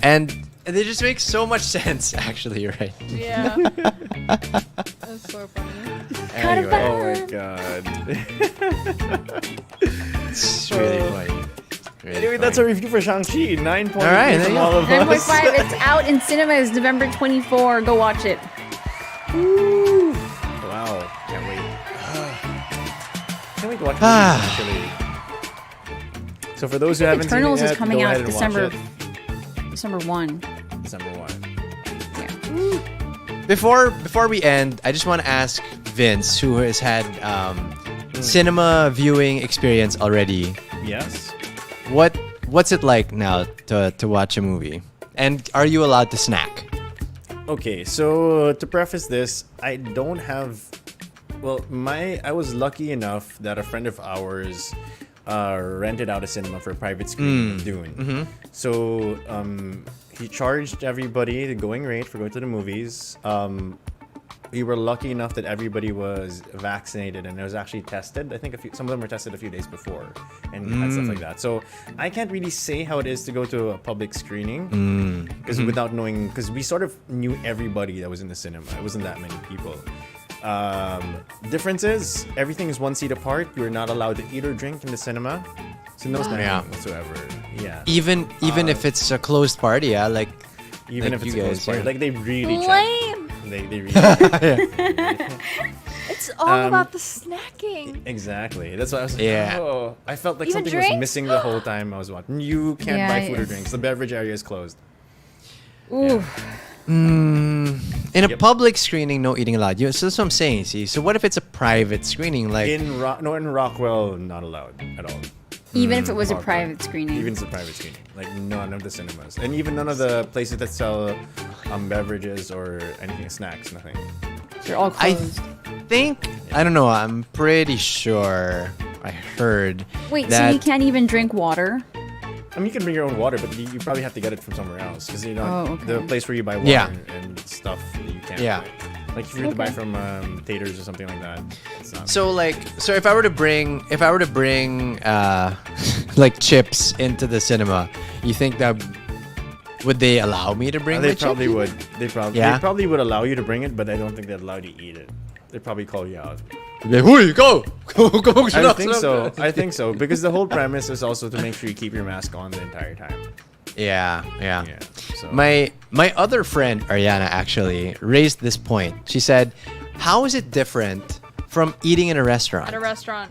Speaker 2: and they just make so much sense. Actually, you're right.
Speaker 4: Yeah. That's so funny.
Speaker 2: Anyway,
Speaker 5: Oh my god.
Speaker 2: it's really funny. Really
Speaker 5: Anyway, that's a
Speaker 2: funny.
Speaker 5: review for Shang-Chi. 9.3
Speaker 2: All right, there
Speaker 5: from
Speaker 2: you
Speaker 5: all
Speaker 2: go.
Speaker 5: of us.
Speaker 3: 9.5. It's out in cinemas November 24. Go watch it.
Speaker 5: Wow. Can't wait. Can't wait to watch movies, actually. So for those who haven't
Speaker 3: Eternals
Speaker 5: seen it
Speaker 3: is
Speaker 5: yet,
Speaker 3: coming
Speaker 5: go
Speaker 3: out
Speaker 5: ahead and watch
Speaker 3: December 1.
Speaker 5: it. December 1.
Speaker 3: Yeah.
Speaker 2: Before we end, I just want to ask Vince, who has had cinema viewing experience already,
Speaker 5: Yes.
Speaker 2: what's it like now to watch a movie? And are you allowed to snack?
Speaker 5: Okay, so to preface this, I don't have. Well, I was lucky enough that a friend of ours rented out a cinema for a private screening of Dune. So he charged everybody the going rate for going to the movies. We were lucky enough that everybody was vaccinated and it was actually tested. I think some of them were tested a few days before and stuff like that. So I can't really say how it is to go to a public screening because without knowing, because we sort of knew everybody that was in the cinema. It wasn't that many people. Difference is everything is one seat apart. You're not allowed to eat or drink in the cinema. So no snacking
Speaker 2: Yeah.
Speaker 5: whatsoever. Yeah.
Speaker 2: Even if it's a closed party, yeah, like
Speaker 5: Even
Speaker 2: like
Speaker 5: if it's
Speaker 2: you
Speaker 5: a close
Speaker 2: guys,
Speaker 5: party.
Speaker 2: yeah.
Speaker 5: Like they really check.
Speaker 4: Lame.
Speaker 5: They really
Speaker 4: It's all about the snacking.
Speaker 5: Exactly. That's why I was like,
Speaker 2: Yeah.
Speaker 5: oh, I felt like
Speaker 4: Even
Speaker 5: something
Speaker 4: drinks?
Speaker 5: was missing the whole time I was watching. You can't
Speaker 3: Yeah,
Speaker 5: buy food or
Speaker 3: it's-
Speaker 5: drinks. The beverage area is closed.
Speaker 3: Ooh.
Speaker 2: in a
Speaker 5: Yep.
Speaker 2: public screening, no eating allowed. So that's what I'm saying. See, so what if it's a private screening? Like
Speaker 5: In Rockwell, not allowed at all.
Speaker 3: Even if it was a
Speaker 5: Rockwell.
Speaker 3: private screening.
Speaker 5: Even if it's a private screening. Like none of the cinemas. And even none of the places that sell beverages or anything, snacks, nothing.
Speaker 3: They're all
Speaker 2: I
Speaker 3: closed.
Speaker 2: think I don't know. I'm pretty sure I heard.
Speaker 3: Wait,
Speaker 2: that,
Speaker 3: so you can't even drink water?
Speaker 5: I mean, you can bring your own water, but you probably have to get it from somewhere else. Because, you know,
Speaker 3: Oh, okay.
Speaker 5: the place where you buy water
Speaker 2: Yeah.
Speaker 5: and stuff, you can't.
Speaker 2: Yeah.
Speaker 5: buy. Like if you were to buy
Speaker 3: Okay.
Speaker 5: from Taters or something like that. It's not.
Speaker 2: So if I were to bring like chips into the cinema, you think that would they allow me to bring?
Speaker 5: They
Speaker 2: my
Speaker 5: probably
Speaker 2: chips?
Speaker 5: would. They
Speaker 2: Yeah?
Speaker 5: probably would allow you to bring it, but I don't think they'd allow you to eat it. They'd probably call you out.
Speaker 2: Like, "Huy, go.
Speaker 5: I think so. I think so because the whole premise is also to make sure you keep your mask on the entire time.
Speaker 2: Yeah.
Speaker 5: Yeah. So
Speaker 2: My other friend Ariana actually raised this point. She said, "How is it different from eating in a restaurant?"
Speaker 4: At a restaurant.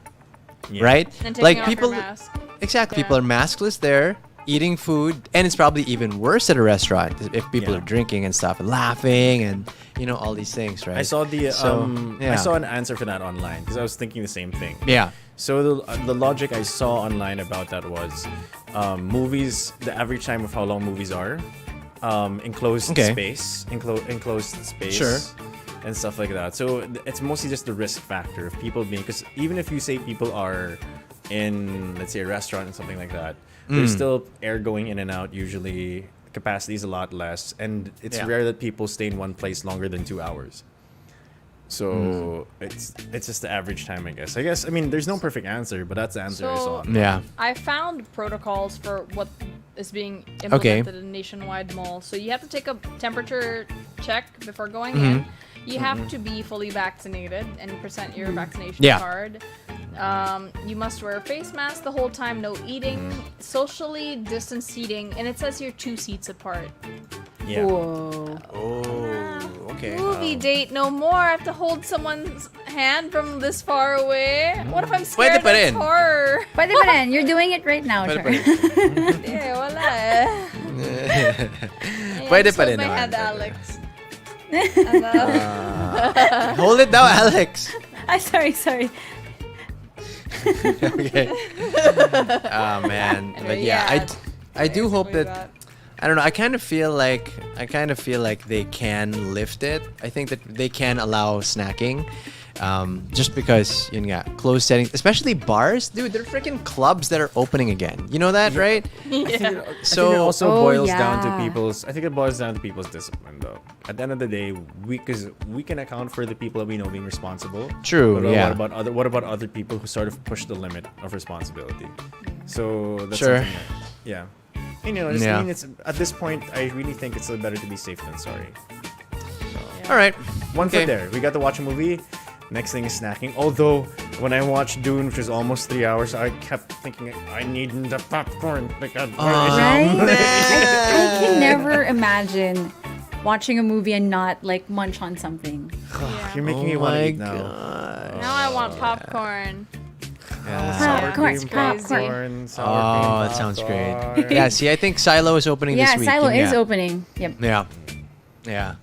Speaker 5: yeah.
Speaker 2: Right?
Speaker 4: And taking
Speaker 2: Like
Speaker 4: off
Speaker 2: people
Speaker 4: your mask.
Speaker 2: exactly.
Speaker 4: Yeah.
Speaker 2: People are maskless there, eating food, and it's probably even worse at a restaurant if people
Speaker 5: Yeah.
Speaker 2: are drinking and stuff, and laughing, and all these things, right?
Speaker 5: I saw the
Speaker 2: So, yeah.
Speaker 5: I saw an answer for that online because I was thinking the same thing.
Speaker 2: Yeah.
Speaker 5: So the logic I saw online about that was movies. The average time of how long movies are, enclosed
Speaker 2: Okay.
Speaker 5: space, enclosed space,
Speaker 2: Sure.
Speaker 5: and stuff like that. So it's mostly just the risk factor of people being, because even if you say people are in, let's say, a restaurant and something like that, there's still air going in and out. Usually, capacity is a lot less, and it's
Speaker 2: Yeah.
Speaker 5: rare that people stay in one place longer than 2 hours. So it's just the average time, I guess. I mean, there's no perfect answer, but that's the answer I saw.
Speaker 4: So-
Speaker 2: Yeah.
Speaker 4: I found protocols for what is being
Speaker 2: Okay.
Speaker 4: implemented in nationwide malls. So you have to take a temperature check before going in. You have to be fully vaccinated and present your vaccination
Speaker 2: Yeah.
Speaker 4: card. You must wear a face mask the whole time, no eating, socially distanced seating, and it says here 2 seats apart.
Speaker 5: Yeah.
Speaker 3: Whoa.
Speaker 2: Oh, okay.
Speaker 4: Movie date no more. I have to hold someone's hand from this far away. What if I'm
Speaker 2: Pwede
Speaker 4: scared
Speaker 2: pa
Speaker 4: of
Speaker 2: rin.
Speaker 4: horror?
Speaker 3: Pwede pa rin. You're doing it right now,
Speaker 2: Pwede
Speaker 3: Char.
Speaker 2: pa rin.
Speaker 4: Yeah, wala eh. Ayan,
Speaker 2: Pwede
Speaker 4: just
Speaker 2: pa
Speaker 4: hold
Speaker 2: rin
Speaker 4: my
Speaker 2: naman,
Speaker 4: hand,
Speaker 2: pwede.
Speaker 4: Alex. Ano?
Speaker 2: Hold it down, Alex.
Speaker 3: I'm sorry.
Speaker 2: Okay. Oh man, but
Speaker 4: Anyway,
Speaker 2: yeah,
Speaker 4: yeah.
Speaker 2: I do hope
Speaker 4: Basically
Speaker 2: that. I don't know. I kind of feel like they can lift it. I think that they can allow snacking, just because yun nga, closed settings, especially bars, dude. They're freaking clubs that are opening again. You know that, right?
Speaker 5: I think it
Speaker 2: So
Speaker 5: also
Speaker 3: Oh,
Speaker 5: boils down to
Speaker 3: yeah.
Speaker 5: people's. I think it boils down to people's discipline, though. At the end of the day, we can account for the people that we know being responsible.
Speaker 2: True,
Speaker 5: But
Speaker 2: yeah.
Speaker 5: what about other people who sort of push the limit of responsibility? So that's
Speaker 2: Sure.
Speaker 5: something that, yeah. And, you know, I
Speaker 2: Yeah.
Speaker 5: mean, it's at this point, I really think it's better to be safe than sorry.
Speaker 2: all right.
Speaker 5: One
Speaker 2: Okay.
Speaker 5: foot there. We got to watch a movie. Next thing is snacking. Although when I watched Dune, which was almost 3 hours, I kept thinking I need the popcorn. Like,
Speaker 3: Right? I can never imagine watching a movie and not like munch on something.
Speaker 5: You're making me
Speaker 2: Oh
Speaker 5: want to
Speaker 2: my
Speaker 5: eat now.
Speaker 2: god.
Speaker 4: Now I want popcorn.
Speaker 5: Sour
Speaker 3: Popcorn,
Speaker 5: cream
Speaker 3: popcorn.
Speaker 5: sour
Speaker 2: Oh,
Speaker 5: cream
Speaker 2: that sounds great.
Speaker 5: popcorn.
Speaker 2: Yeah, see, I think Silo is opening
Speaker 3: Yeah,
Speaker 2: this week.
Speaker 3: Silo
Speaker 2: yun
Speaker 3: is
Speaker 2: nga.
Speaker 3: opening. Yep.
Speaker 2: Yeah. Yeah.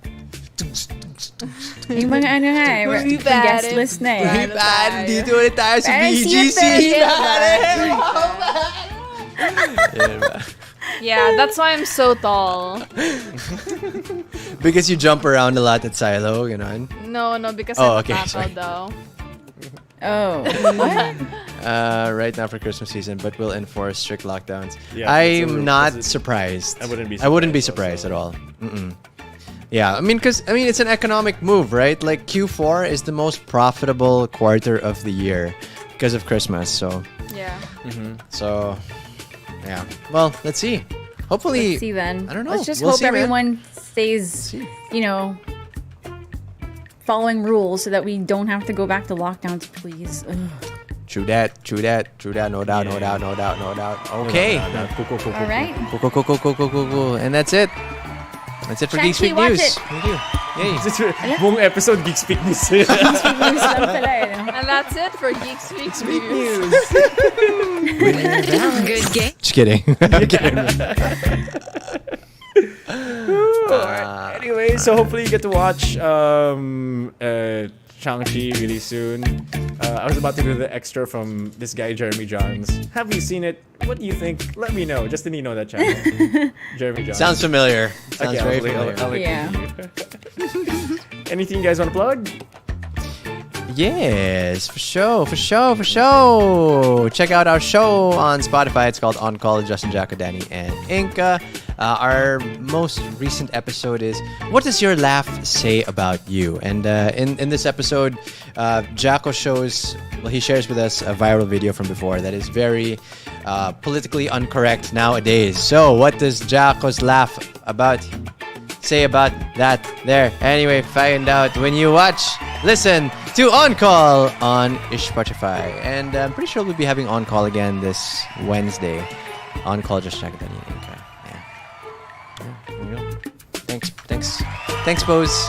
Speaker 3: Yung mga ano nga eh,
Speaker 4: We've
Speaker 3: guest
Speaker 4: added-
Speaker 3: list na eh.
Speaker 4: We've added
Speaker 2: dito ulit tayo sa
Speaker 3: Parang
Speaker 2: BGC.
Speaker 4: Yeah, that's why I'm so tall.
Speaker 2: Because you jump around a lot at Silo, ganon.
Speaker 4: No, because
Speaker 2: Oh,
Speaker 4: I'm
Speaker 2: okay,
Speaker 4: fat
Speaker 2: sorry.
Speaker 4: though.
Speaker 3: Oh. What?
Speaker 2: Right now for Christmas season, but we'll enforce strict lockdowns.
Speaker 5: Yeah,
Speaker 2: I'm
Speaker 5: so
Speaker 2: not
Speaker 5: is it-
Speaker 2: surprised.
Speaker 5: I wouldn't be
Speaker 2: I wouldn't be
Speaker 5: surprised
Speaker 2: surprised at all. Yeah, I mean, it's an economic move, right? Like Q4 is the most profitable quarter of the year because of Christmas. So,
Speaker 4: Yeah.
Speaker 2: yeah. Well, let's see. Hopefully,
Speaker 3: Let's see then.
Speaker 2: I don't know.
Speaker 3: Let's just
Speaker 2: We'll
Speaker 3: hope
Speaker 2: see, man.
Speaker 3: everyone stays, you know, following rules so that we don't have to go back to lockdowns, please. Ugh.
Speaker 2: True that. No doubt. Okay.
Speaker 3: All right.
Speaker 2: Cool. And that's it. That's it for Geek
Speaker 3: Shang-Chi,
Speaker 2: Speak
Speaker 3: watch
Speaker 2: News.
Speaker 3: it.
Speaker 2: Thank you. Yay.
Speaker 5: Buong episode Geek Speak News.
Speaker 3: News lang pala eh, no?
Speaker 4: And that's it for Geek Speak News.
Speaker 1: Good game.
Speaker 2: Just kidding. I'm kidding.
Speaker 5: Anyway, so hopefully you get to watch Shang-Chi really soon. I was about to do the extra from this guy, Jeremy Johns. Have you seen it? What do you think? Let me know. Just to know that channel. Jeremy Johns.
Speaker 2: Sounds familiar. Sounds
Speaker 5: Okay,
Speaker 2: very
Speaker 5: I'll
Speaker 2: familiar.
Speaker 3: Yeah.
Speaker 5: Anything you guys want to plug?
Speaker 2: Yes, for sure. Check out our show on Spotify. It's called On Call with Justin, Jacko, Danny, and Inca. Our most recent episode is What Does Your Laugh Say About You? And in this episode, Jacko he shares with us a viral video from before that is very politically incorrect nowadays. So what does Jacko's laugh say about that there? Anyway, find out when you listen to On Call on Spotify. And I'm pretty sure we'll be having On Call again this Wednesday. On Call, just check it out. There we go. Thanks, Bose.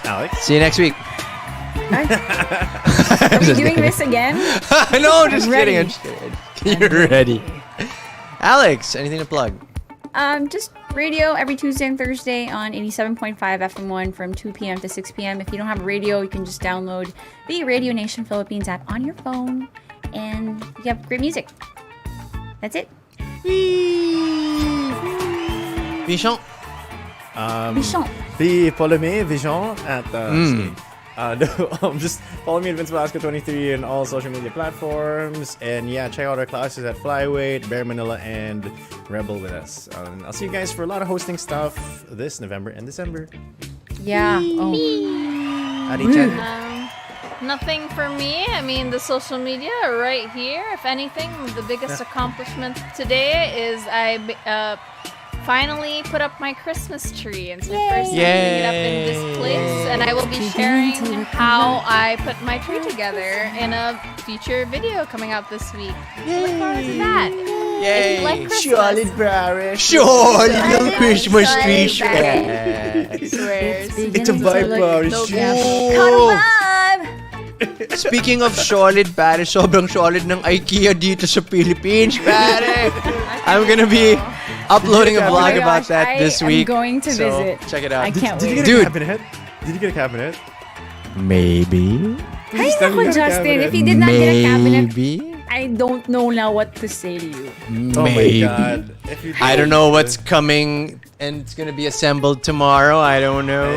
Speaker 5: Alex?
Speaker 2: See you next week.
Speaker 3: Are we doing this again?
Speaker 2: No, just
Speaker 3: ready.
Speaker 2: kidding. I'm just kidding. You're ready. Alex, anything to plug?
Speaker 3: Just radio every Tuesday and Thursday on 87.5 FM1 from 2 p.m. to 6 p.m. If you don't have a radio, you can just download the Radio Nation Philippines app on your phone, and you have great music. That's it.
Speaker 2: Bichon.
Speaker 3: Bichon.
Speaker 5: Follow me, Vision, at Skate. Just follow me at Vince Velasco 23 on all social media platforms. And yeah, check out our classes at Flyweight, Bear Manila, and Rebel with us. I'll see you guys for a lot of hosting stuff this November and December.
Speaker 3: Yeah. Oh.
Speaker 2: Adi-chan.
Speaker 4: Nothing for me. I mean, the social media are right here. If anything, the biggest accomplishment today is I finally put up my Christmas tree. It's my first time putting it up in this place, and I will be sharing how I put my tree together in a future video coming out this week. So look forward to that. If you like Christmas,
Speaker 2: Little Christmas tree.
Speaker 4: swears.
Speaker 5: It's a vibe,
Speaker 4: No
Speaker 2: Oh. Speaking of solid, pare, sobrang solid ng IKEA dito sa Philippines, pare. I'm gonna be uploading a
Speaker 3: Oh
Speaker 2: vlog
Speaker 3: my
Speaker 2: about
Speaker 3: gosh,
Speaker 2: that
Speaker 3: I
Speaker 2: this
Speaker 3: am
Speaker 2: week.
Speaker 3: going to
Speaker 2: so
Speaker 3: visit.
Speaker 2: Check it out.
Speaker 3: I can't
Speaker 5: Did you
Speaker 3: wait.
Speaker 5: get a
Speaker 2: Dude.
Speaker 5: cabinet? Did you get a cabinet?
Speaker 2: Maybe.
Speaker 3: Ay,
Speaker 5: Just tell me
Speaker 3: naku,
Speaker 5: you got a
Speaker 3: Justin,
Speaker 5: cabinet.
Speaker 3: if you did not get a cabinet,
Speaker 2: Maybe.
Speaker 3: I don't know now what to say to you.
Speaker 5: Oh my
Speaker 2: Maybe.
Speaker 5: god. If you
Speaker 2: I don't know what's coming and it's gonna be assembled tomorrow. I don't know.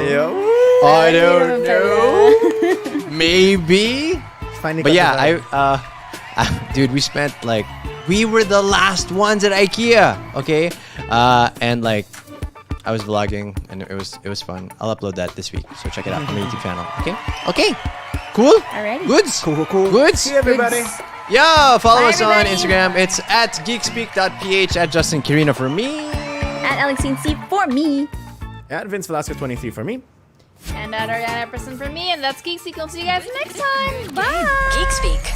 Speaker 2: I don't know. Maybe.
Speaker 5: Finally
Speaker 2: But
Speaker 5: got
Speaker 2: yeah,
Speaker 5: the vibe.
Speaker 2: dude, we were the last ones at IKEA. Okay, and like, I was vlogging and it was fun. I'll upload that this week, so check it out on the YouTube channel. Okay, cool.
Speaker 3: Alrighty.
Speaker 2: Goods.
Speaker 5: Cool.
Speaker 2: Goods.
Speaker 5: See everybody.
Speaker 2: Yeah, follow
Speaker 3: Bye,
Speaker 2: us on
Speaker 3: everybody.
Speaker 2: Instagram. It's at geekspeak.ph, at Justin Quirino for me.
Speaker 3: At Alexine C for me.
Speaker 5: At Vince Velasco 23 for me.
Speaker 4: And at Ariana Epperson for me, and that's Geek Speak. We'll see you guys next time. Bye.
Speaker 1: Geek Speak.